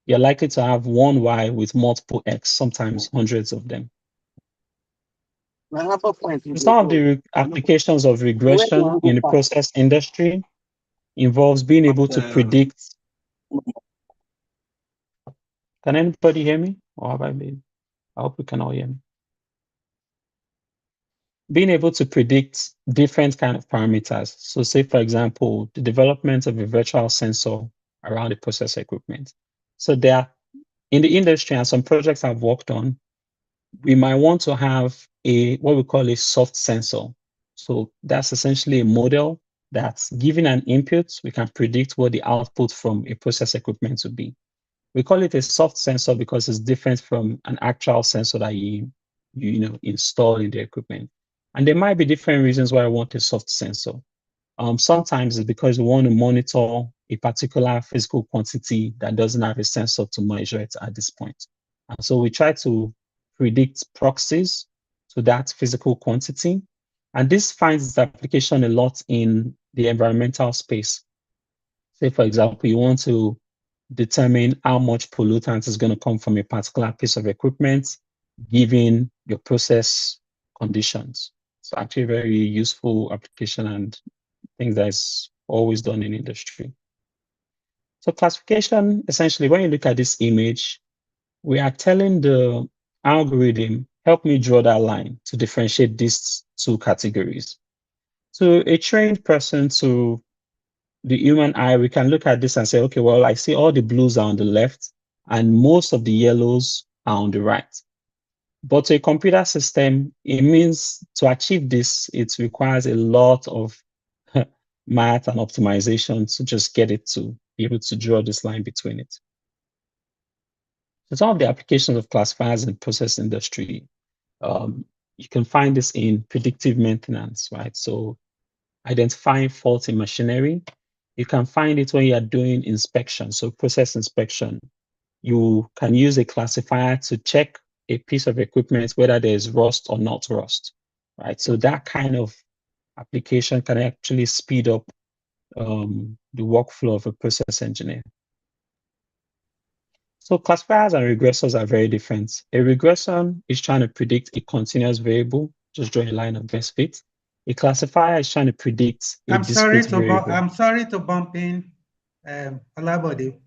you're likely to have one Y with multiple X, sometimes hundreds of them. Some of the applications of regression in the process industry involves being able to predict. Can anybody hear me? Or have I been? I hope you can all hear me. Being able to predict different kind of parameters. So say, for example, the development of a virtual sensor around the process equipment. So there, in the industry and some projects I've worked on, we might want to have what we call a soft sensor. So that's essentially a model that's given an input, we can predict what the output from a process equipment would be. We call it a soft sensor because it's different from an actual sensor that you install in the equipment. And there might be different reasons why I want a soft sensor. Sometimes it's because we want to monitor a particular physical quantity that doesn't have a sensor to measure it at this point. And so we try to predict proxies to that physical quantity. And this finds its application a lot in the environmental space. Say, for example, you want to determine how much pollutant is going to come from a particular piece of equipment, given your process conditions. It's actually a very useful application and things that's always done in industry. So classification, essentially, when you look at this image, we are telling the algorithm, help me draw that line to differentiate these two categories. So a trained person, to the human eye, we can look at this and say, okay, well, I see all the blues are on the left and most of the yellows are on the right. But to a computer system, it means to achieve this, it requires a lot of math and optimization to just get it to be able to draw this line between it. So some of the applications of classifiers in process industry, you can find this in predictive maintenance, right? So identifying faults in machinery. You can find it when you are doing inspection, so process inspection. You can use a classifier to check a piece of equipment, whether there's rust or not rust, right? So that kind of application can actually speed up the workflow of a process engineer. So classifiers and regressors are very different. A regression is trying to predict a continuous variable, just draw a line of best fit. A classifier is trying to predict a discrete variable. I'm sorry to bump in, Olabode.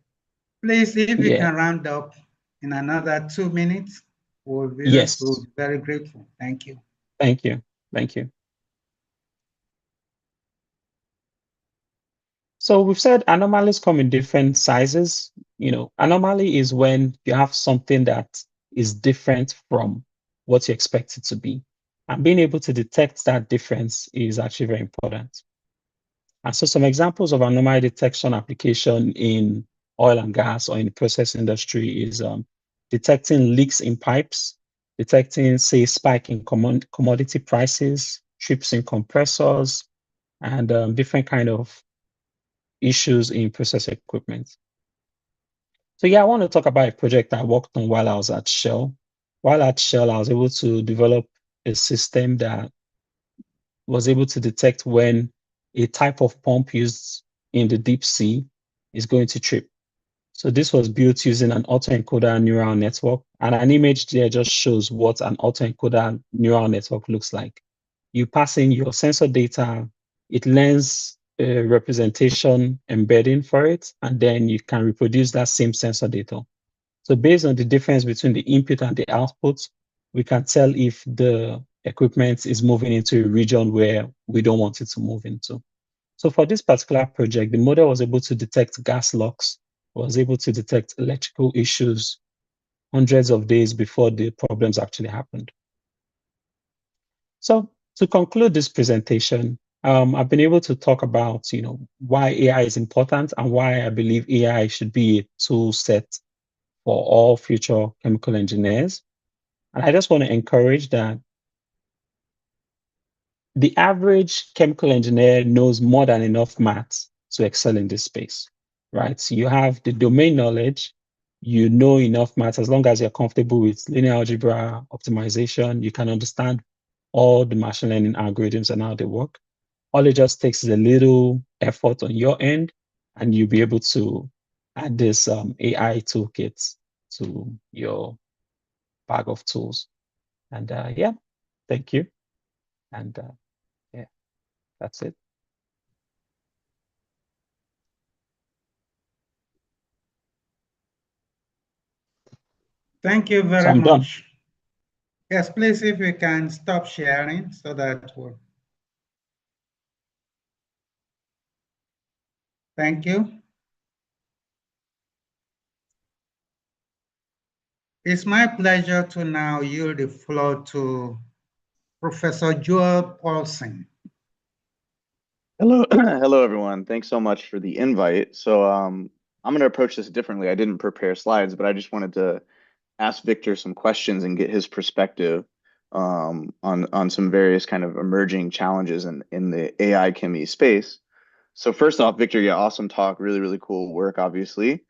Please, if you can round up in another 2 minutes, we'll be very grateful. Thank you. Thank you. Thank you. So we've said anomalies come in different sizes. Anomaly is when you have something that is different from what you expect it to be. And being able to detect that difference is actually very important. And so some examples of anomaly detection application in oil and gas or in the process industry is detecting leaks in pipes, detecting, say, spike in commodity prices, trips in compressors, and different kind of issues in process equipment. So yeah, I want to talk about a project I worked on while I was at Shell. While at Shell, I was able to develop a system that was able to detect when a type of pump used in the deep sea is going to trip. So this was built using an autoencoder neural network, and an image there just shows what an autoencoder neural network looks like. You pass in your sensor data, it learns a representation embedding for it, and then you can reproduce that same sensor data. So based on the difference between the input and the output, we can tell if the equipment is moving into a region where we don't want it to move into. So for this particular project, the model was able to detect gas locks, was able to detect electrical issues hundreds of days before the problems actually happened. So to conclude this presentation, I've been able to talk about, why AI is important and why I believe AI should be a tool set for all future chemical engineers. And I just want to encourage that the average chemical engineer knows more than enough maths to excel in this space, right? So you have the domain knowledge, you know enough maths, as long as you're comfortable with linear algebra, optimization, you can understand all the machine learning algorithms and how they work. All it just takes is a little effort on your end, and you'll be able to add this AI toolkit to your bag of tools. And yeah, thank you. And yeah, that's it. Thank you very So I'm done. much. Yes, please, if we can stop sharing so that we'll... Thank you. It's my pleasure to now yield the floor to Professor Joel Paulson. Hello, hello everyone. Thanks so much for the invite. So I'm going to approach this differently. I didn't prepare slides, but I just wanted to ask Victor some questions and get his perspective on some various kind of emerging challenges in the AI chemie space. So first off, Victor, yeah, awesome talk, really, really cool work, obviously.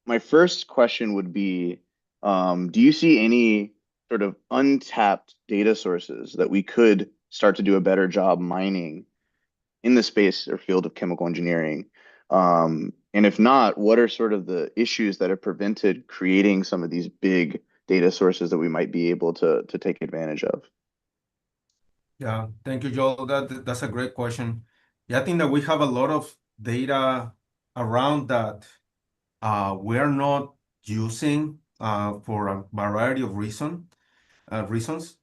My first question would be, do you see any sort of untapped data sources that we could start to do a better job mining in the space or field of chemical engineering? And if not, what are sort of the issues that have prevented creating some of these big data sources that we might be able to take advantage of? Yeah, thank you, Joel. That's a great question. Yeah, I think that we have a lot of data around that we're not using for a variety of reasons.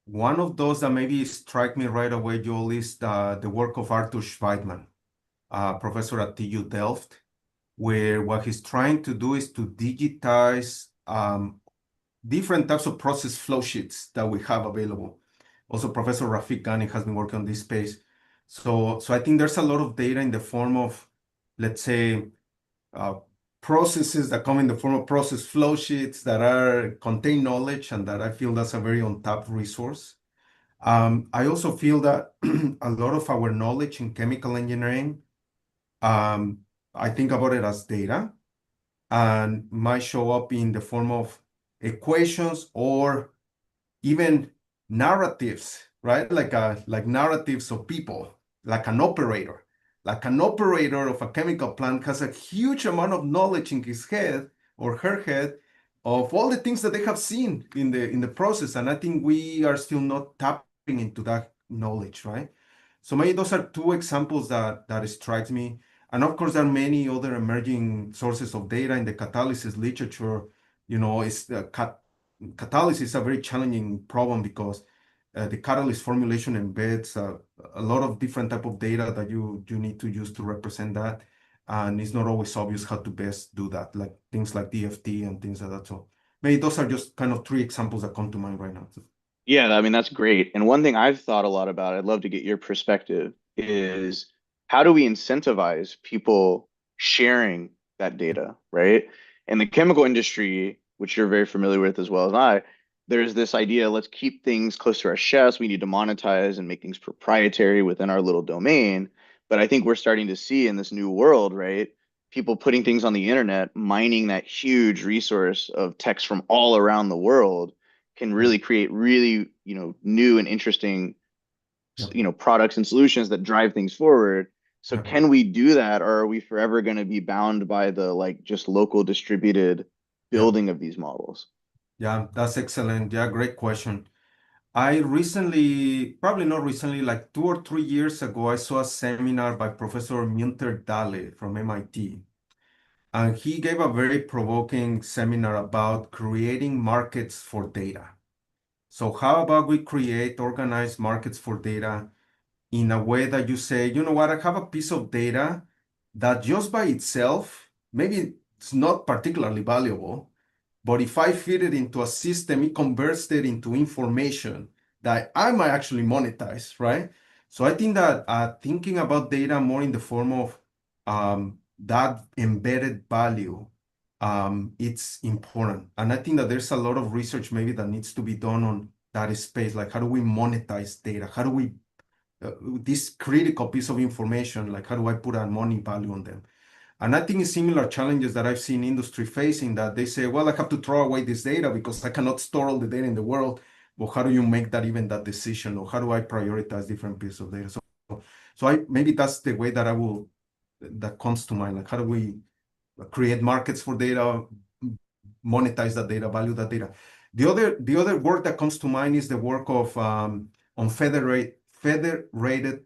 One of those that maybe strike me right away, Joel, is the work of Arthur Schweitman, professor at TU Delft, where what he's trying to do is to digitize different types of process flow sheets that we have available. Also, Professor Rafik Ghani has been working on this space. So I think there's a lot of data in the form of, let's say, processes that come in the form of process flow sheets that contain knowledge, and that I feel that's a very untapped resource. I also feel that a lot of our knowledge in chemical engineering, I think about it as data, and might show up in the form of equations or even narratives, right? Like narratives of people, like an operator. Like an operator of a chemical plant has a huge amount of knowledge in his head or her head of all the things that they have seen in the process. And I think we are still not tapping into that knowledge, right? So maybe those are two examples that strikes me. And of course, there are many other emerging sources of data in the catalysis literature. You know, catalysis is a very challenging problem because the catalyst formulation embeds a lot of different type of data that you need to use to represent that. And it's not always obvious how to best do that, like things like DFT and things like that. So maybe those are just kind of three examples that come to mind right now. Yeah, I mean, that's great. And one thing I've thought a lot about, I'd love to get your perspective, is how do we incentivize people sharing that data, right? In the chemical industry, which you're very familiar with as well as I, there's this idea, let's keep things close to our chest. We need to monetize and make things proprietary within our little domain. But I think we're starting to see in this new world, right? People putting things on the internet, mining that huge resource of text from all around the world can really create really, new and interesting, products and solutions that drive things forward. So can we do that, or are we forever going to be bound by the just local distributed building of these models? Yeah, that's excellent. Yeah, great question. I recently, probably not recently, like 2 or 3 years ago, I saw a seminar by Professor Münter Dahle from MIT. And he gave a very provoking seminar about creating markets for data. So how about we create organized markets for data in a way that you say, you know what, I have a piece of data that just by itself, maybe it's not particularly valuable, but if I feed it into a system, it converts it into information that I might actually monetize, right? So I think that thinking about data more in the form of that embedded value, it's important. And I think that there's a lot of research maybe that needs to be done on that space. Like, how do we monetize data? How do we, this critical piece of information, like how do I put a money value on them? And I think it's similar challenges that I've seen industry facing, that they say, well, I have to throw away this data because I cannot store all the data in the world. But how do you make that decision? Or how do I prioritize different pieces of data? So maybe that's the way that comes to mind. Like, how do we create markets for data, monetize that data, value that data? The other work that comes to mind is the work of on federated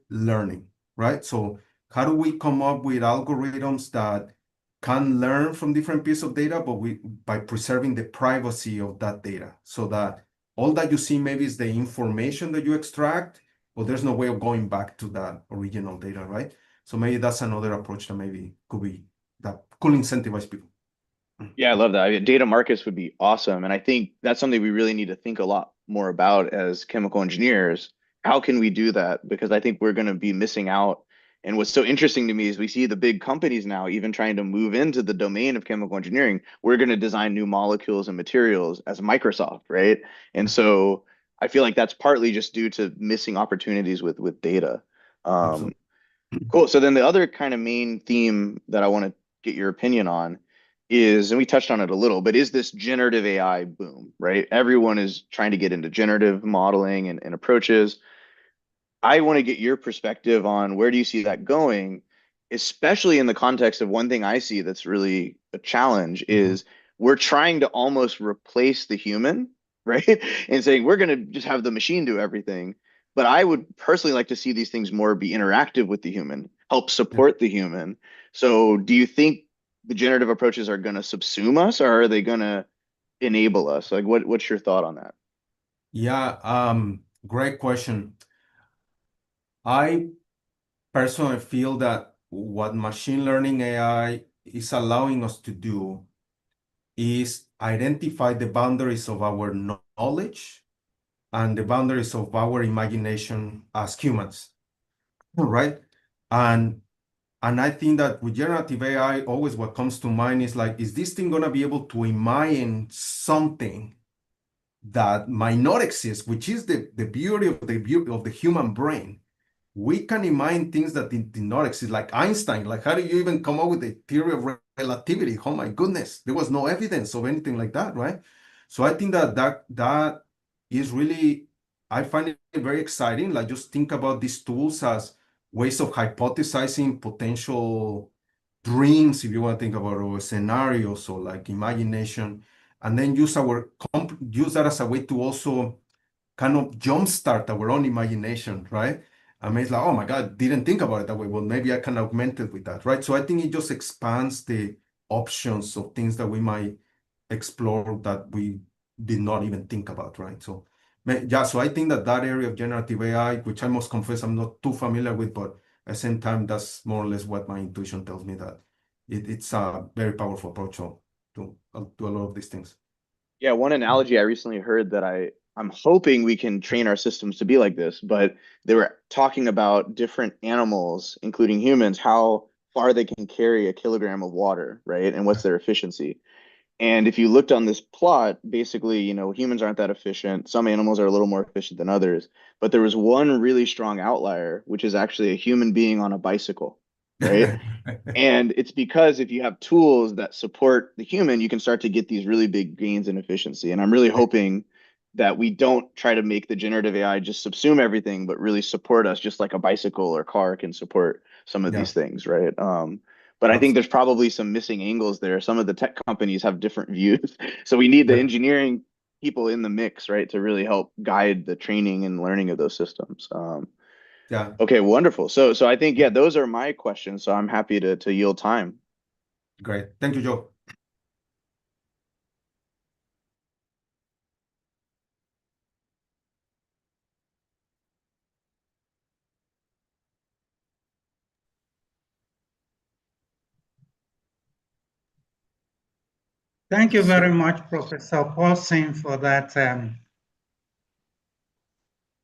learning, right? So how do we come up with algorithms that can learn from different pieces of data, but by preserving the privacy of that data, so that all that you see maybe is the information that you extract, but there's no way of going back to that original data, right? So maybe that's another approach that maybe could incentivize people. Yeah, I love that. I mean, data markets would be awesome. And I think that's something we really need to think a lot more about as chemical engineers. How can we do that? Because I think we're going to be missing out. And what's so interesting to me is we see the big companies now even trying to move into the domain of chemical engineering. We're going to design new molecules and materials as Microsoft, right? And so I feel like that's partly just due to missing opportunities with data. Cool. So then the other kind of main theme that I want to get your opinion on is, and we touched on it a little, but is this generative AI boom, right? Everyone is trying to get into generative modeling and approaches. I want to get your perspective on where do you see that going, especially in the context of one thing I see that's really a challenge is we're trying to almost replace the human, right? And saying we're going to just have the machine do everything. But I would personally like to see these things more be interactive with the human, help support the human. So do you think the generative approaches are going to subsume us, or are they going to enable us? Like, what's your thought on that? Yeah, great question. I personally feel that what machine learning AI is allowing us to do is identify the boundaries of our knowledge and the boundaries of our imagination as humans, right? And I think that with generative AI, always what comes to mind is like, is this thing gonna be able to imagine something that might not exist, which is the beauty of the human brain. We can imagine things that did not exist, like Einstein. Like, how do you even come up with the theory of relativity? Oh my goodness, there was no evidence of anything like that, right? So I think that is really, I find it very exciting. Like, just think about these tools as ways of hypothesizing potential dreams, if you want to think about it, or scenarios, or like imagination, and then use that as a way to also kind of jumpstart our own imagination, right? I mean, it's like, oh my God, didn't think about it that way. Well, maybe I can augment it with that, right? So I think it just expands the options of things that we might explore that we did not even think about, right? So yeah, so I think that area of generative AI, which I must confess I'm not too familiar with, but at the same time, that's more or less what my intuition tells me, that it's a very powerful approach to a lot of these things. Yeah, one analogy I recently heard that I'm hoping we can train our systems to be like this, but they were talking about different animals, including humans, how far they can carry a kilogram of water, right? And what's their efficiency. And if you looked on this plot, basically, humans aren't that efficient. Some animals are a little more efficient than others, but there was one really strong outlier, which is actually a human being on a bicycle, right? And it's because if you have tools that support the human, you can start to get these really big gains in efficiency. And I'm really hoping that we don't try to make the generative AI just subsume everything, but really support us just like a bicycle or car can support some of these things, right? But I think there's probably some missing angles there. Some of the tech companies have different views. So we need the engineering people in the mix, right, to really help guide the training and learning of those systems. Yeah. Okay, wonderful. So I think, yeah, those are my questions. So I'm happy to yield time. Great. Thank you, Joe. Thank you very much, Professor Paulson, for that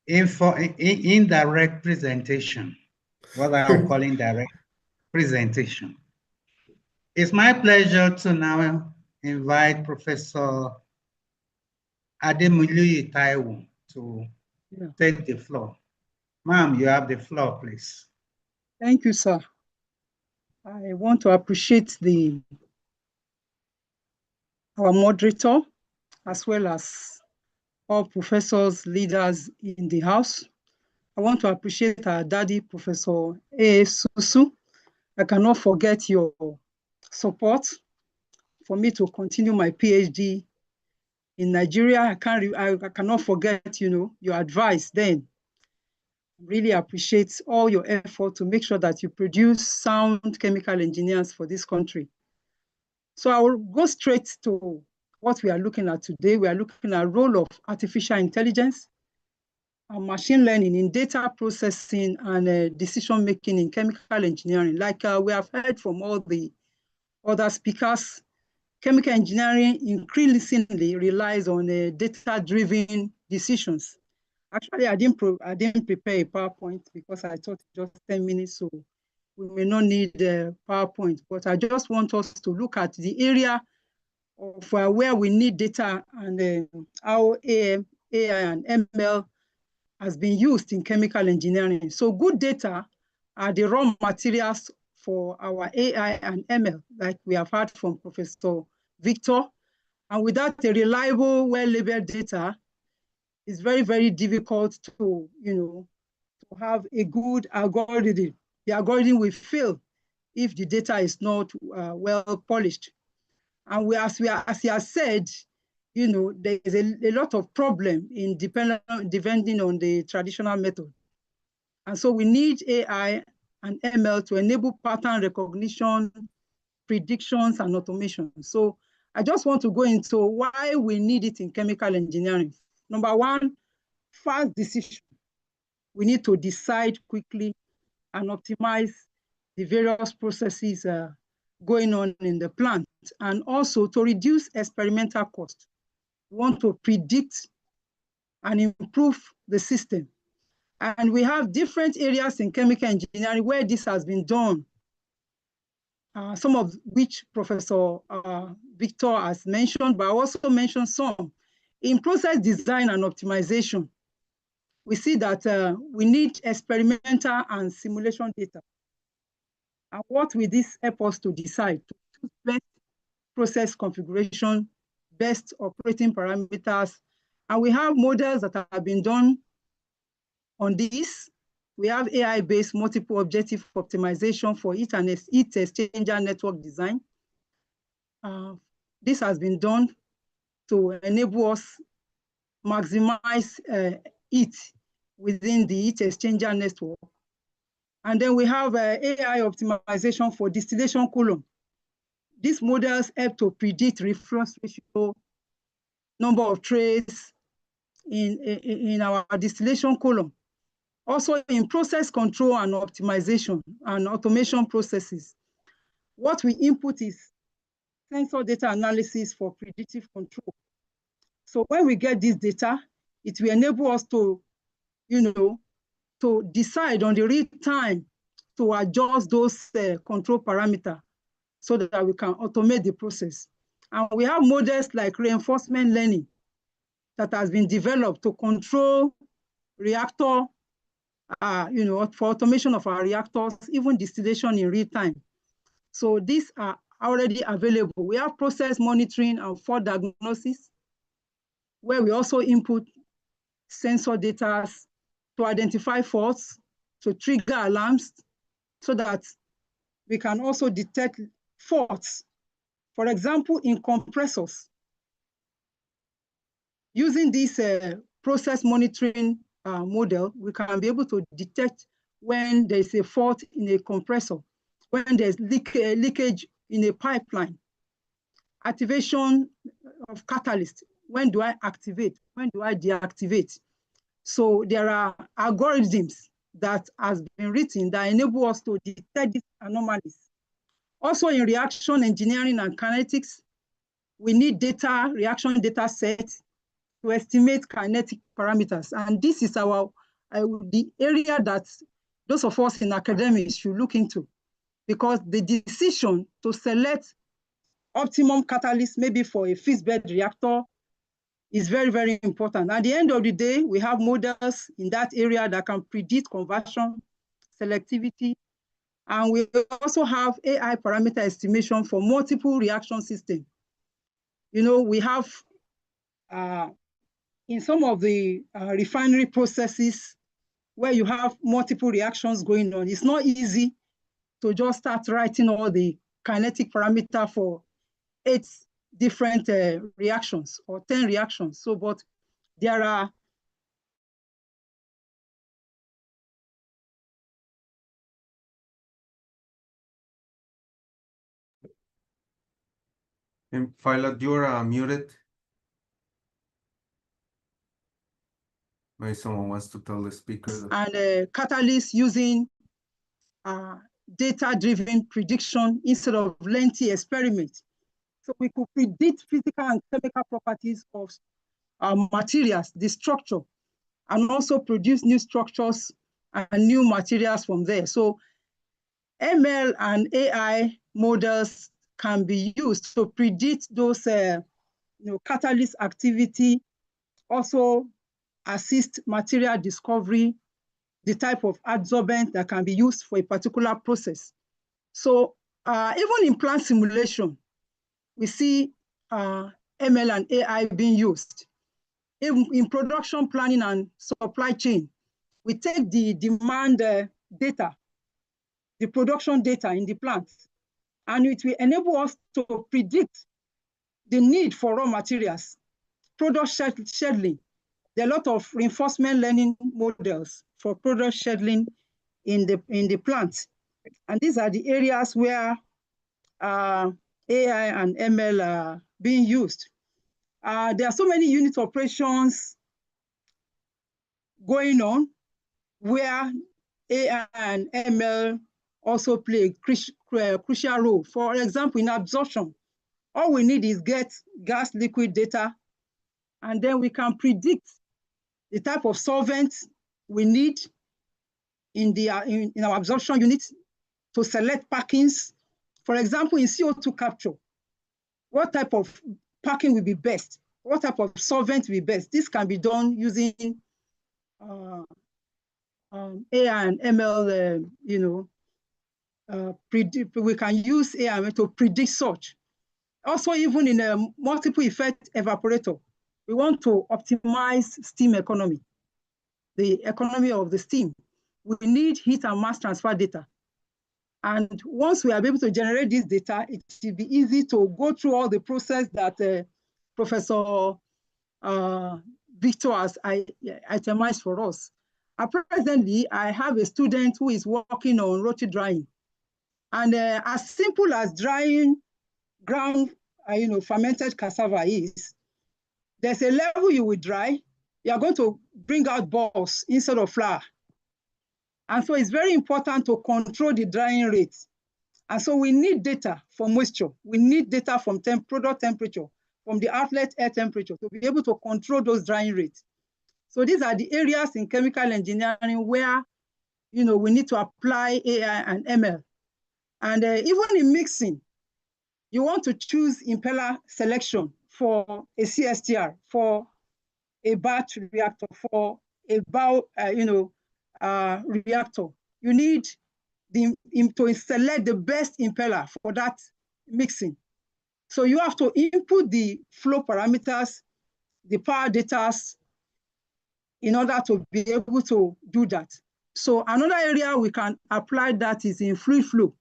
indirect presentation, what I'm calling direct presentation. It's my pleasure to now invite Professor Ademulu Taiwo to take the floor. Ma'am, you have the floor, please. Thank you, sir. I want to appreciate our moderator, as well as all professors, leaders in the house. I want to appreciate our daddy, Professor A. Susu. I cannot forget your support for me to continue my PhD in Nigeria. I cannot forget, your advice then. Really appreciate all your effort to make sure that you produce sound chemical engineers for this country. So I will go straight to what we are looking at today. We are looking at the role of artificial intelligence and machine learning in data processing and decision-making in chemical engineering. Like we have heard from all the other speakers, chemical engineering increasingly relies on data-driven decisions. Actually, I didn't prepare a PowerPoint because I thought just 10 minutes, so we may not need a PowerPoint, but I just want us to look at the area of where we need data and how AI and ML has been used in chemical engineering. So good data are the raw materials for our AI and ML, like we have heard from Professor Victor. And without a reliable, well-labeled data, it's very, very difficult to, to have a good algorithm. The algorithm will fail if the data is not well polished. And as he has said, there is a lot of problem in depending on the traditional method. And so we need AI and ML to enable pattern recognition, predictions, and automation. So I just want to go into why we need it in chemical engineering. Number one, fast decision. We need to decide quickly and optimize the various processes going on in the plant, and also to reduce experimental cost. We want to predict and improve the system. And we have different areas in chemical engineering where this has been done, some of which Professor Victor has mentioned, but I also mentioned some. In process design and optimization, we see that we need experimental and simulation data. And what will this help us to decide? To choose best process configuration, best operating parameters. And we have models that have been done on this. We have AI-based multiple objective optimization for heat exchanger network design. This has been done to enable us maximize heat within the heat exchanger network. And then we have AI optimization for distillation column. These models help to predict reflux ratio, number of trays in our distillation column. Also in process control and optimization and automation processes. What we input is sensor data analysis for predictive control. So when we get this data, it will enable us to, to decide on the real time to adjust those control parameters so that we can automate the process. And we have models like reinforcement learning that has been developed to control reactor, for automation of our reactors, even distillation in real time. So these are already available. We have process monitoring and fault diagnosis, where we also input sensor data to identify faults, to trigger alarms, so that we can also detect faults. For example, in compressors, using this process monitoring model, we can be able to detect when there's a fault in a compressor, when there's leakage in a pipeline, activation of catalyst. When do I activate? When do I deactivate? So there are algorithms that has been written that enable us to detect these anomalies. Also in reaction engineering and kinetics, we need data, reaction data sets to estimate kinetic parameters. And this is the area that those of us in academics should look into, because the decision to select optimum catalyst, maybe for a fixed bed reactor, is very, very important. At the end of the day, we have models in that area that can predict conversion, selectivity, And we also have AI parameter estimation for multiple reaction systems. You know, we have in some of the refinery processes where you have multiple reactions going on, it's not easy to just start writing all the kinetic parameter for 8 different reactions or 10 reactions. So, but there are Pilot, you're muted. Maybe someone wants to tell the speaker. And catalysts using data-driven prediction instead of lengthy experiments. So we could predict physical and chemical properties of materials, the structure, and also produce new structures and new materials from there. So ML and AI models can be used to predict those catalyst activity, also assist material discovery, the type of adsorbent that can be used for a particular process. So even in plant simulation, we see ML and AI being used. Even in production planning and supply chain, we take the demand data, the production data in the plants, and it will enable us to predict the need for raw materials, product scheduling. There are a lot of reinforcement learning models for product scheduling in the plant. And these are the areas where AI and ML are being used. There are so many unit operations going on where AI and ML also play a crucial role. For example, in absorption, all we need is get gas liquid data, and then we can predict the type of solvent we need in our absorption unit to select packings. For example, in CO2 capture, what type of packing will be best? What type of solvent will be best? This can be done using AI and ML, we can use AI to predict such. Also, even in a multiple effect evaporator, we want to optimize steam economy, the economy of the steam. We need heat and mass transfer data. And once we are able to generate this data, it will be easy to go through all the process that Professor Victor has itemized for us. Presently, I have a student who is working on roti drying. And as simple as drying ground, fermented cassava is, there's a level you will dry, you're going to bring out balls instead of flour. And so it's very important to control the drying rate. And so we need data for moisture. We need data from product temperature, from the outlet air temperature to be able to control those drying rates. So these are the areas in chemical engineering where we need to apply AI and ML. And even in mixing, you want to choose impeller selection for a CSTR, for a batch reactor, for a reactor. You need to select the best impeller for that mixing. So you have to input the flow parameters, the power data in order to be able to do that. So another area we can apply that is in fluid flow,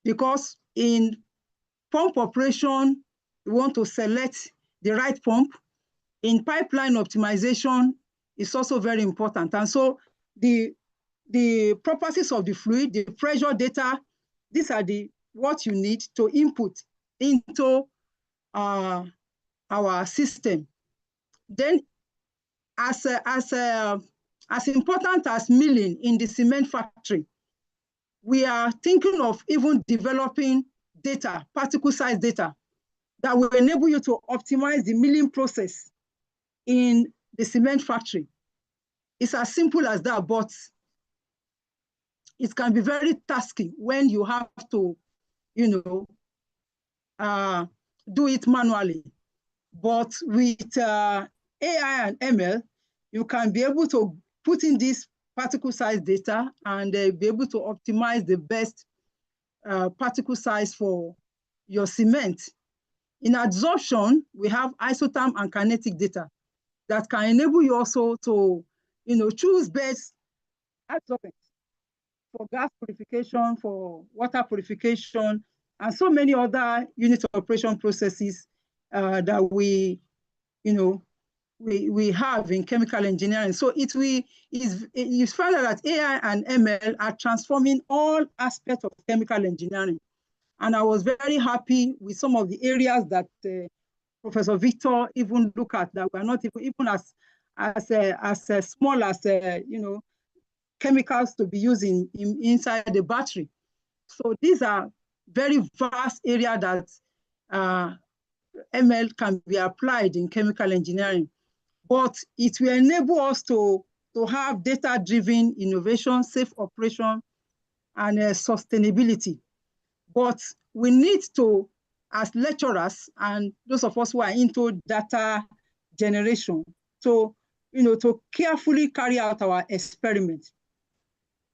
because in pump operation, we want to select the right pump. In pipeline optimization, it's also very important. And so the properties of the fluid, the pressure data, these are what you need to input into our system. Then as important as milling in the cement factory, we are thinking of even developing data, particle size data, that will enable you to optimize the milling process in the cement factory. It's as simple as that, but it can be very tasky when you have to, do it manually. But with AI and ML, you can be able to put in these particle size data and be able to optimize the best particle size for your cement. In adsorption, we have isotherm and kinetic data that can enable you also to, choose best adsorbents for gas purification, for water purification, and so many other unit operation processes that we have in chemical engineering. So you find out that AI and ML are transforming all aspects of chemical engineering. And I was very happy with some of the areas that Professor Victor even looked at, that were not even as small as chemicals to be used inside the battery. So these are very vast areas that ML can be applied in chemical engineering, but it will enable us to have data-driven innovation, safe operation, and sustainability. But we need to, as lecturers and those of us who are into data generation, to carefully carry out our experiment,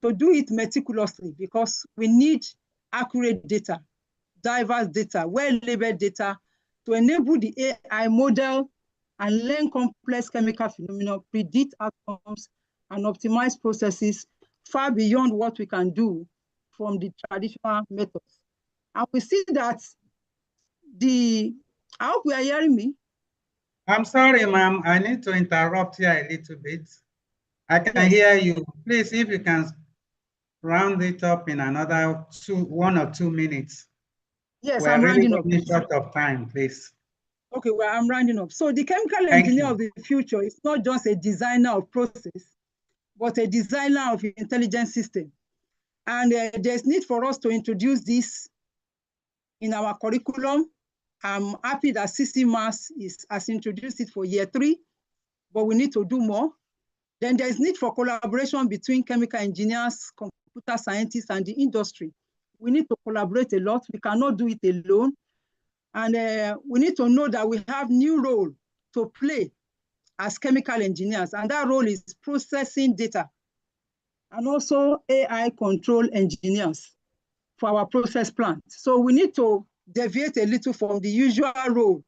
to do it meticulously, because we need accurate data, diverse data, well-labeled data, to enable the AI model and learn complex chemical phenomena, predict outcomes, and optimize processes far beyond what we can do from the traditional methods. And we see that I hope we are hearing me. I'm sorry, ma'am. I need to interrupt here a little bit. I can hear you. Please, if you can round it up in another 1 or 2 minutes. Yes, We're I'm really rounding up. running short of time, please. Okay, well, I'm rounding up. So the chemical engineer of the future is not just a designer of process, but a designer of intelligent system. And there's need for us to introduce this in our curriculum. I'm happy that CC Mass has introduced it for year 3, but we need to do more. Then there's need for collaboration between chemical engineers, computer scientists, and the industry. We need to collaborate a lot. We cannot do it alone. And we need to know that we have new role to play as chemical engineers, and that role is processing data, and also AI control engineers for our process plant. So we need to deviate a little from the usual role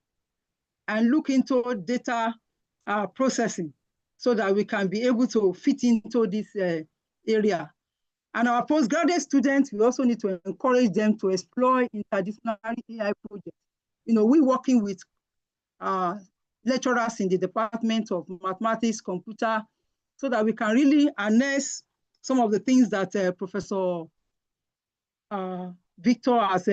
and look into data processing so that we can be able to fit into this area. And our postgraduate students, we also need to encourage them to explore interdisciplinary AI projects. We're working with lecturers in the Department of Mathematics, Computer, so that we can really harness some of the things that Professor Victor has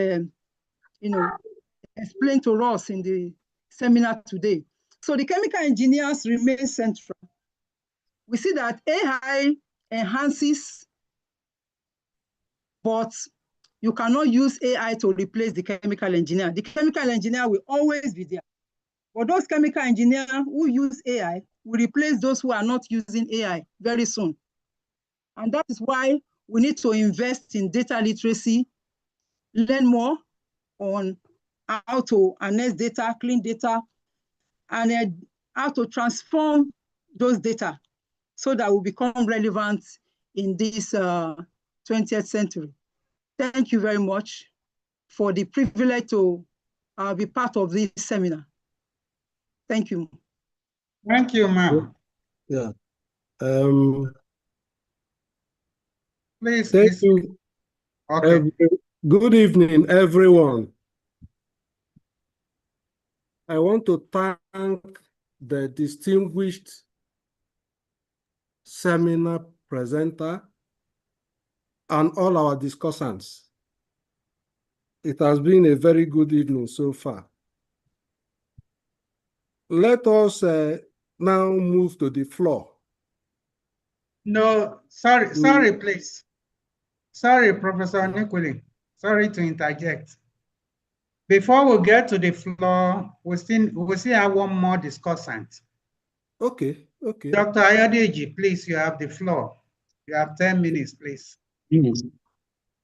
explained to us in the seminar today. So the chemical engineers remain central. We see that AI enhances, but you cannot use AI to replace the chemical engineer. The chemical engineer will always be there. But those chemical engineers who use AI will replace those who are not using AI very soon. And that is why we need to invest in data literacy, learn more on how to harness data, clean data, and how to transform those data so that we become relevant in this 20th century. Thank you very much for the privilege to be part of this seminar. Thank you. Thank you, ma'am. Yeah. Please. Thank you. Okay. Good evening, everyone. I want to thank the distinguished seminar presenter and all our discussants. It has been a very good evening so far. Let us now move to the floor. No, sorry, please. Sorry, Professor Nikuli. Sorry to interject. Before we get to the floor, we still have one more discussant. Okay. Dr. Ayadeji, please, you have the floor. You have 10 minutes, please.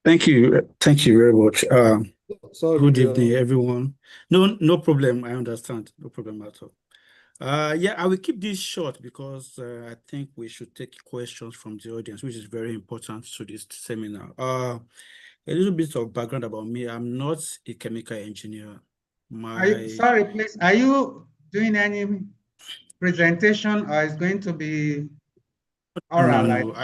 Thank you. Thank you very much. Sorry, good evening, everyone. No problem. I understand. No problem at all. Yeah, I will keep this short because I think we should take questions from the audience, which is very important to this seminar. A little bit of background about me. I'm not a chemical engineer. Sorry, please. Are you doing any presentation, or is going to be oral? No.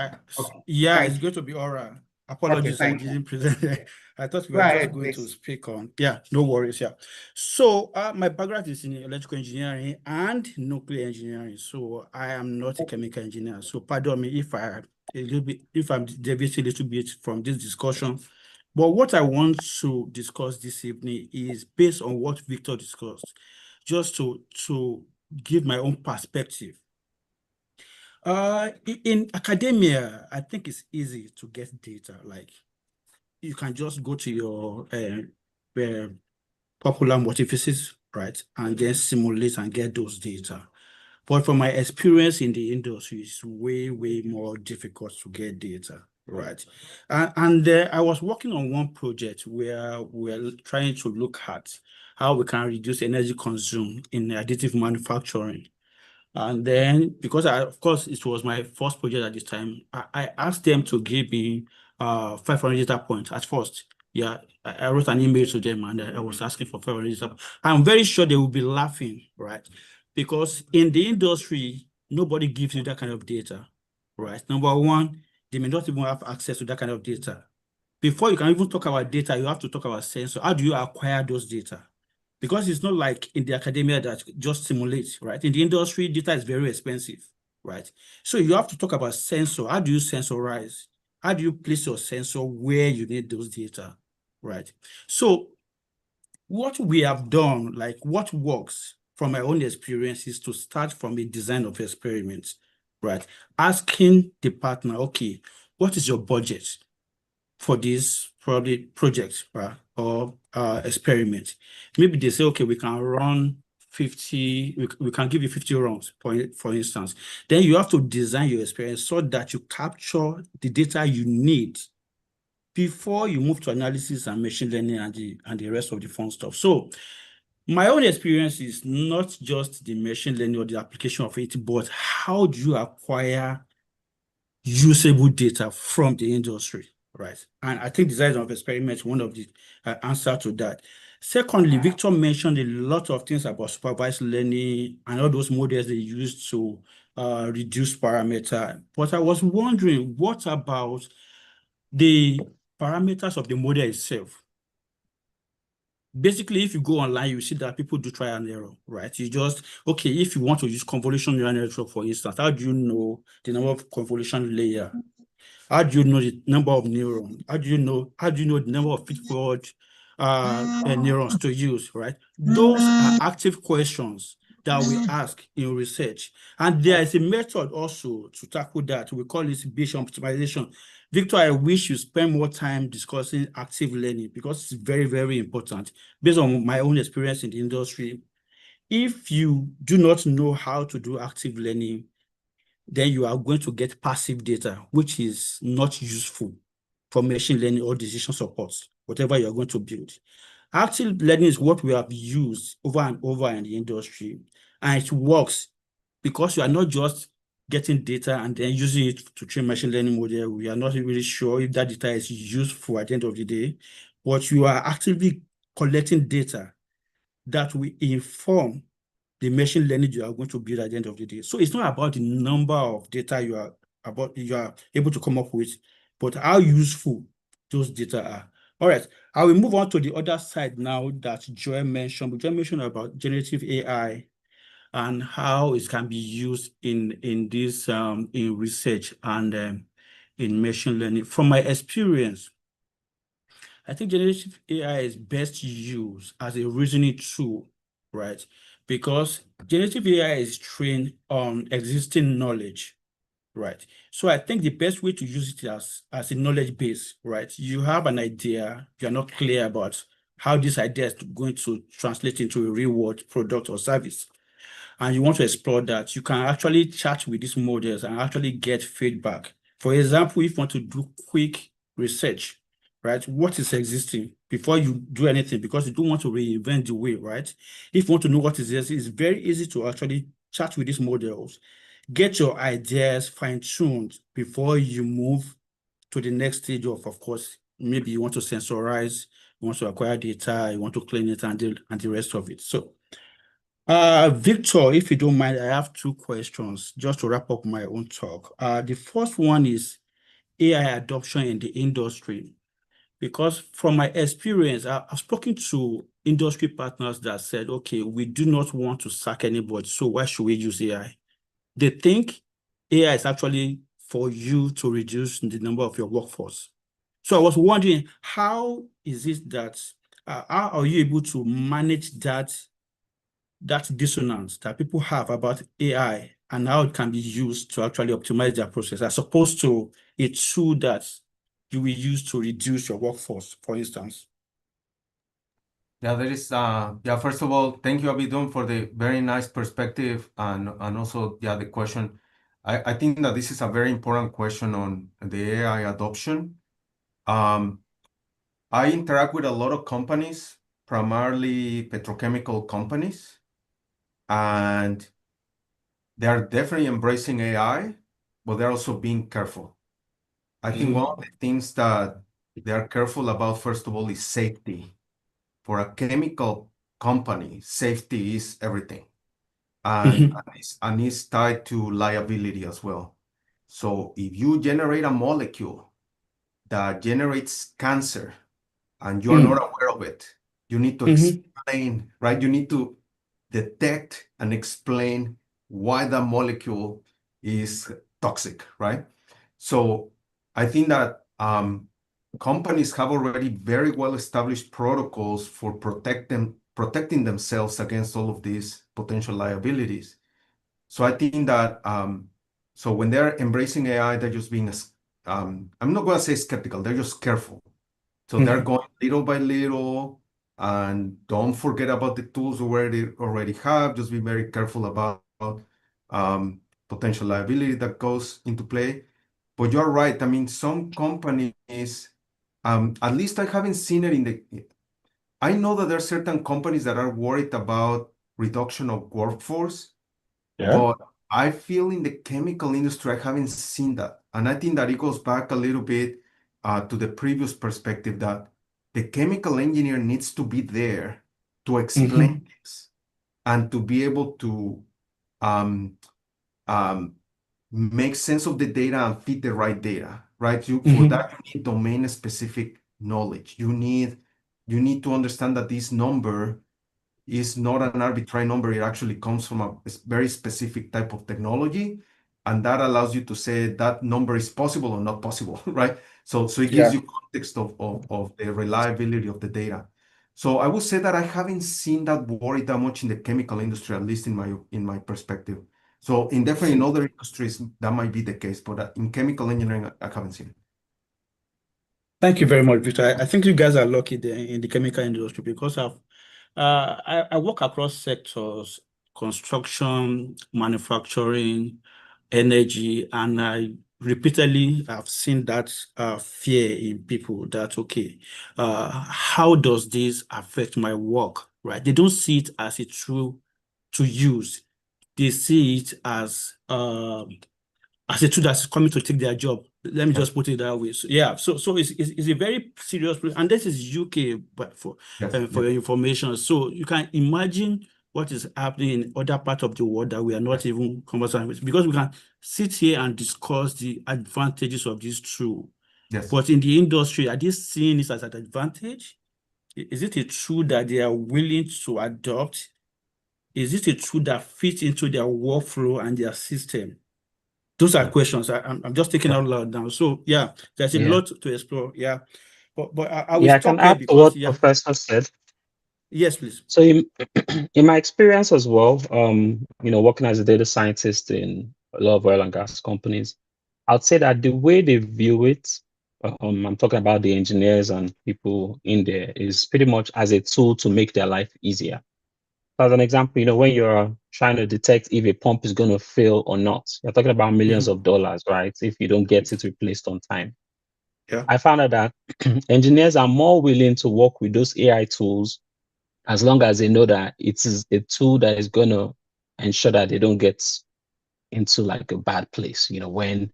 Yeah, thank it's you. going to be oral. Apologies, thank I you. didn't present. I thought we Go were just ahead, going to please. speak on. Yeah, no worries. Yeah. So my background is in electrical engineering and nuclear engineering. So I am not a chemical engineer. So pardon me if I'm deviating a little bit from this discussion. But what I want to discuss this evening is based on what Victor discussed, just to give my own perspective. In academia, I think it's easy to get data. Like you can just go to your popular multiphysics, right, and then simulate and get those data. But from my experience in the industry, it's way more difficult to get data, right? And I was working on one project where we're trying to look at how we can reduce energy consumed in additive manufacturing. And then, because of course, it was my first project at this time, I asked them to give me 500 data points at first. Yeah, I wrote an email to them and I was asking for 500 data points. I'm very sure they will be laughing, right? Because in the industry, nobody gives you that kind of data, right? Number one, they may not even have access to that kind of data. Before you can even talk about data, you have to talk about sensor. How do you acquire those data? Because it's not like in the academia that just simulates, right? In the industry, data is very expensive, right? So you have to talk about sensor. How do you sensorize? How do you place your sensor where you need those data, right? So what we have done, like what works from my own experience, is to start from a design of experiments, right? Asking the partner, okay, what is your budget for this project or experiment? Maybe they say, okay, we can run 50, we can give you 50 runs, for instance. Then you have to design your experience so that you capture the data you need before you move to analysis and machine learning and the rest of the fun stuff. So my own experience is not just the machine learning or the application of it, but how do you acquire usable data from the industry, right? And I think design of experiments is one of the answer to that. Secondly, Victor mentioned a lot of things about supervised learning and all those models they use to reduce parameter. But I was wondering, what about the parameters of the model itself? Basically, if you go online, you see that people do trial and error, right? You just, okay, if you want to use convolution neural network, for instance, how do you know the number of convolution layer? How do you know the number of neurons? How do you know the number of feed-forward neurons to use, right? Those are active questions that we ask in research. And there is a method also to tackle that. We call it Bayesian optimization. Victor, I wish you spend more time discussing active learning because it's very important. Based on my own experience in the industry, if you do not know how to do active learning, then you are going to get passive data, which is not useful for machine learning or decision support, whatever you're going to build. Active learning is what we have used over and over in the industry, and it works because you are not just getting data and then using it to train machine learning model. We are not really sure if that data is useful at the end of the day, but you are actively collecting data that will inform the machine learning you are going to build at the end of the day. So it's not about the number of data you are able to come up with, but how useful those data are. All right, I will move on to the other side now that Joy mentioned. Joy mentioned about generative AI and how it can be used in this in research and in machine learning. From my experience, I think generative AI is best used as a reasoning tool, right? Because generative AI is trained on existing knowledge, right? So I think the best way to use it as a knowledge base, right? You have an idea, you're not clear about how this idea is going to translate into a real world product or service, and you want to explore that, you can actually chat with these models and actually get feedback. For example, if you want to do quick research, right? What is existing before you do anything, because you don't want to reinvent the wheel, right? If you want to know what is existing, it's very easy to actually chat with these models, get your ideas fine-tuned before you move to the next stage of course, maybe you want to sensorize, you want to acquire data, you want to clean it and the rest of it. So, Victor, if you don't mind, I have two questions just to wrap up my own talk. The first one is AI adoption in the industry. Because from my experience, I've spoken to industry partners that said, okay, we do not want to sack anybody, so why should we use AI? They think AI is actually for you to reduce the number of your workforce. So I was wondering, how is it that, how are you able to manage that dissonance that people have about AI and how it can be used to actually optimize their process, as opposed to a tool that you will use to reduce your workforce, for instance? Yeah, there is, yeah, first of all, thank you, Abidun, for the very nice perspective and also, yeah, the question. I think that this is a very important question on the AI adoption. I interact with a lot of companies, primarily petrochemical companies, and they are definitely embracing AI, but they're also being careful. I think one of the things that they are careful about, first of all, is safety. For a chemical company, safety is everything. And it's tied to liability as well. So if you generate a molecule that generates cancer and you're not aware of it, you need to explain, right? You need to detect and explain why that molecule is toxic, right? So I think that companies have already very well-established protocols for protecting themselves against all of these potential liabilities. So I think that so when they're embracing AI, they're just being, I'm not going to say skeptical, they're just careful. So they're going little by little, and don't forget about the tools we already have. Just be very careful about potential liability that goes into play. But you're right. I mean, some companies, at least I haven't seen it in the. I know that there are certain companies that are worried about reduction of workforce, but I feel in the chemical industry, I haven't seen that. And I think that it goes back a little bit to the previous perspective that the chemical engineer needs to be there to explain this and to be able to make sense of the data and feed the right data, right? For that, you need domain-specific knowledge. You need to understand that this number is not an arbitrary number. It actually comes from a very specific type of technology, and that allows you to say that number is possible or not possible, right? So it gives you context of the reliability of the data. So I would say that I haven't seen that worry that much in the chemical industry, at least in my perspective. So definitely in other industries, that might be the case, but in chemical engineering, I haven't seen it. Thank you very much, Victor. I think you guys are lucky in the chemical industry because I work across sectors, construction, manufacturing, energy, and I repeatedly have seen that fear in people that, okay, how does this affect my work, right? They don't see it as a tool to use. They see it as a tool that's coming to take their job. Let me just put it that way. So, yeah, so it's a very serious, and this is UK, but for your information. So you can imagine what is happening in other parts of the world that we are not even conversant with, because we can sit here and discuss the advantages of this tool. But in the industry, are they seeing this as an advantage? Is it a tool that they are willing to adopt? Is it a tool that fits into their workflow and their system? Those are questions I'm just taking out loud now. So yeah, there's a lot to explore. Yeah, but I will stop can here add to because what Professor said. Yes, please. So in my experience as well, working as a data scientist in a lot of oil and gas companies, I'd say that the way they view it, I'm talking about the engineers and people in there, is pretty much as a tool to make their life easier. As an example, when you're trying to detect if a pump is going to fail or not, you're talking about millions of dollars, right? If you don't get it replaced on time. Yeah. I found out that engineers are more willing to work with those AI tools as long as they know that it is a tool that is going to ensure that they don't get into like a bad place, when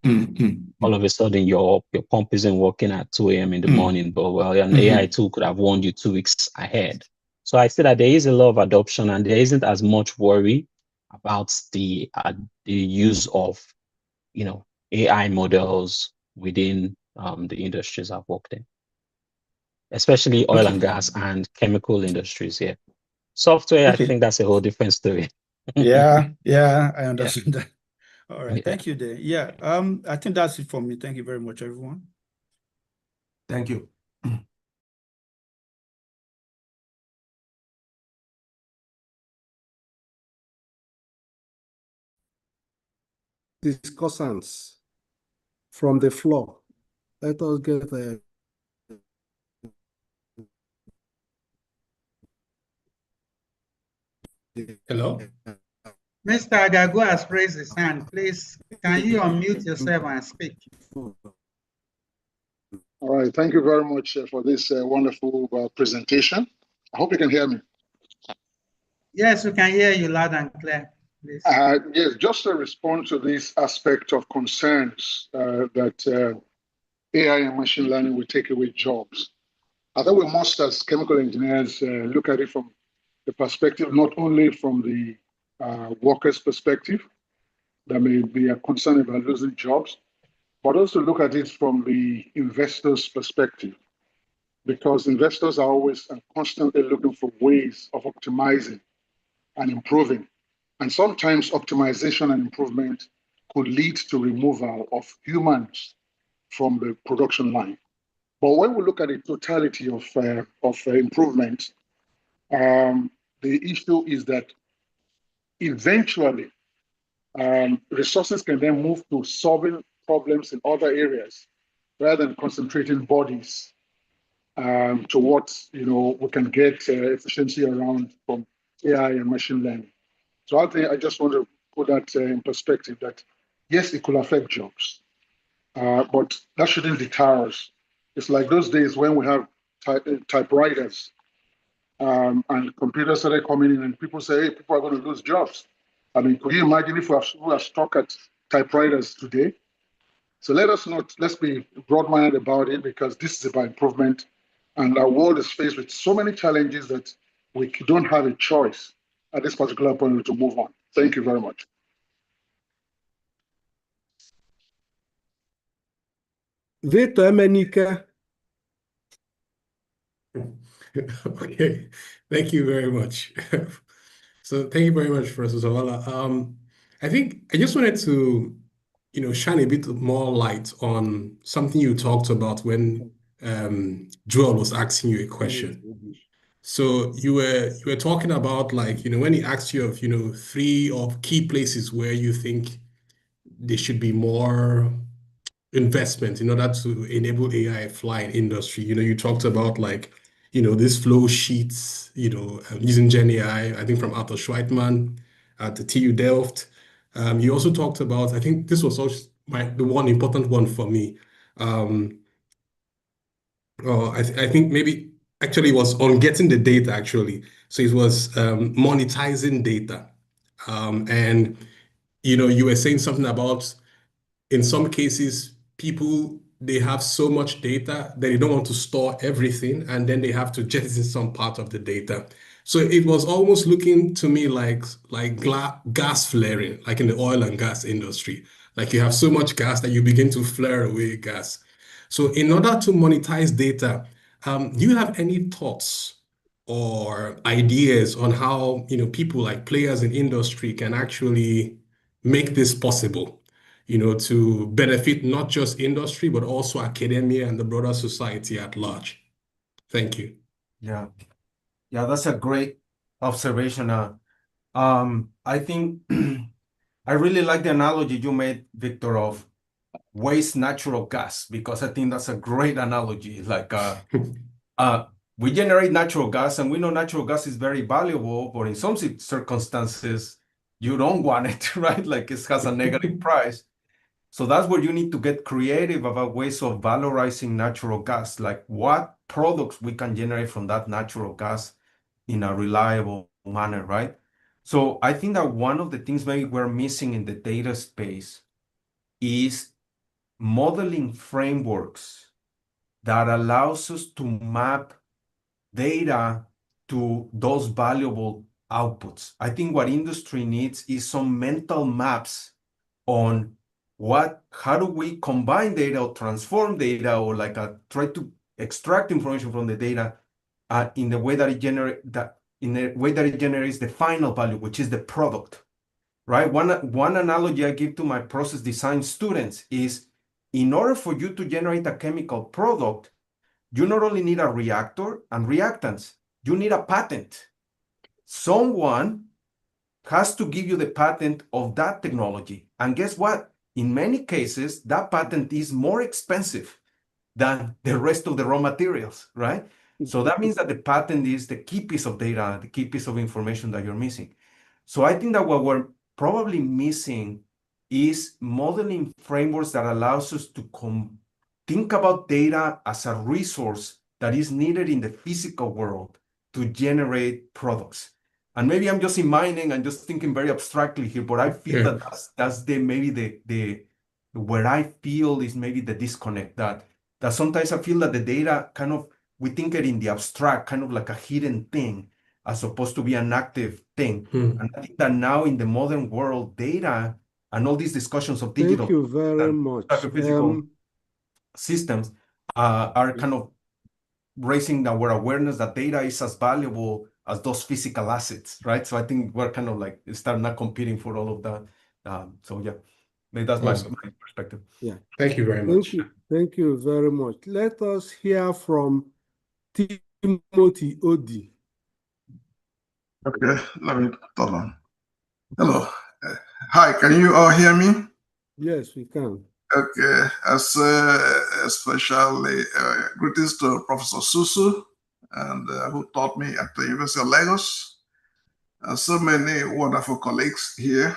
all of a sudden your pump isn't working at 2 a.m. in the morning, but well, an AI tool could have warned you 2 weeks ahead. So I say that there is a lot of adoption and there isn't as much worry about the use of, AI models within the industries I've worked in, especially oil and gas and chemical industries. Yeah. Software, I think that's a whole different story. Yeah, I understand that. All right, Yeah. thank you, Dave. Yeah, I think that's it for me. Thank you very much, everyone. Thank you. Discussants from the floor. Let us get a Hello? Mr. Agago has raised his hand. Please, can you unmute yourself and speak? All right, thank you very much for this wonderful presentation. I hope you can hear me. Yes, we can hear you loud and clear, please. Yes, just to respond to this aspect of concerns that AI and machine learning will take away jobs. I think we must, as chemical engineers, look at it from the perspective, not only from the workers' perspective, that may be a concern about losing jobs, but also look at it from the investors' perspective, because investors are always constantly looking for ways of optimizing and improving. And sometimes optimization and improvement could lead to removal of humans from the production line. But when we look at the totality of improvement, the issue is that eventually resources can then move to solving problems in other areas rather than concentrating bodies to what we can get efficiency around from AI and machine learning. So I just want to put that in perspective that yes, it could affect jobs, but that shouldn't deter us. It's like those days when we have typewriters and computers started coming in and people say, hey, people are going to lose jobs. I mean, could you imagine if we are stuck at typewriters today? So let's be broad-minded about it, because this is about improvement, and our world is faced with so many challenges that we don't have a choice at this particular point to move on. Thank you very much. Victor Emenike. Okay, thank you very much. So thank you very much, Professor Zavala. I think I just wanted to, shine a bit more light on something you talked about when Joel was asking you a question. So you were talking about, like, when he asked you of, 3 of key places where you think there should be more investment in order to enable AI flying industry. You talked about, like, these flow sheets, using Gen AI, I think from Arthur Schweitman at the TU Delft. You also talked about, I think this was also the one important one for me. I think maybe actually it was on getting the data, actually. So it was monetizing data. And, you were saying something about, in some cases, people, they have so much data that they don't want to store everything, and then they have to jettison some part of the data. So it was almost looking to me like gas flaring, like in the oil and gas industry. Like you have so much gas that you begin to flare away gas. So in order to monetize data, do you have any thoughts or ideas on how, people like players in industry can actually make this possible? To benefit not just industry, but also academia and the broader society at large. Thank you. Yeah, that's a great observation. I think I really like the analogy you made, Victor, of waste natural gas, because I think that's a great analogy. Like, we generate natural gas, and we know natural gas is very valuable, but in some circumstances, you don't want it, right? Like it has a negative price. So that's where you need to get creative about ways of valorizing natural gas, like what products we can generate from that natural gas in a reliable manner, right? So I think that one of the things maybe we're missing in the data space is modeling frameworks that allows us to map data to those valuable outputs. I think what industry needs is some mental maps on how do we combine data or transform data or try to extract information from the data in the way that it generates the final value, which is the product, right? One analogy I give to my process design students is, in order for you to generate a chemical product, you not only need a reactor and reactants, you need a patent. Someone has to give you the patent of that technology. And guess what? In many cases, that patent is more expensive than the rest of the raw materials, right? So that means that the patent is the key piece of data, the key piece of information that you're missing. So I think that what we're probably missing is modeling frameworks that allows us to think about data as a resource that is needed in the physical world to generate products. And maybe I'm just in mining and just thinking very abstractly here, but I feel that that's where I feel is maybe the disconnect, that sometimes I feel that the data we think it in the abstract, kind of like a hidden thing, as opposed to be an active thing. And I think that now in the modern world, data and all these discussions of digital Thank you very much. physical systems are kind of raising our awareness that data is as valuable as those physical assets, right? So I think we're kind of like start not competing for all of that. So yeah, that's my perspective. Yeah. Thank you very much. Thank you very much. Let us hear from Timothy Odi. Okay, let me turn on. Hello. Hi, can you all hear me? Yes, we can. Okay, especially greetings to Professor Susu, and who taught me at the University of Lagos. So many wonderful colleagues here.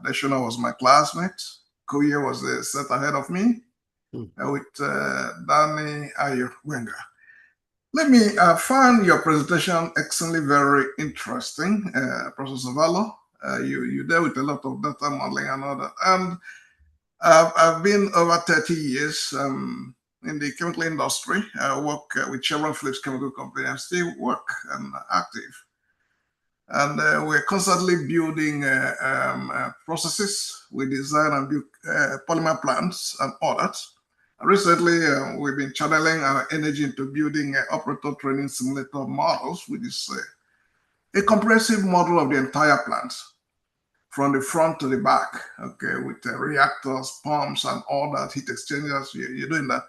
Deshona was my classmate. Kuye was the set ahead of me, with Danny Ayo Wenga. Let me find your presentation excellently very interesting, Professor Zavala. You deal with a lot of data modeling and all that. And I've been over 30 years in the chemical industry. I work with Chevron Phillips Chemical Company. I still work and active. And we're constantly building processes. We design and build polymer plants and all that. Recently, we've been channeling our energy into building operator training simulator models, which is a comprehensive model of the entire plant, from the front to the back, okay, with reactors, pumps, and all that, heat exchangers, you're doing that.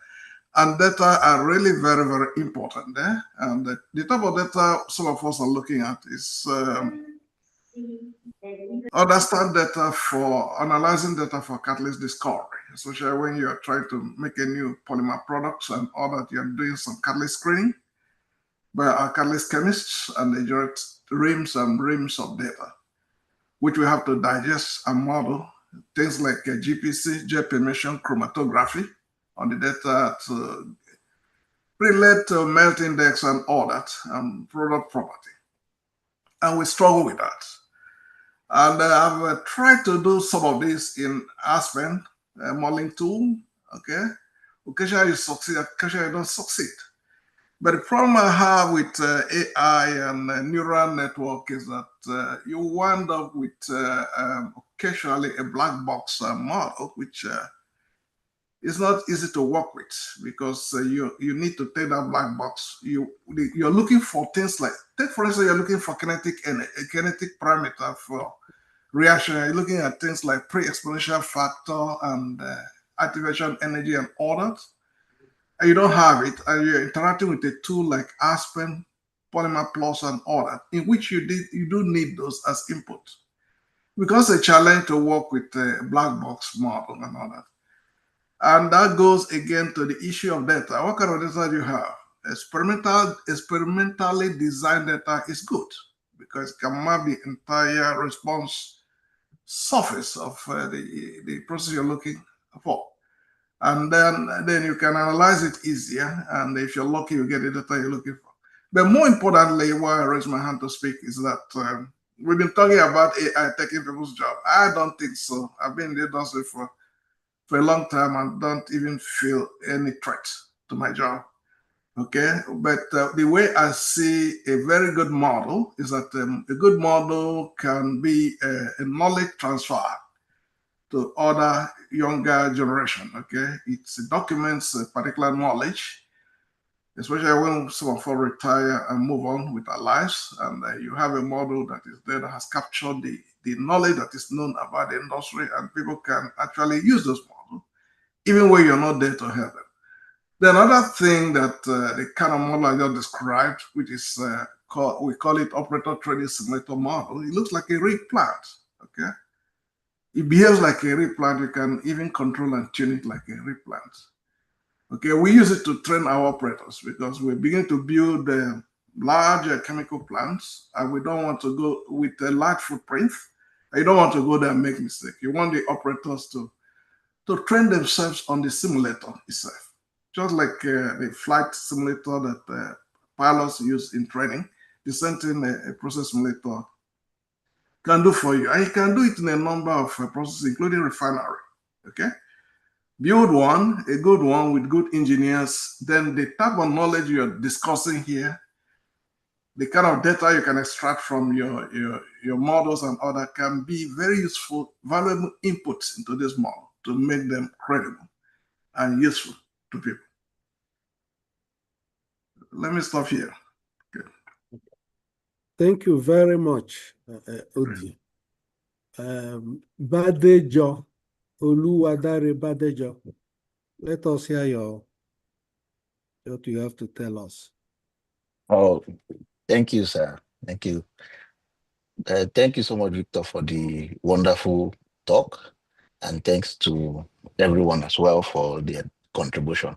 And data are really very, very important there. And the type of data some of us are looking at is understand data for analyzing data for catalyst discovery, especially when you're trying to make a new polymer products and all that, you're doing some catalyst screening by our catalyst chemists, and they generate reams and reams of data, which we have to digest and model. Things like GPC, jet emission chromatography on the data to relate to melt index and all that, and product property. And we struggle with that. And I've tried to do some of this in Aspen modeling tool, okay? Occasionally you succeed, occasionally you don't succeed. But the problem I have with AI and neural network is that you wind up with occasionally a black box model, which is not easy to work with, because you need to take that black box. You're looking for things like, take for instance, you're looking for kinetic parameter for reaction. You're looking at things like pre-exponential factor and activation energy and all that. And you don't have it, and you're interacting with a tool like Aspen, Polymer Plus, and all that, in which you do need those as input. Because it's a challenge to work with a black box model and all that. And that goes again to the issue of data. What kind of data do you have? Experimentally designed data is good, because it can map the entire response surface of the process you're looking for. And then you can analyze it easier. And if you're lucky, you get the data you're looking for. But more importantly, why I raise my hand to speak is that we've been talking about AI taking people's job. I don't think so. I've been in the industry for a long time and don't even feel any threat to my job. Okay, but the way I see a very good model is that a good model can be a knowledge transfer to other younger generation. Okay, it documents a particular knowledge, especially when some of us retire and move on with our lives, and you have a model that is there that has captured the knowledge that is known about the industry, and people can actually use those models, even when you're not there to help them. The another thing that the kind of model I just described, which is we call it operator training simulator model, it looks like a real plant, okay? It behaves like a real plant. You can even control and tune it like a real plant. Okay, we use it to train our operators because we're beginning to build larger chemical plants, and we don't want to go with a large footprint. You don't want to go there and make mistakes. You want the operators to train themselves on the simulator itself. Just like the flight simulator that pilots use in training, the same thing a process simulator can do for you. And you can do it in a number of processes, including refinery, okay? Build one, a good one with good engineers, then the type of knowledge you're discussing here, the kind of data you can extract from your models and other can be very useful, valuable inputs into this model to make them credible and useful to people. Let me stop here. Okay. Thank you very much, Odi. Badejo, Oluwadare Badejo. Let us hear what you have to tell us. Oh, thank you, sir. Thank you. Thank you so much, Victor, for the wonderful talk. And thanks to everyone as well for their contribution.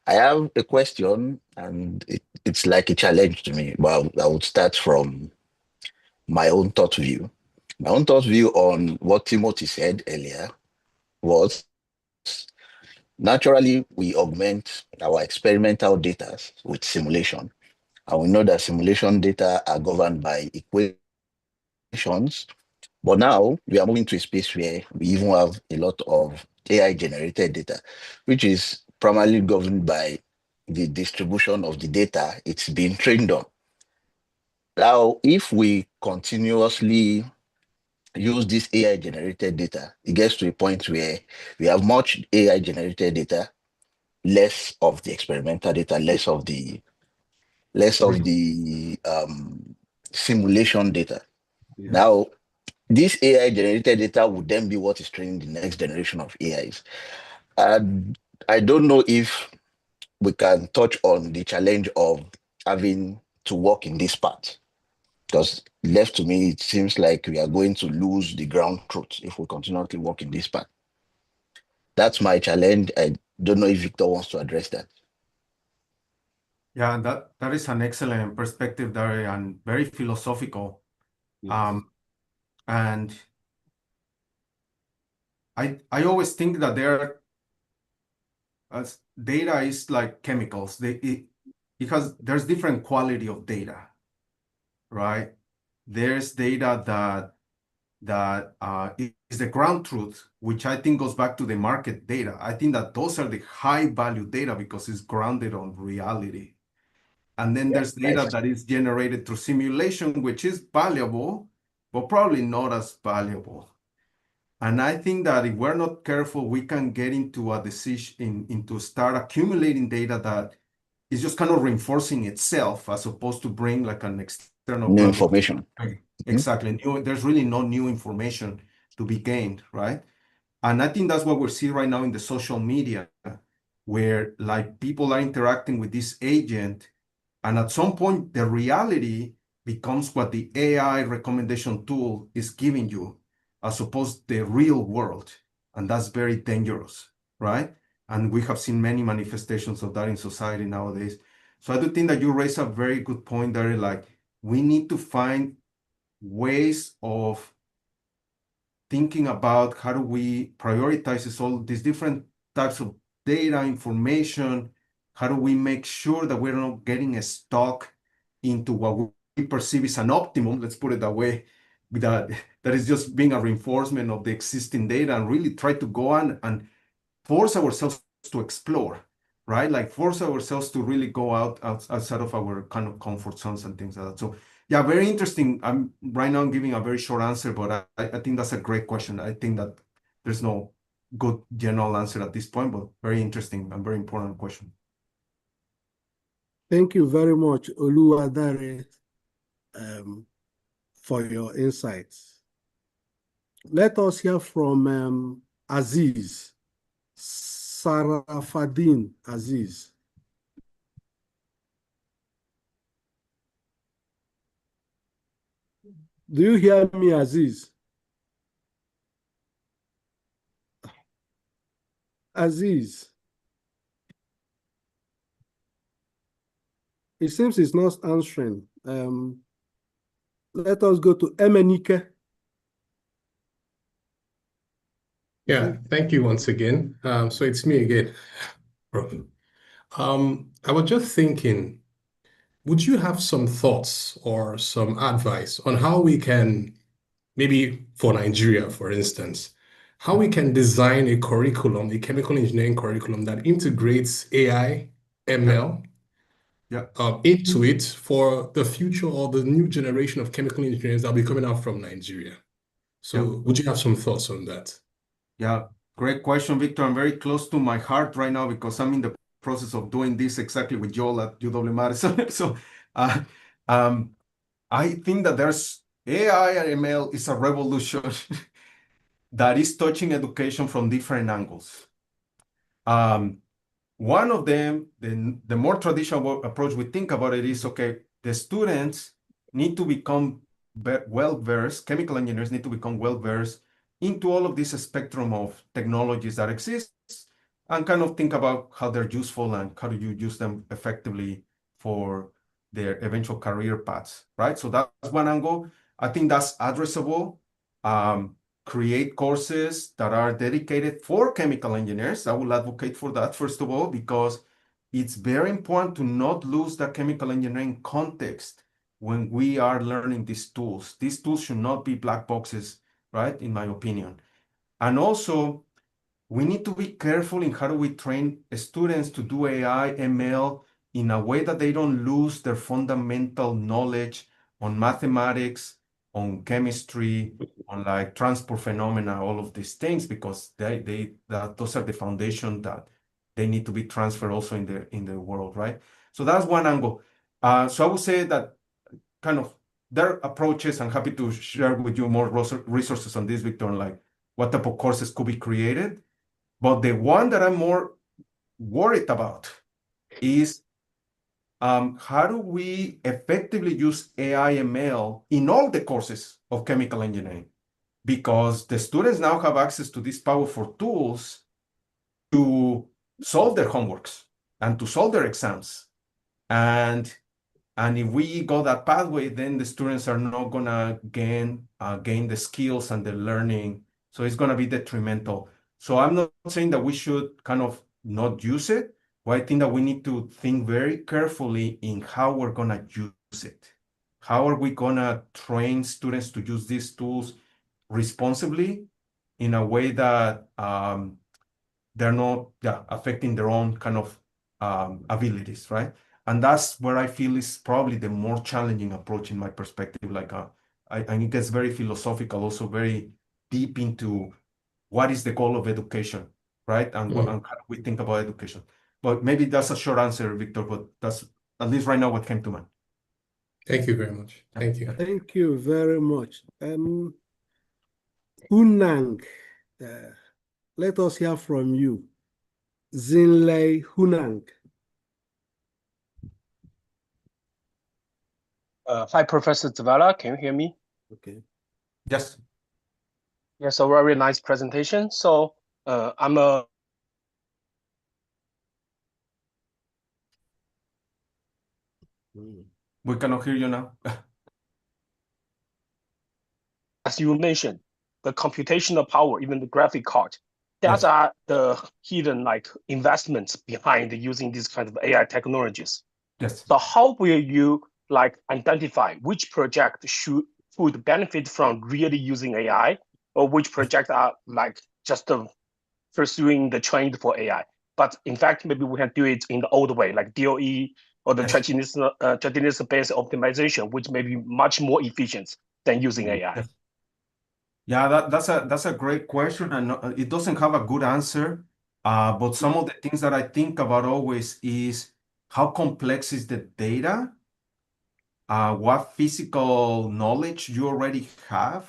I have a question, and it's like a challenge to me, but I would start from my own thought view. My own thought view on what Timothy said earlier was naturally we augment our experimental data with simulation. And we know that simulation data are governed by equations. But now we are moving to a space where we even have a lot of AI-generated data, which is primarily governed by the distribution of the data it's being trained on. Now, if we continuously use this AI-generated data, it gets to a point where we have much AI-generated data, less of the experimental data, less of the simulation data. Yes. Now, this AI-generated data would then be what is training the next generation of AIs. And I don't know if we can touch on the challenge of having to work in this part, because left to me, it seems like we are going to lose the ground truth if we continually work in this part. That's my challenge. I don't know if Victor wants to address that. Yeah, that is an excellent perspective there and very philosophical. Yes. And I always think that as data is like chemicals. Because there's different quality of data, right? There's data that is the ground truth, which I think goes back to the market data. I think that those are the high value data because it's grounded on reality. And then there's data that is generated through simulation, which is valuable, but probably not as valuable. And I think that if we're not careful, we can get into a decision, into start accumulating data that is just kind of reinforcing itself as opposed to bring like an external New information. Exactly. There's really no new information to be gained, right? And I think that's what we're seeing right now in the social media, where like people are interacting with this agent, and at some point the reality becomes what the AI recommendation tool is giving you, as opposed to the real world. And that's very dangerous, right? And we have seen many manifestations of that in society nowadays. So I do think that you raise a very good point there, like we need to find ways of thinking about how do we prioritize all these different types of data, information. How do we make sure that we're not getting stuck into what we perceive as an optimum, let's put it that way, that is just being a reinforcement of the existing data, and really try to go on and force ourselves to explore, right? Like force ourselves to really go outside of our kind of comfort zones and things like that. So yeah, very interesting. I'm right now giving a very short answer, but I think that's a great question. I think that there's no good general answer at this point, but very interesting and very important question. Thank you very much, Oluwadare, for your insights. Let us hear from Aziz, Sarafadin Aziz. Do you hear me, Aziz? Aziz. It seems it's not answering. Let us go to Emenike. Yeah, thank you once again. So it's me again. I was just thinking, would you have some thoughts or some advice on how we can, maybe for Nigeria, for instance, how we can design a curriculum, a chemical engineering curriculum that integrates AI, ML, into it for the future or the new generation of chemical engineers that will be coming out from Nigeria? So would you have some thoughts on that? Yeah, great question, Victor. I'm very close to my heart right now because I'm in the process of doing this exactly with Joel at UW-Madison. So I think that there's AI and ML is a revolution that is touching education from different angles. One of them, the more traditional approach we think about it is, okay, the students need to become well-versed, chemical engineers need to become well-versed into all of this spectrum of technologies that exist, and kind of think about how they're useful and how do you use them effectively for their eventual career paths, right? So that's one angle. I think that's addressable. Create courses that are dedicated for chemical engineers. I will advocate for that, first of all, because it's very important to not lose the chemical engineering context when we are learning these tools. These tools should not be black boxes, right, in my opinion. And also, we need to be careful in how do we train students to do AI, ML in a way that they don't lose their fundamental knowledge on mathematics, on chemistry, on like transport phenomena, all of these things, because those are the foundation that they need to be transferred also in the world, right? So that's one angle. So I would say that kind of their approaches, I'm happy to share with you more resources on this, Victor, on like what type of courses could be created. But the one that I'm more worried about is how do we effectively use AI ML in all the courses of chemical engineering? Because the students now have access to these powerful tools to solve their homeworks and to solve their exams. And if we go that pathway, then the students are not gonna gain the skills and the learning. So it's gonna be detrimental. So I'm not saying that we should kind of not use it, but I think that we need to think very carefully in how we're gonna use it. How are we gonna train students to use these tools responsibly in a way that they're not affecting their own kind of abilities, right? And that's where I feel is probably the more challenging approach in my perspective. Like I think it gets very philosophical, also very deep into what is the goal of education, right? And how we think about education. But maybe that's a short answer, Victor, but that's at least right now what came to mind. Thank you very much. Thank you. Thank you very much. Hunang, let us hear from you. Zinlei Hunang. Hi, Professor Zavala. Can you hear me? Okay. Yes. Yes, a very nice presentation. So I'm a We cannot hear you now. as you mentioned, the computational power, even the graphic card, that are the hidden like investments behind using these kinds of AI technologies. Yes. So how will you like identify which project should would benefit from really using AI, or which projects are like just pursuing the trend for AI. But in fact, maybe we can do it in the old way, like DOE or the traditional-based optimization, which may be much more efficient than using AI. Yes. Yeah, that's a great question, and it doesn't have a good answer. But some of the things that I think about always is how complex is the data, what physical knowledge you already have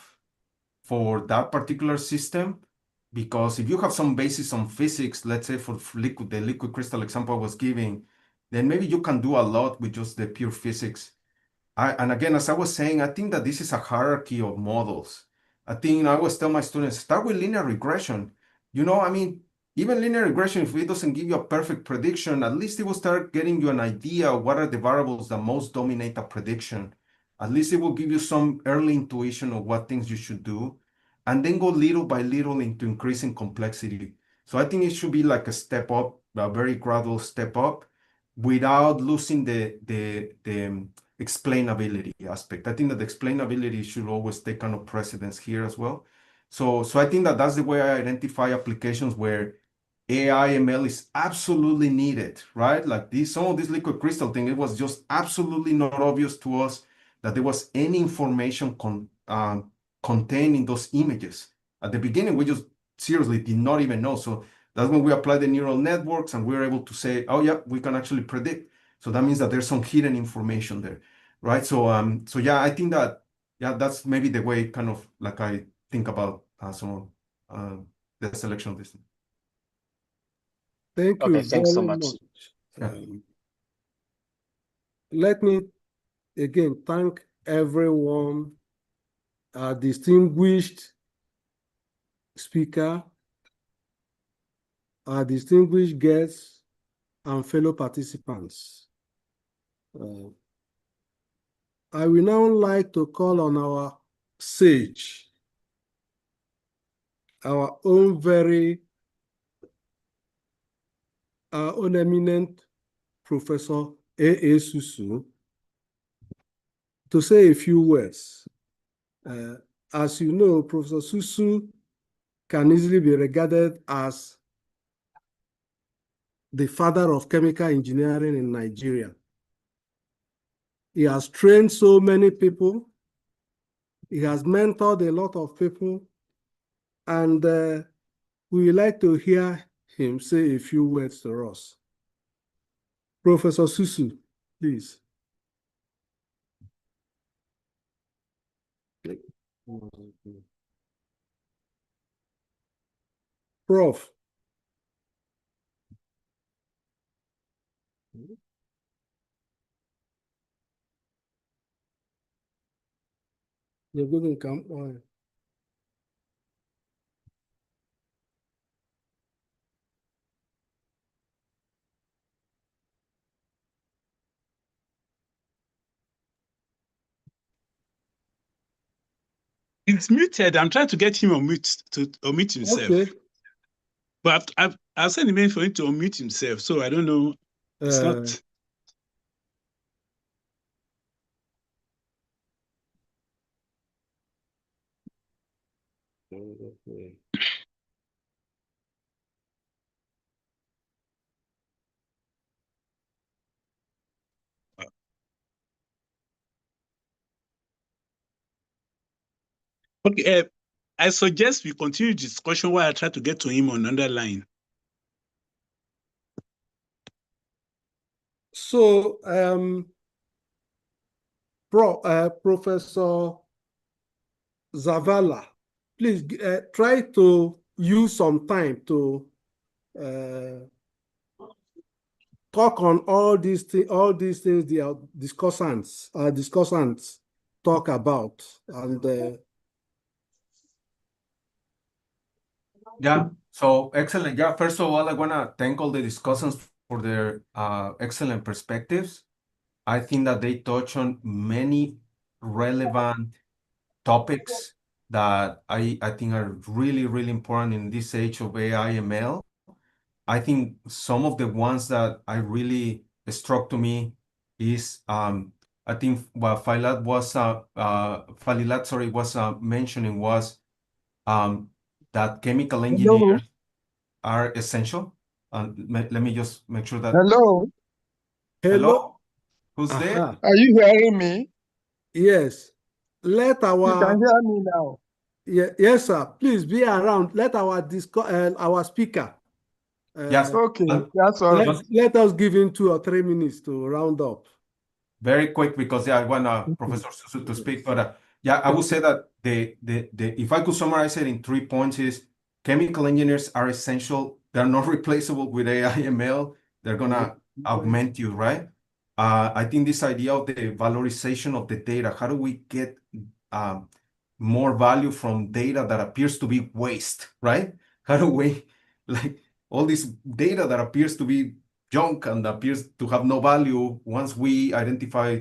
for that particular system. Because if you have some basis on physics, let's say for the liquid crystal example I was giving, then maybe you can do a lot with just the pure physics. And again, as I was saying, I think that this is a hierarchy of models. I think I always tell my students, start with linear regression. I mean, even linear regression, if it doesn't give you a perfect prediction, at least it will start getting you an idea of what are the variables that most dominate a prediction. At least it will give you some early intuition of what things you should do, and then go little by little into increasing complexity. So I think it should be like a step up, a very gradual step up, without losing the explainability aspect. I think that the explainability should always take kind of precedence here as well. So I think that that's the way I identify applications where AI ML is absolutely needed, right? Like some of this liquid crystal thing, it was just absolutely not obvious to us that there was any information contained in those images. At the beginning, we just seriously did not even know. So that's when we applied the neural networks and we were able to say, oh yeah, we can actually predict. So that means that there's some hidden information there, right? So yeah, I think that that's maybe the way kind of like I think about some of the selection of this thing. Thank you Okay, thanks so very much. Let me again thank everyone, our distinguished speaker, our distinguished guests, and fellow participants. I will now like to call on our sage, our own eminent Professor A.A. Susu, to say a few words. As you know, Professor Susu can easily be regarded as the father of chemical engineering in Nigeria. He has trained so many people. He has mentored a lot of people. And we would like to hear him say a few words to us. Professor Susu, please. Prof. You're going to come on. It's muted. I'm trying to get him to unmute himself. Okay. But I'll send him in for him to unmute himself. So I don't know. It's not. Okay, I suggest we continue the discussion while I try to get to him on another line. So, Professor Zavala, please try to use some time to talk on all these things the discussants talk about. And yeah, so excellent. Yeah, first of all, I want to thank all the discussants for their excellent perspectives. I think that they touch on many relevant topics that I think are really, really important in this age of AI ML. I think some of the ones that I really struck to me is I think what Falilat was mentioning was that chemical engineers are essential. Let me just make sure that. Hello. Hello. Who's there? Are you hearing me? Yes. Let You can our hear me now. yes, sir. Please be around. Let our our speaker. Yes. Okay, that's all right. Let us give him 2 or 3 minutes to round up. Very quick, because I want Professor Susu to speak. But yeah, I would say that if I could summarize it in 3 points, is chemical engineers are essential. They're not replaceable with AI ML. They're gonna augment you, right? I think this idea of the valorization of the data, how do we get more value from data that appears to be waste, right? How do we, like, all this data that appears to be junk and appears to have no value, once we identify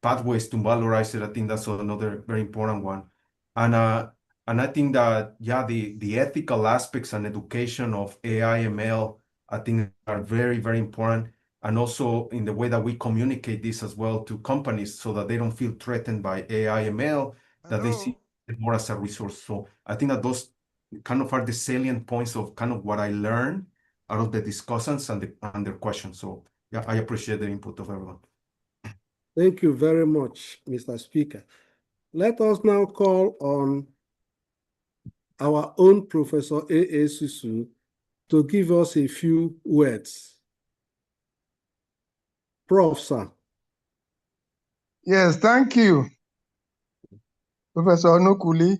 pathways to valorize it, I think that's another very important one. And I think that, yeah, the ethical aspects and education of AI ML, I think, are very, very important. And also in the way that we communicate this as well to companies, so that they don't feel threatened by AI ML, that they see it more as a resource. So I think that those kind of are the salient points of kind of what I learned out of the discussions and the questions. So yeah, I appreciate the input of everyone. Thank you very much, Mr. Speaker. Let us now call on our own Professor A.A. Susu to give us a few words. Prof, sir. Yes, thank you, Professor Onukuli.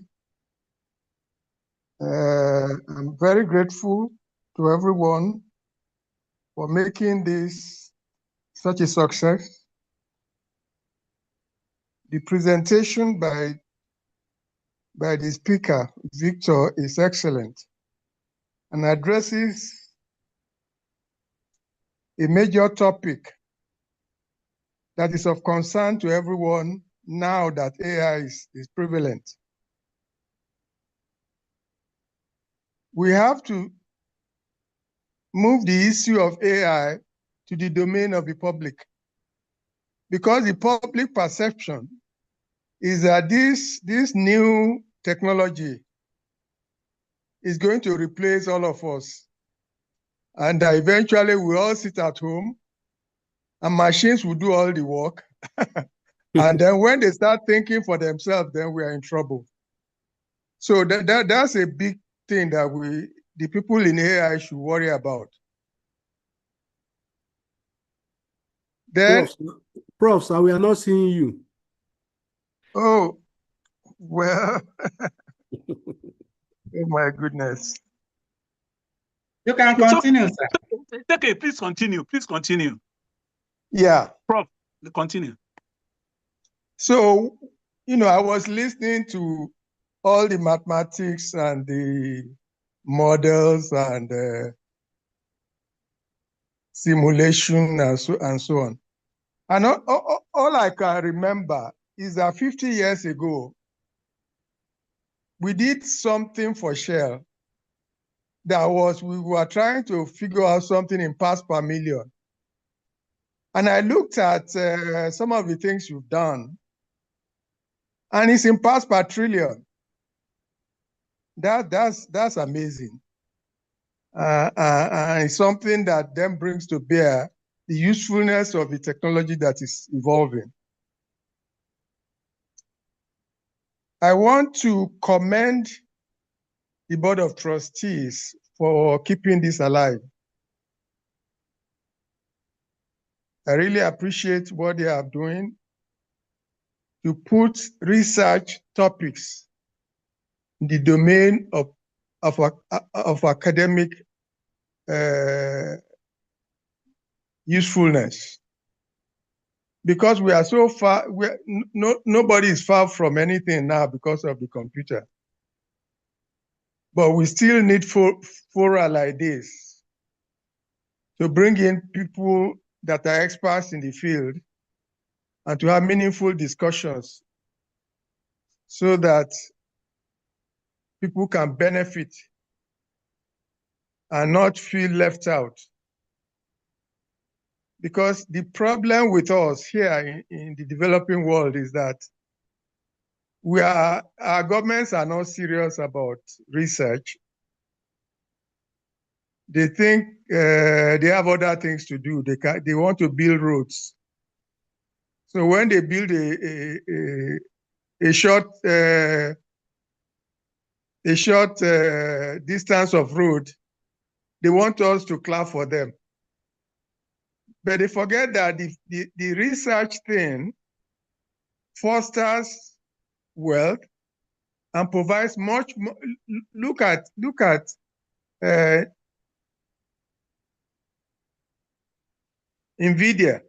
I'm very grateful to everyone for making this such a success. The presentation by the speaker, Victor, is excellent and addresses a major topic that is of concern to everyone now that AI is prevalent. We have to move the issue of AI to the domain of the public, because the public perception is that this new technology is going to replace all of us, and eventually we all sit at home and machines will do all the work. And then when they start thinking for themselves, then we are in trouble. So that's a big thing that the people in AI should worry about. Then, Prof, sir, we are not seeing you. Oh, well, oh my goodness. You can continue, sir. Okay, please continue. Please continue. Yeah. Prof, continue. So, I was listening to all the mathematics and the models and simulation and so on. And all I can remember is that 50 years ago, we did something for Shell we were trying to figure out something in parts per million. And I looked at some of the things you've done, and it's in parts per trillion. That's amazing. And it's something that then brings to bear the usefulness of the technology that is evolving. I want to commend the Board of Trustees for keeping this alive. I really appreciate what they are doing to put research topics in the domain of academic usefulness. Because we are so far, nobody is far from anything now because of the computer. But we still need fora like this to bring in people that are experts in the field and to have meaningful discussions so that people can benefit and not feel left out. Because the problem with us here in the developing world is that our governments are not serious about research. They think they have other things to do. They want to build roads. So when they build a short distance of road, they want us to clap for them. But they forget that the research thing fosters wealth and provides much more. Look at NVIDIA,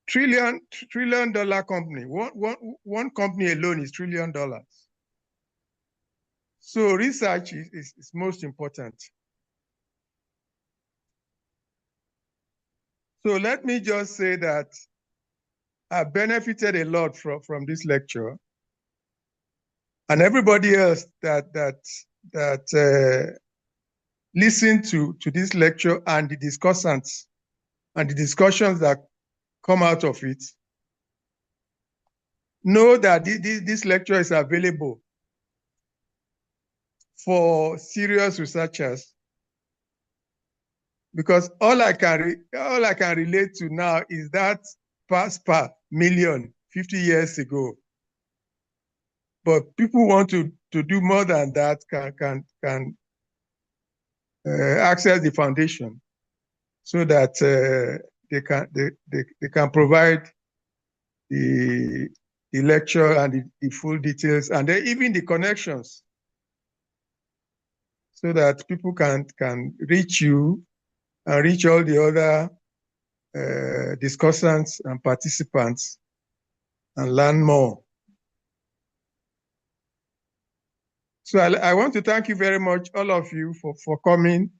trillion dollar company. One company alone is $1 trillion. So research is most important. So let me just say that I benefited a lot from this lecture, and everybody else that listened to this lecture and the discussants and the discussions that come out of it. Know that this lecture is available for serious researchers, because all I can relate to now is that per million 50 years ago. But people want to do more than that, can access the foundation so that they can provide the lecture and the full details, and then even the connections, so that people can reach you and reach all the other discussants and participants and learn more. So I want to thank you very much, all of you, for coming,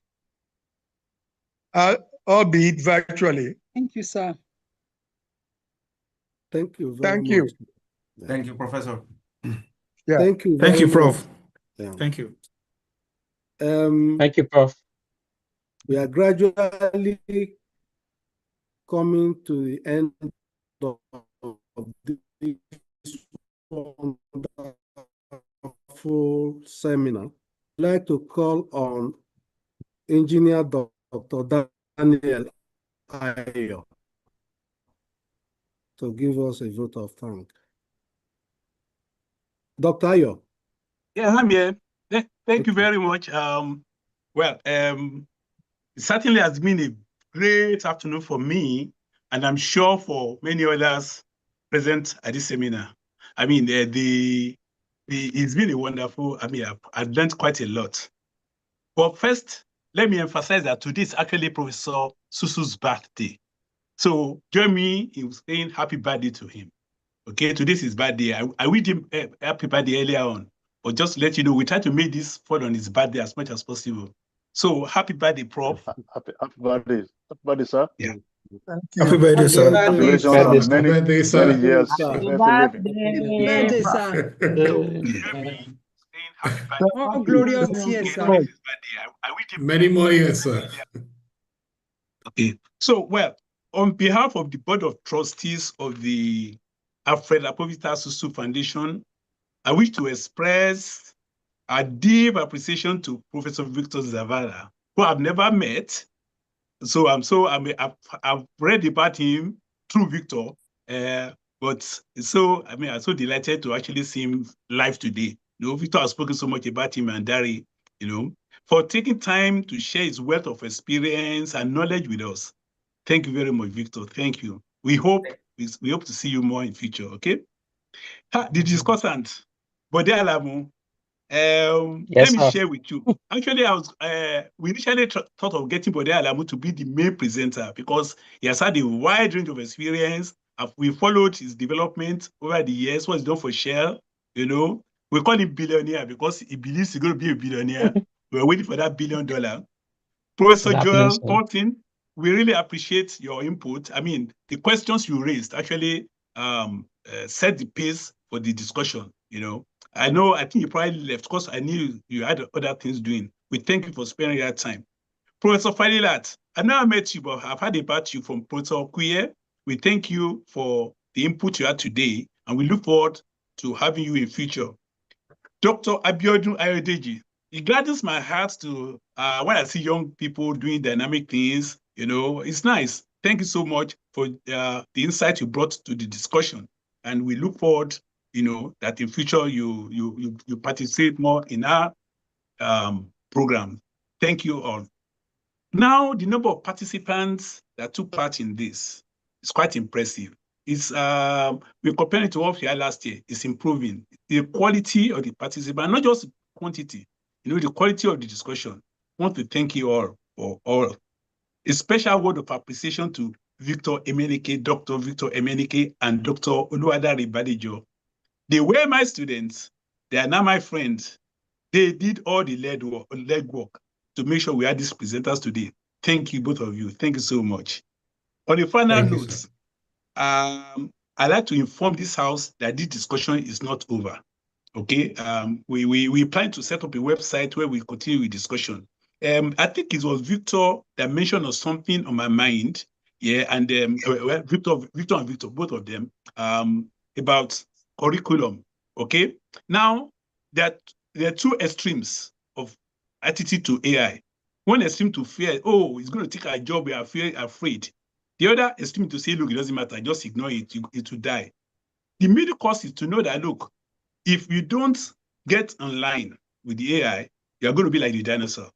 albeit virtually. Thank you, sir. Thank you very Thank much. you. Thank you, Professor. Yeah. Thank you. Thank you, very Prof. much. Yeah. Thank you. Thank you, Prof. We are gradually coming to the end of this wonderful seminar. I'd like to call on Engineer Dr. Daniel Ayo to give us a vote of thanks. Dr. Ayo. Yeah, I'm here. Thank you very much. It certainly has been a great afternoon for me, and I'm sure for many others present at this seminar. I mean, it's been a wonderful, I've learned quite a lot. But first, let me emphasize that today is actually Professor Susu's birthday. So join me in saying happy birthday to him. Okay, today's his birthday. I wished him happy birthday earlier on, but just to let you know, we try to make this fall on his birthday as much as possible. So happy birthday, Prof. Happy birthday, sir. Yeah. Thank you. Happy birthday, sir. Congratulations on many years. Happy birthday, sir. More glorious years, sir. Many more years, sir. Okay. So, well, on behalf of the Board of Trustees of the Alfred Akpoveta Susu Foundation, I wish to express a deep appreciation to Professor Victor Zavala, who I've never met. So I've read about him through Victor, but I'm so delighted to actually see him live today. You know, Victor has spoken so much about him and Dari, for taking time to share his wealth of experience and knowledge with us. Thank you very much, Victor. Thank you. We hope to see you more in future. Okay. The discussant, Bode Alamu. Let me share with you. Actually, we initially thought of getting Bode Alamu to be the main presenter because he has had a wide range of experience. We followed his development over the years, what he's done for Shell. We call him billionaire because he believes he's going to be a billionaire. We're waiting for that $1 billion. Professor Joel Thornton, we really appreciate your input. I mean, the questions you raised actually set the pace for the discussion. I think you probably left because I knew you had other things doing. We thank you for sparing your time. Professor Fadilat, I never met you, but I've heard about you from Professor Okuye. We thank you for the input you had today, and we look forward to having you in future. Dr. Abiodun Ayodeji, it gladdens my heart to when I see young people doing dynamic things. You know, it's nice. Thank you so much for the insight you brought to the discussion, and we look forward, you know, that in future you participate more in our program. Thank you all. Now, the number of participants that took part in this is quite impressive. It's we're comparing to what we had last year. It's improving. The quality of the participants, not just quantity, you know, the quality of the discussion. I want to thank you all for all. A special word of appreciation to Victor Emenike, Dr. Victor Emenike, and Dr. Oluwadari Badijo. They were my students. They are now my friends. They did all the legwork to make sure we had these presenters today. Thank you, both of you. Thank you so much. On a final note, I'd like to inform this house that this discussion is not over. Okay, we plan to set up a website where we continue with discussion. I think it was Victor that mentioned something on my mind. Yeah, and Victor and Victor, both of them, about curriculum. Okay, now there are two extremes of attitude to AI. One extreme to fear, oh, it's going to take our job, we are afraid. The other extreme to say, look, it doesn't matter, just ignore it, it will die. The middle course is to know that, look, if you don't get online with the AI, you're going to be like the dinosaur,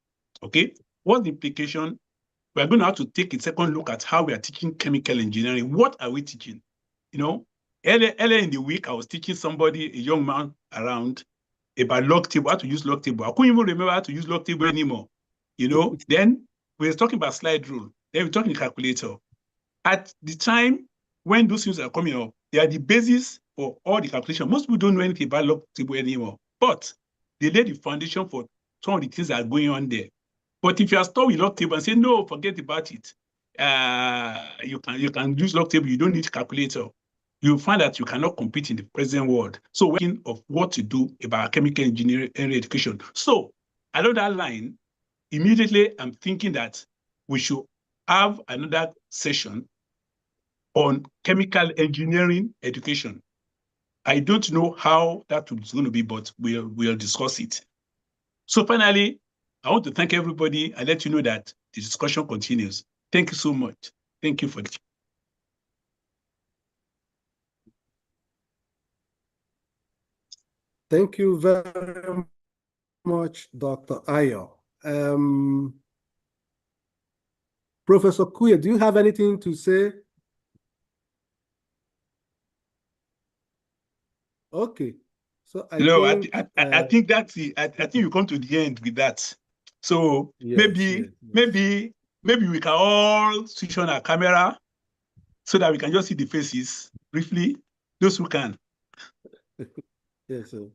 okay? What's the implication? We're going to have to take a second look at how we are teaching chemical engineering. What are we teaching? You know, earlier in the week, I was teaching somebody, a young man around, about log table, how to use log table. I couldn't even remember how to use log table anymore. You know, then we were talking about slide rule. Then we're talking calculator. At the time when those things are coming up, they are the basis for all the calculation. Most people don't know anything about log table anymore, but they lay the foundation for some of the things that are going on there. But if you are stuck with log table and say, no, forget about it, you can use log table, you don't need calculator, you'll find that you cannot compete in the present world. So we're thinking of what to do about chemical engineering education. So along that line, immediately I'm thinking that we should have another session on chemical engineering education. I don't know how that is going to be, but we'll discuss it. So finally, I want to thank everybody and let you know that the discussion continues. Thank you so much. Thank you for it. Thank you very much, Dr. Ayo. Professor Kuya, do you have anything to say? Okay. So I think that's it. I think you come to the end with that. So yes, maybe we can all switch on our camera so that we can just see the faces briefly, those who can. Yes, sir.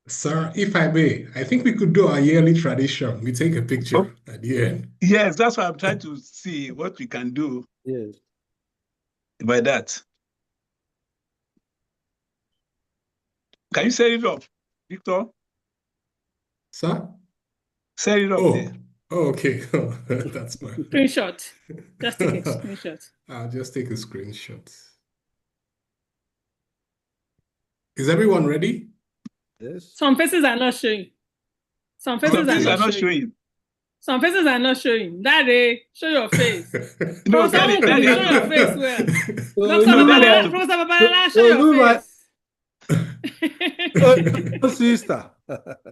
Sir, if I may, I think we could do our yearly tradition. We take a picture at the end. Yes, that's why I'm trying to see what we can do. Yes. By that. Can you set it up, Victor? Sir? Set it up there. Oh, okay. Oh, that's fine. Screenshot. Just take a screenshot. I'll just take a screenshot. Is everyone ready? Yes. Some faces are not showing. Some faces are not showing. Some faces are not showing. Daddy, show your face. No, Daddy, show your face well. Professor Babala, show your face. Sister.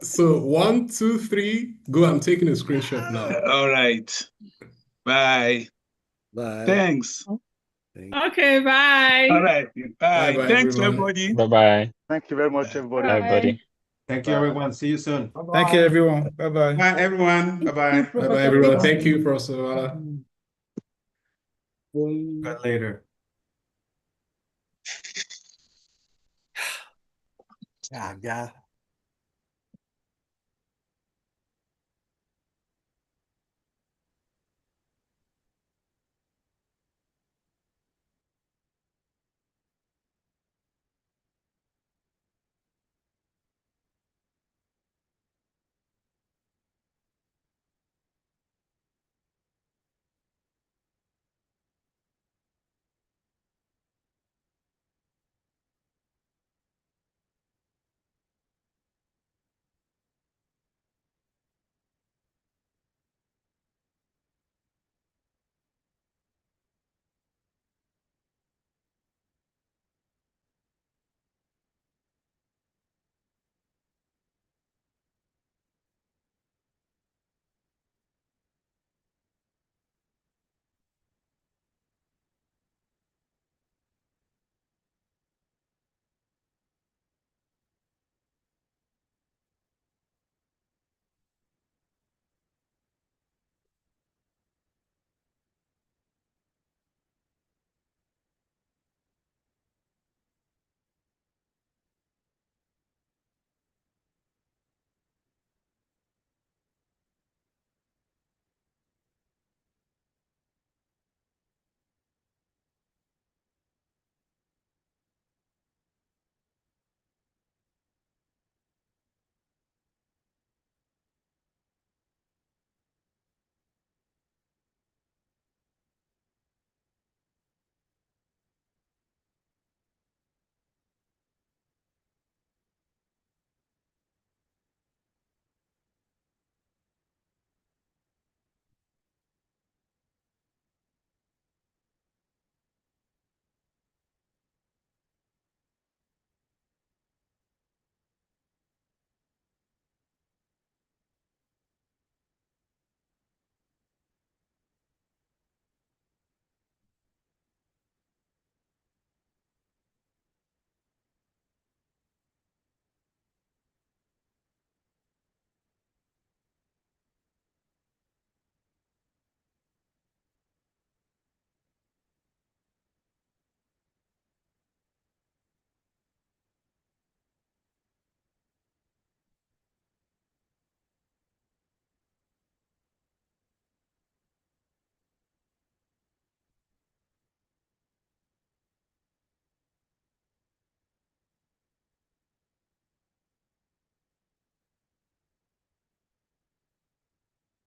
So 1, 2, 3, go. I'm taking a screenshot now. All right. Bye. Bye. Thanks. Okay, bye. All right. Bye. Bye, Thanks, everyone. everybody. Bye-bye. Thank you very much, everybody. Bye, buddy. Thank you, everyone. See you soon. Bye-bye. Thank you, everyone. Bye-bye. Bye, everyone. Bye-bye. Bye-bye, everyone. Thank you, Professor. Later. Yeah.